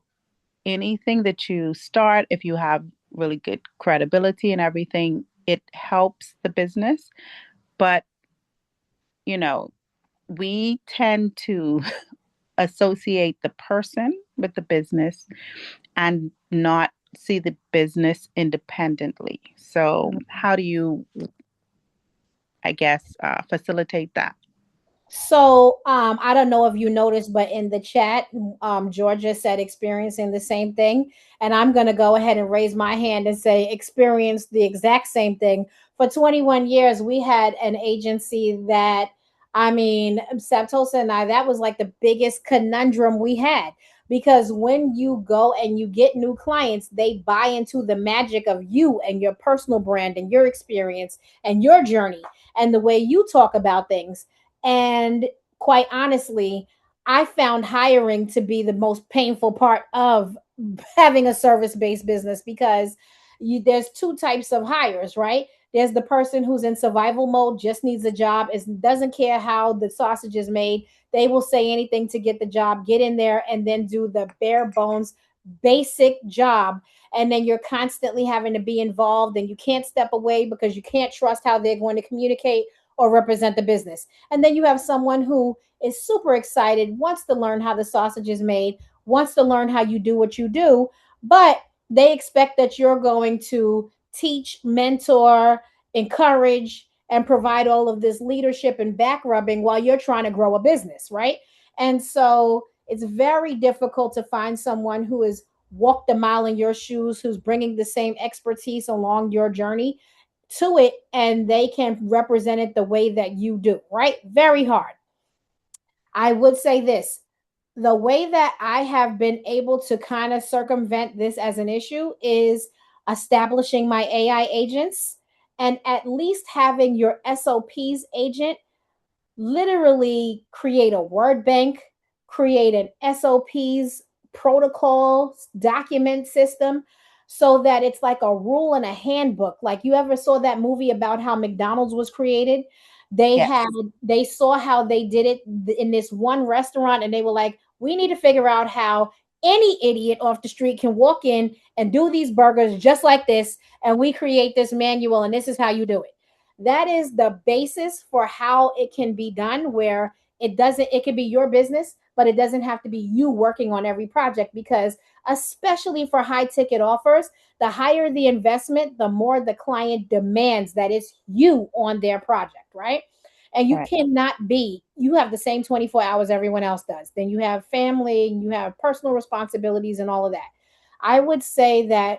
anything that you start, if you have really good credibility and everything, it helps the business. But, you know, we tend to associate the person with the business and not see the business independently. So, how do you, I guess, facilitate that? So I don't know if you noticed, but in the chat, Georgia said experiencing the same thing. And I'm gonna go ahead and raise my hand and say experience the exact same thing. For 21 years, we had an agency that, I mean, Saptosa and I, that was like the biggest conundrum we had. Because when you go and you get new clients, they buy into the magic of you and your personal brand and your experience and your journey and the way you talk about things. And quite honestly, I found hiring to be the most painful part of having a service based business, because there's two types of hires, right? There's the person who's in survival mode, just needs a job, doesn't care how the sausage is made. They will say anything to get the job, get in there, and then do the bare bones basic job. And then you're constantly having to be involved, and you can't step away because you can't trust how they're going to communicate or represent the business. And then you have someone who is super excited, wants to learn how the sausage is made, wants to learn how you do what you do, but they expect that you're going to teach, mentor, encourage, and provide all of this leadership and back rubbing while you're trying to grow a business, right? And so it's very difficult to find someone who has walked a mile in your shoes, who's bringing the same expertise along your journey to it, and they can represent it the way that you do, right? Very hard. I would say this: the way that I have been able to kind of circumvent this as an issue is establishing my AI agents, and at least having your SOPs agent literally create a word bank, create an SOPs protocol document system so that it's like a rule and a handbook. Like, you ever saw that movie about how McDonald's was created? They had Yes. they saw how they did it in this one restaurant, and they were like, we need to figure out how any idiot off the street can walk in and do these burgers just like this, and we create this manual, and this is how you do it. That is the basis for how it can be done, where it could be your business, but it doesn't have to be you working on every project, because especially for high ticket offers, the higher the investment, the more the client demands that it's you on their project, right? And you Right. cannot be, you have the same 24 hours everyone else does. Then you have family, you have personal responsibilities, and all of that. I would say that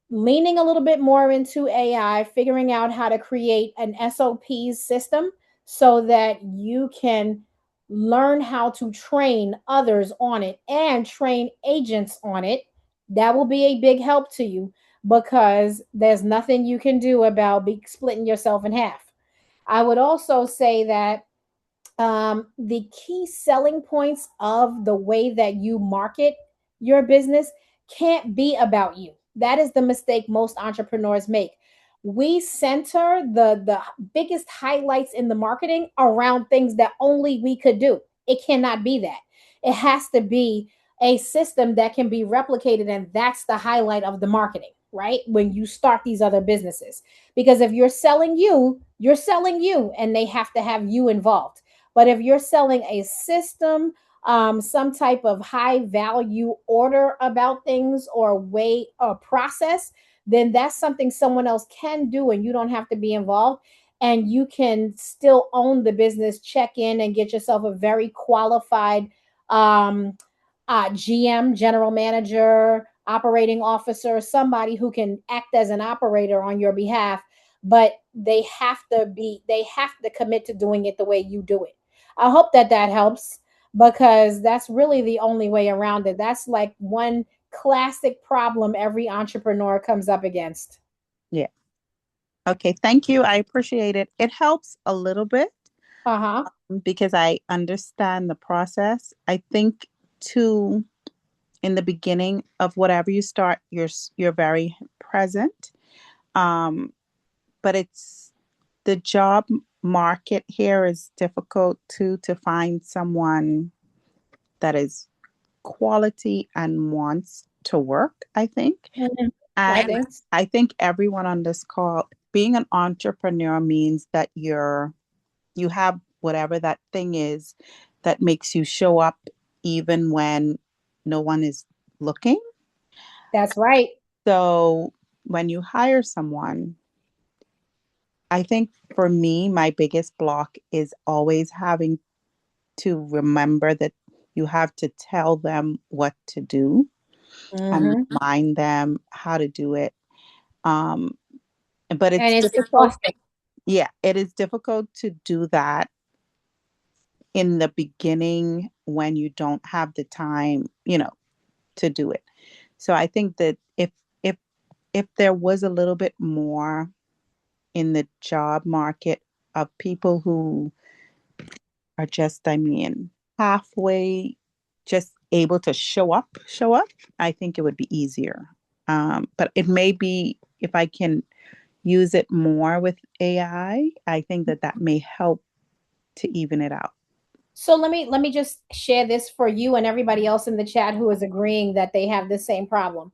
leaning a little bit more into AI, figuring out how to create an SOPs system so that you can learn how to train others on it and train agents on it. That will be a big help to you, because there's nothing you can do about splitting yourself in half. I would also say that the key selling points of the way that you market your business can't be about you. That is the mistake most entrepreneurs make. We center the biggest highlights in the marketing around things that only we could do. It cannot be that. It has to be a system that can be replicated, and that's the highlight of the marketing, right? When you start these other businesses. Because if you're selling you, and they have to have you involved. But if you're selling a system, some type of high value order about things, or way or process, then that's something someone else can do, and you don't have to be involved. And you can still own the business, check in, and get yourself a very qualified um, GM, general manager, operating officer, somebody who can act as an operator on your behalf. But they have to commit to doing it the way you do it. I hope that that helps, because that's really the only way around it. That's like one classic problem every entrepreneur comes up against. Yeah. Okay. Thank you. I appreciate it. It helps a little bit Uh-huh. because I understand the process. I think too, in the beginning of whatever you start, you're very present. Um, but it's the job market here is difficult too, to find someone that is quality and wants to work, I think. Mhm. I And think. I think everyone on this call, being an entrepreneur means that you have whatever that thing is that makes you show up even when no one is looking. That's right. So when you hire someone, I think for me, my biggest block is always having to remember that you have to tell them what to do and Hmm. remind them how to do it. Um, but And it's it's difficult. exhausting. Yeah, it is difficult to do that in the beginning when you don't have the time, to do it. So I think that if if there was a little bit more in the job market of people who are just, I mean, halfway just able to show up, I think it would be easier. But it may be if I can use it more with I think that that may help to even it out. So let me just share this for you and everybody else in the chat who is agreeing that they have the same problem.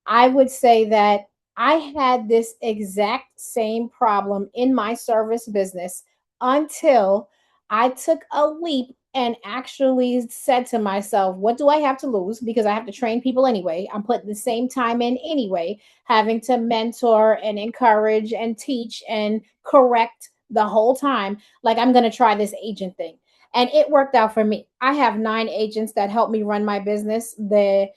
I would say that I had this exact same problem in my service business until I took a leap and actually said to myself, what do I have to lose? Because I have to train people anyway. I'm putting the same time in anyway, having to mentor and encourage and teach and correct the whole time. Like, I'm going to try this agent thing. And it worked out for me. I have 9 agents that help me run my business. They're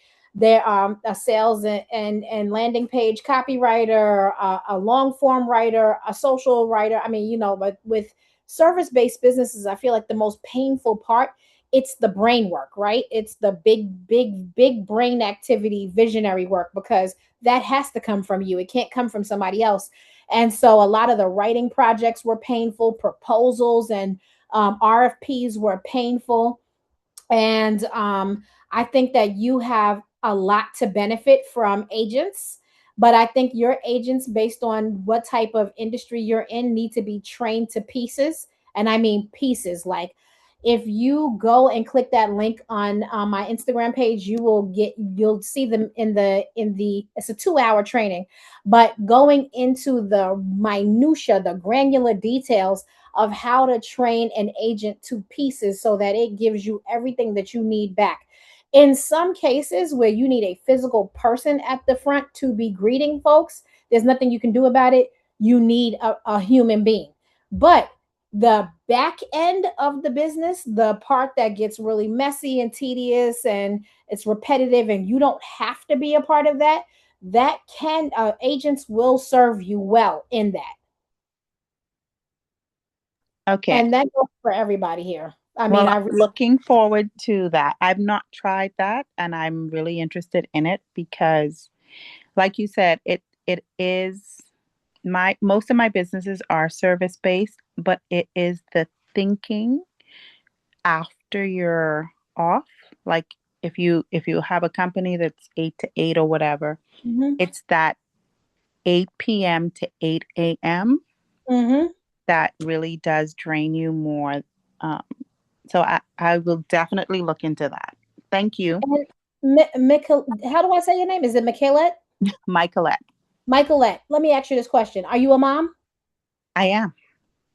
a sales and landing page copywriter, a long form writer, a social writer. I mean, but with service based businesses, I feel like the most painful part, it's the brain work, right? It's the big brain activity, visionary work, because that has to come from you. It can't come from somebody else. And so a lot of the writing projects were painful, proposals and RFPs were painful. And I think that you have a lot to benefit from agents. But I think your agents, based on what type of industry you're in, need to be trained to pieces. And I mean pieces. Like if you go and click that link on my Instagram page, you'll see them in the it's a 2 hour training, but going into the minutia, the granular details of how to train an agent to pieces so that it gives you everything that you need back. In some cases where you need a physical person at the front to be greeting folks, there's nothing you can do about it. You need a human being. But the back end of the business, the part that gets really messy and tedious and it's repetitive and you don't have to be a part of that, that can agents will serve you well in that. Okay. And that goes for everybody here. I mean, Well, I I'm looking forward to that. I've not tried that, and I'm really interested in it because, like you said, it is my most of my businesses are service based, but it is the thinking after you're off. Like if you have a company that's 8 to 8 or whatever, mm-hmm, it's that 8 p.m. to 8 a.m. mm-hmm. that really does drain you more. Um, so I will definitely look into that. Thank you, And how do I say your name? Is it Michaelette? Michaelette. Michaelette, let me ask you this question. Are you a mom? I am.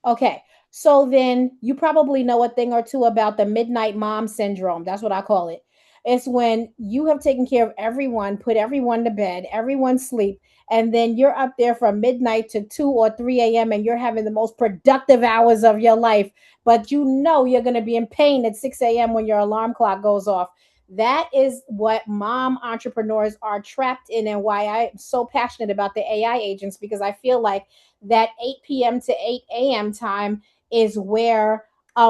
Okay. So then you probably know a thing or two about the midnight mom syndrome. That's what I call it. It's when you have taken care of everyone, put everyone to bed, everyone sleep, and then you're up there from midnight to 2 or 3 a.m. and you're having the most productive hours of your life, but you know you're going to be in pain at 6 a.m. when your alarm clock goes off. That is what mom entrepreneurs are trapped in, and why I'm so passionate about the AI agents, because I feel like that 8 p.m. to 8 a.m. time is where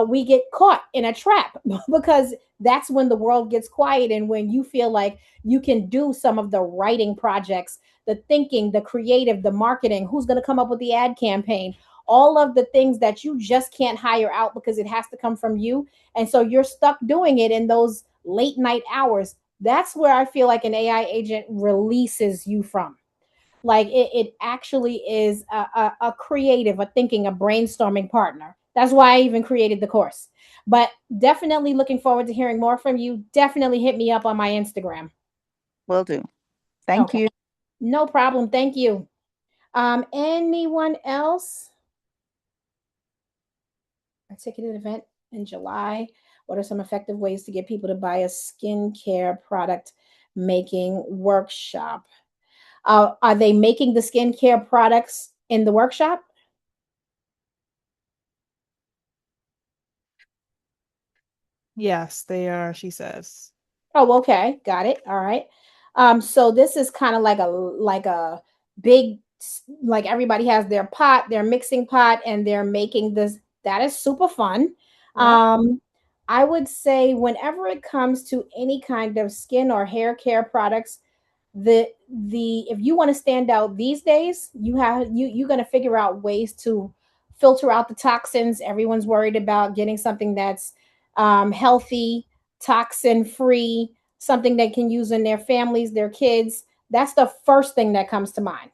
we get caught in a trap because that's when the world gets quiet and when you feel like you can do some of the writing projects, the thinking, the creative, the marketing, who's going to come up with the ad campaign, all of the things that you just can't hire out because it has to come from you. And so you're stuck doing it in those late night hours. That's where I feel like an AI agent releases you from. Like it actually is a creative, a thinking, a brainstorming partner. That's why I even created the course. But definitely looking forward to hearing more from you. Definitely hit me up on my Instagram. Will do. Thank Okay. you. No problem. Thank you. Anyone else? A ticketed event in July. What are some effective ways to get people to buy a skincare product making workshop? Are they making the skincare products in the workshop? Yes, they are, she says. Oh, okay. Got it. All right. So this is kind of like a big, like everybody has their pot, their mixing pot, and they're making this. That is super fun. Yep. Um, I would say whenever it comes to any kind of skin or hair care products, the if you want to stand out these days, you're going to figure out ways to filter out the toxins. Everyone's worried about getting something that's healthy, toxin free, something they can use in their families, their kids. That's the first thing that comes to mind,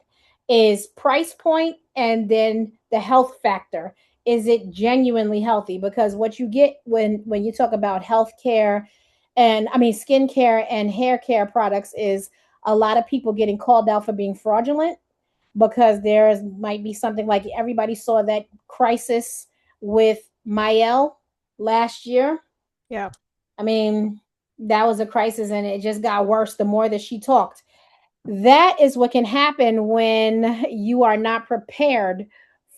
is price point, and then the health factor. Is it genuinely healthy? Because what you get when you talk about health care, and I mean skincare and hair care products, is a lot of people getting called out for being fraudulent, because there might be something like everybody saw that crisis with Mael last year. Yeah. I mean, that was a crisis and it just got worse the more that she talked. That is what can happen when you are not prepared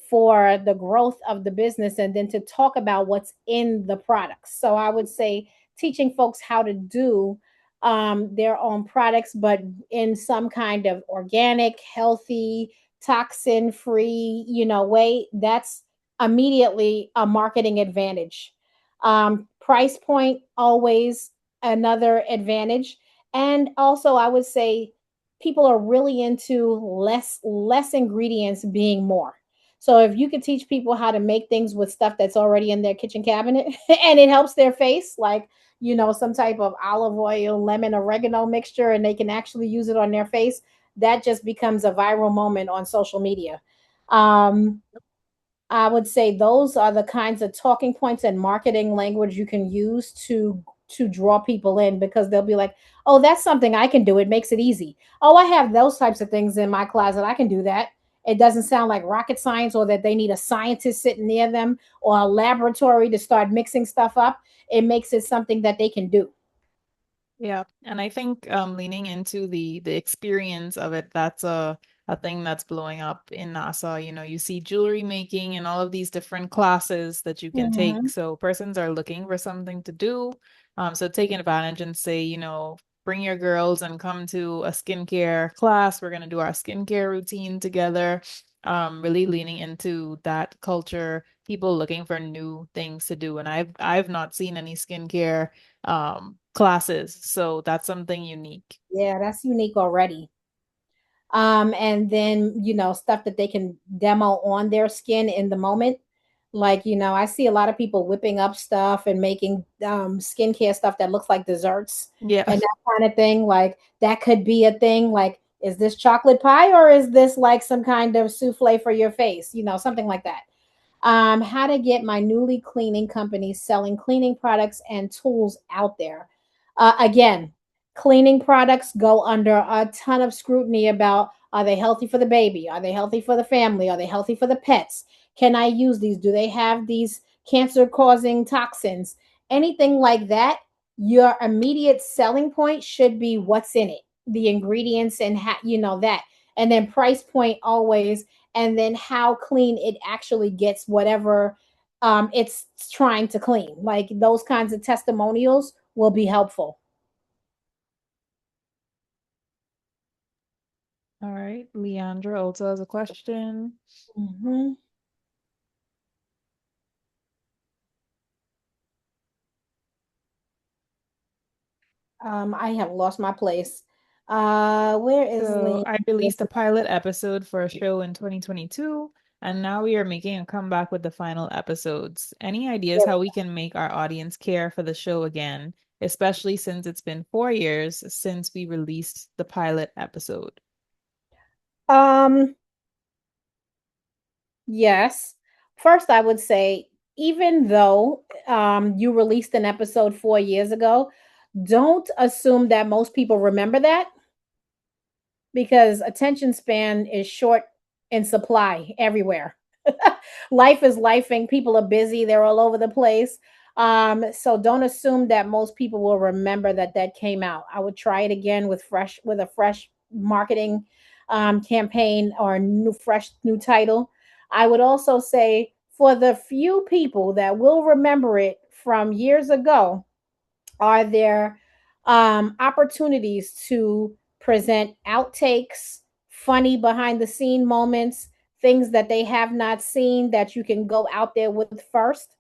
for the growth of the business and then to talk about what's in the products. So I would say teaching folks how to do their own products, but in some kind of organic, healthy, toxin free, way, that's immediately a marketing advantage. Price point, always another advantage. And also, I would say people are really into less ingredients being more. So if you could teach people how to make things with stuff that's already in their kitchen cabinet and it helps their face, like, some type of olive oil, lemon, oregano mixture, and they can actually use it on their face, that just becomes a viral moment on social media. Um, I would say those are the kinds of talking points and marketing language you can use to draw people in, because they'll be like, "Oh, that's something I can do. It makes it easy. Oh, I have those types of things in my closet. I can do that." It doesn't sound like rocket science, or that they need a scientist sitting near them or a laboratory to start mixing stuff up. It makes it something that they can do. Yeah, and I think leaning into the experience of it, that's a thing that's blowing up in NASA. You know, you see jewelry making and all of these different classes that you can take. Hmm. So persons are looking for something to do. So taking advantage and say, bring your girls and come to a skincare class. We're gonna do our skincare routine together. Really leaning into that culture, people looking for new things to do. And I've not seen any skincare classes. So that's something unique. Yeah, that's unique already. And then stuff that they can demo on their skin in the moment. Like, I see a lot of people whipping up stuff and making skincare stuff that looks like desserts Yeah. and that kind of thing. Like, that could be a thing. Like, is this chocolate pie, or is this like some kind of souffle for your face, something like that. How to get my newly cleaning company selling cleaning products and tools out there. Again, cleaning products go under a ton of scrutiny about, are they healthy for the baby? Are they healthy for the family? Are they healthy for the pets? Can I use these? Do they have these cancer causing toxins? Anything like that, your immediate selling point should be what's in it, the ingredients, and that. And then price point always, and then how clean it actually gets whatever it's trying to clean. Like, those kinds of testimonials will be helpful. All right. Leandra also has a question. Hmm. I have lost my place. Where is So Leon? I released a pilot episode for a show in 2022, and now we are making a comeback with the final episodes. Any ideas how we can make our audience care for the show again, especially since it's been 4 years since we released the pilot episode? Um, yes. First, I would say, even though you released an episode 4 years ago, don't assume that most people remember that, because attention span is short in supply everywhere. Life is lifing. People are busy. They're all over the place. So don't assume that most people will remember that that came out. I would try it again with a fresh marketing campaign, or a new title. I would also say, for the few people that will remember it from years ago, are there opportunities to present outtakes, funny behind the scene moments, things that they have not seen that you can go out there with first?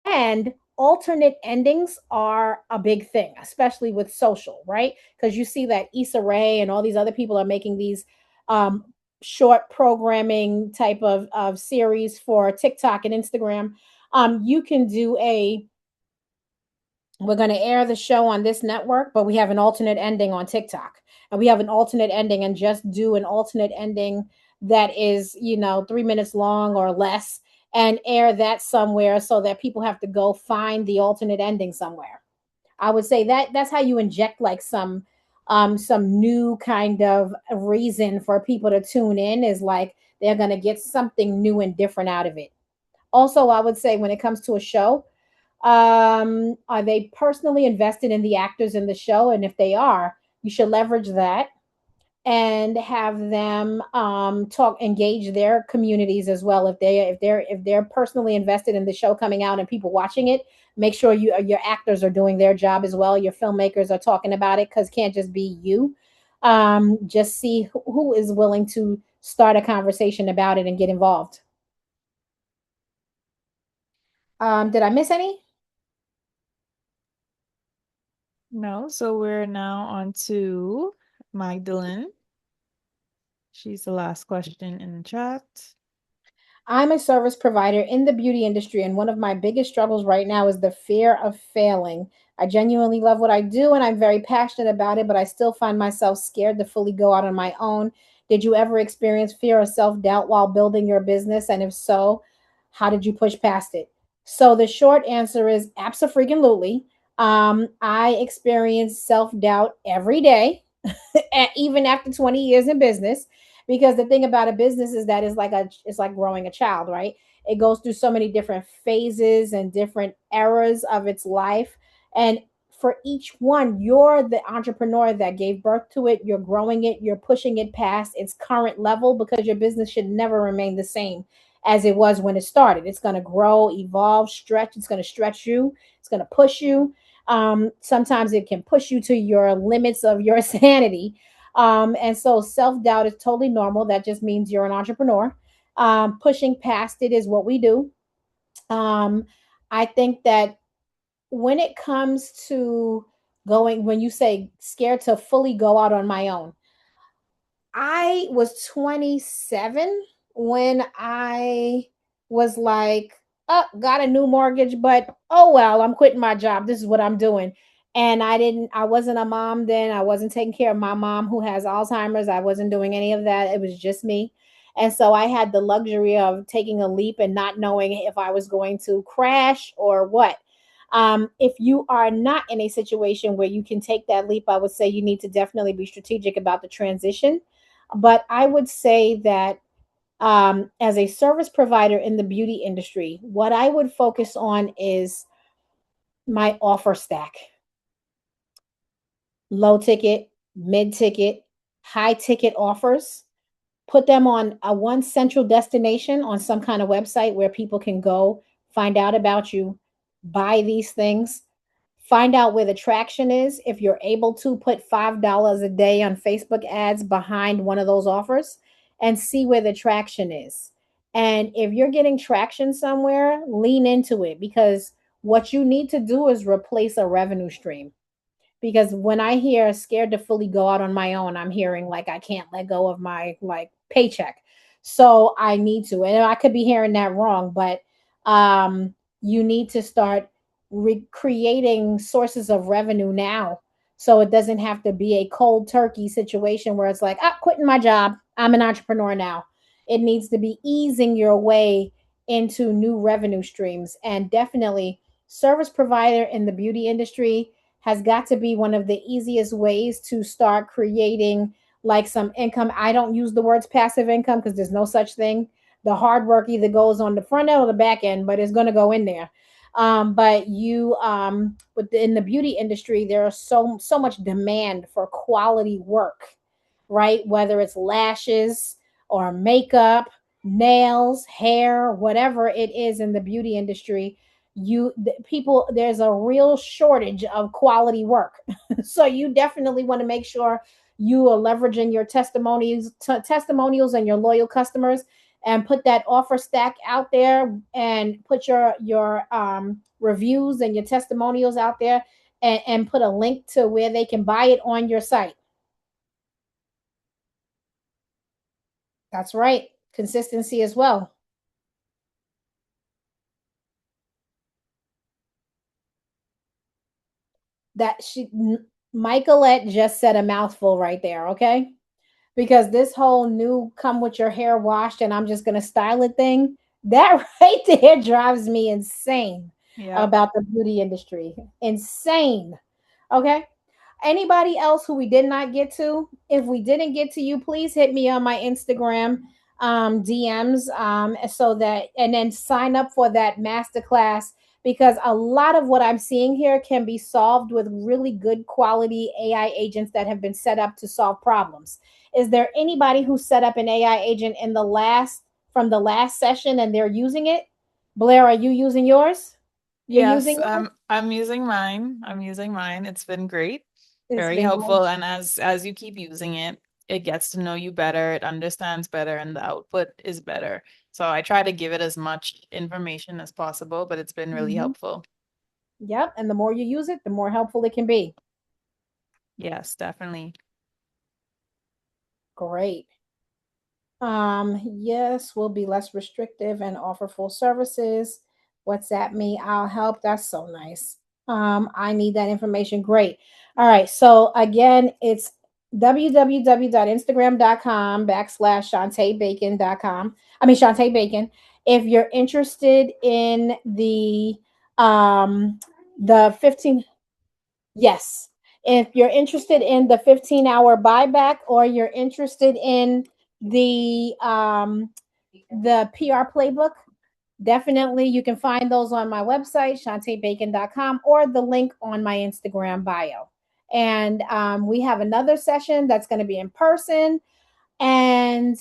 And alternate endings are a big thing, especially with social, right? Because you see that Issa Rae and all these other people are making these um, short programming type of series for TikTok and Instagram. You can do we're going to air the show on this network, but we have an alternate ending on TikTok. And we have an alternate ending, and just do an alternate ending that is, 3 minutes long or less, and air that somewhere so that people have to go find the alternate ending somewhere. I would say that that's how you inject like some new kind of reason for people to tune in, is like they're going to get something new and different out of it. Also, I would say, when it comes to a show, are they personally invested in the actors in the show? And if they are, you should leverage that and have them engage their communities as well. If they're personally invested in the show coming out and people watching it, make sure your actors are doing their job as well. Your filmmakers are talking about it, because it can't just be you. Just see who is willing to start a conversation about it and get involved. Did I miss any? No, so we're now on to Magdalene. She's the last question in the chat. I'm a service provider in the beauty industry, and one of my biggest struggles right now is the fear of failing. I genuinely love what I do and I'm very passionate about it, but I still find myself scared to fully go out on my own. Did you ever experience fear or self doubt while building your business? And if so, how did you push past it? So, the short answer is absolutely. I experience self doubt every day, even after 20 years in business, because the thing about a business is that it's like growing a child, right? It goes through so many different phases and different eras of its life, and for each one you're the entrepreneur that gave birth to it. You're growing it, you're pushing it past its current level, because your business should never remain the same as it was when it started. It's going to grow, evolve, stretch. It's going to stretch you, it's going to push you. Sometimes it can push you to your limits of your sanity. And so self doubt is totally normal. That just means you're an entrepreneur. Pushing past it is what we do. Um, I think that when it comes to when you say scared to fully go out on my own, I was 27 when I was like, oh, got a new mortgage, but oh well, I'm quitting my job. This is what I'm doing. And I wasn't a mom then. I wasn't taking care of my mom who has Alzheimer's. I wasn't doing any of that. It was just me. And so I had the luxury of taking a leap and not knowing if I was going to crash or what. If you are not in a situation where you can take that leap, I would say you need to definitely be strategic about the transition. But I would say that as a service provider in the beauty industry, what I would focus on is my offer stack: low ticket, mid ticket, high ticket offers. Put them on a one central destination on some kind of website where people can go find out about you, buy these things, find out where the traction is. If you're able to put $5 a day on Facebook ads behind one of those offers and see where the traction is. And if you're getting traction somewhere, lean into it, because what you need to do is replace a revenue stream. Because when I hear scared to fully go out on my own, I'm hearing like I can't let go of my like paycheck. So I need to. And I could be hearing that wrong, but you need to start creating sources of revenue now. So it doesn't have to be a cold turkey situation where it's like, I'm quitting my job, I'm an entrepreneur now. It needs to be easing your way into new revenue streams. And definitely, service provider in the beauty industry has got to be one of the easiest ways to start creating like some income. I don't use the words passive income because there's no such thing. The hard work either goes on the front end or the back end, but it's going to go in there. But within the beauty industry, there is so much demand for quality work, right? Whether it's lashes or makeup, nails, hair, whatever it is in the beauty industry, people, there's a real shortage of quality work. So you definitely want to make sure you are leveraging your testimonials and your loyal customers, and put that offer stack out there, and put your reviews and your testimonials out there, and put a link to where they can buy it on your site. That's right. Consistency as well. That she Michaelette just said a mouthful right there, okay? Because this whole new come with your hair washed and I'm just gonna style it thing, that right there drives me insane Yep. about the beauty industry. Insane. Okay. Anybody else who we did not get to? If we didn't get to you, please hit me on my Instagram DMs, so that, and then sign up for that masterclass, because a lot of what I'm seeing here can be solved with really good quality AI agents that have been set up to solve problems. Is there anybody who set up an AI agent in the last from the last session and they're using it? Blair, are you using yours? You're Yes, using yours? I'm using mine. I'm using mine. It's been great, It's very been great. helpful. And as you keep using it, it gets to know you better, it understands better, and the output is better. So I try to give it as much information as possible, but it's been really Mhm. helpful. Yep. And the more you use it, the more helpful it can be. Yes, definitely. Great. Yes, we'll be less restrictive and offer full services. What's that mean? I'll help. That's so nice. I need that information. Great. All right. So again, it's www.instagram.com/ShanteBacon.com. I mean Shante Bacon. If you're interested in the 15, yes. If you're interested in the 15-hour buyback, or you're interested in the PR playbook, definitely you can find those on my website, shantebacon.com, or the link on my Instagram bio. And we have another session that's going to be in person, and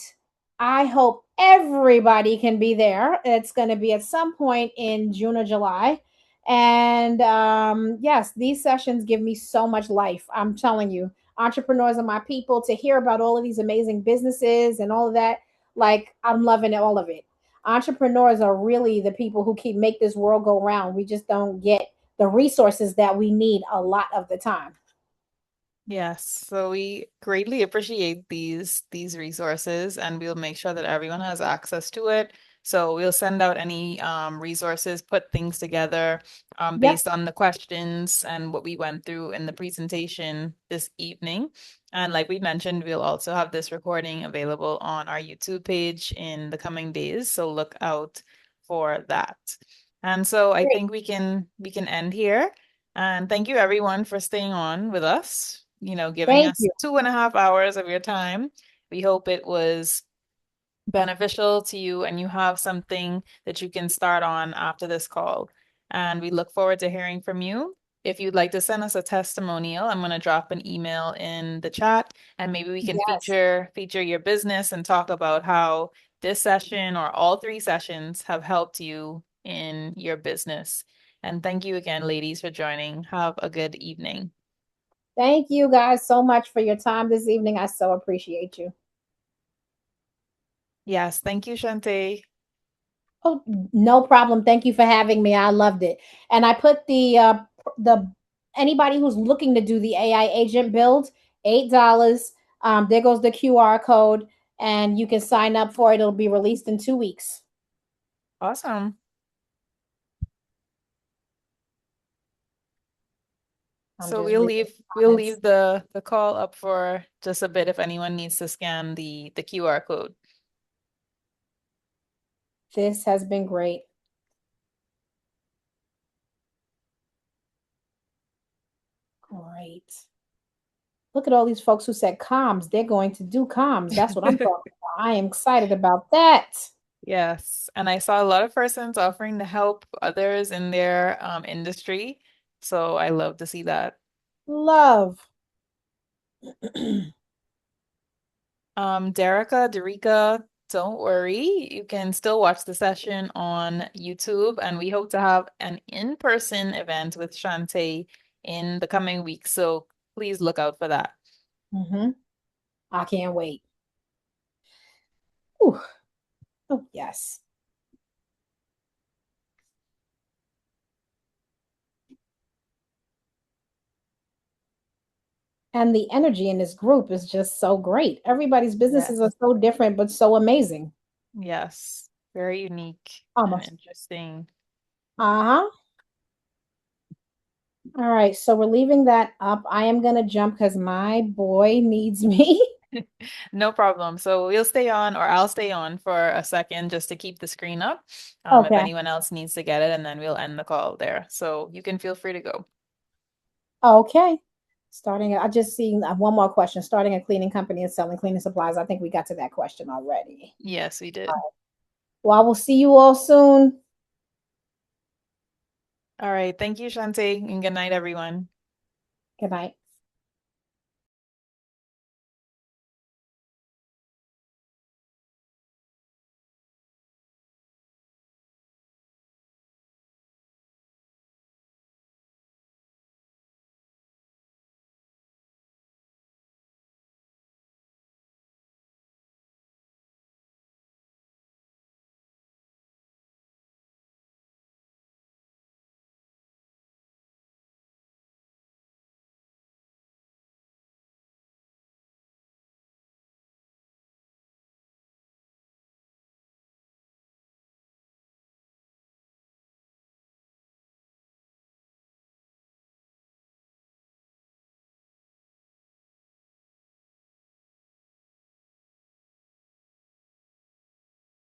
I hope everybody can be there. It's going to be at some point in June or July. And yes, these sessions give me so much life. I'm telling you, entrepreneurs are my people. To hear about all of these amazing businesses and all of that, like, I'm loving all of it. Entrepreneurs are really the people who keep make this world go round. We just don't get the resources that we need a lot of the time. Yes, so we greatly appreciate these resources, and we'll make sure that everyone has access to it. So we'll send out any resources, put things together Yep, based on the questions and what we went through in the presentation this evening. And like we mentioned, we'll also have this recording available on our YouTube page in the coming days, so look out for that. And so I great. think we can end here. And thank you everyone for staying on with us, giving Thank us you. 2.5 hours of your time. We hope it was beneficial to you and you have something that you can start on after this call. And we look forward to hearing from you. If you'd like to send us a testimonial, I'm going to drop an email in the chat, and maybe we can Yes. feature your business and talk about how this session or all three sessions have helped you in your business. And thank you again, ladies, for joining. Have a good evening. Thank you guys so much for your time this evening. I so appreciate you. Yes, thank you, Shante. Oh, no problem. Thank you for having me. I loved it. And I put the anybody who's looking to do the AI agent build, $8. There goes the QR code, and you can sign up for it. It'll be released in 2 weeks. Awesome. I'm So just we'll reading leave the we'll comments. leave the call up for just a bit if anyone needs to scan the QR code. This has been great. Great. Look at all these folks who said comms. They're going to do comms. That's what I'm talking about. I am excited about that. Yes, and I saw a lot of persons offering to help others in their industry. So I love to see that. Love. Derica, don't worry. You can still watch the session on YouTube, and we hope to have an in-person event with Shante in the coming weeks. So please look out for that. Hmm. I can't wait. Ooh. Oh, yes. And the energy in this group is just so great. Everybody's businesses are Yes. so different, but so amazing. Yes. Very unique and Almost. interesting. Uh-huh. All right. So we're leaving that up. I am going to jump because my boy needs me. No problem. So we'll stay on, or I'll stay on for a second just to keep the screen up, if Okay. anyone else needs to get it, and then we'll end the call there. So you can feel free to go. Okay. I just seen one more question. Starting a cleaning company and selling cleaning supplies. I think we got to that question already. Yes, we did. Well, I will see you all soon. All right. Thank you, Shante, and good night, everyone. Good night.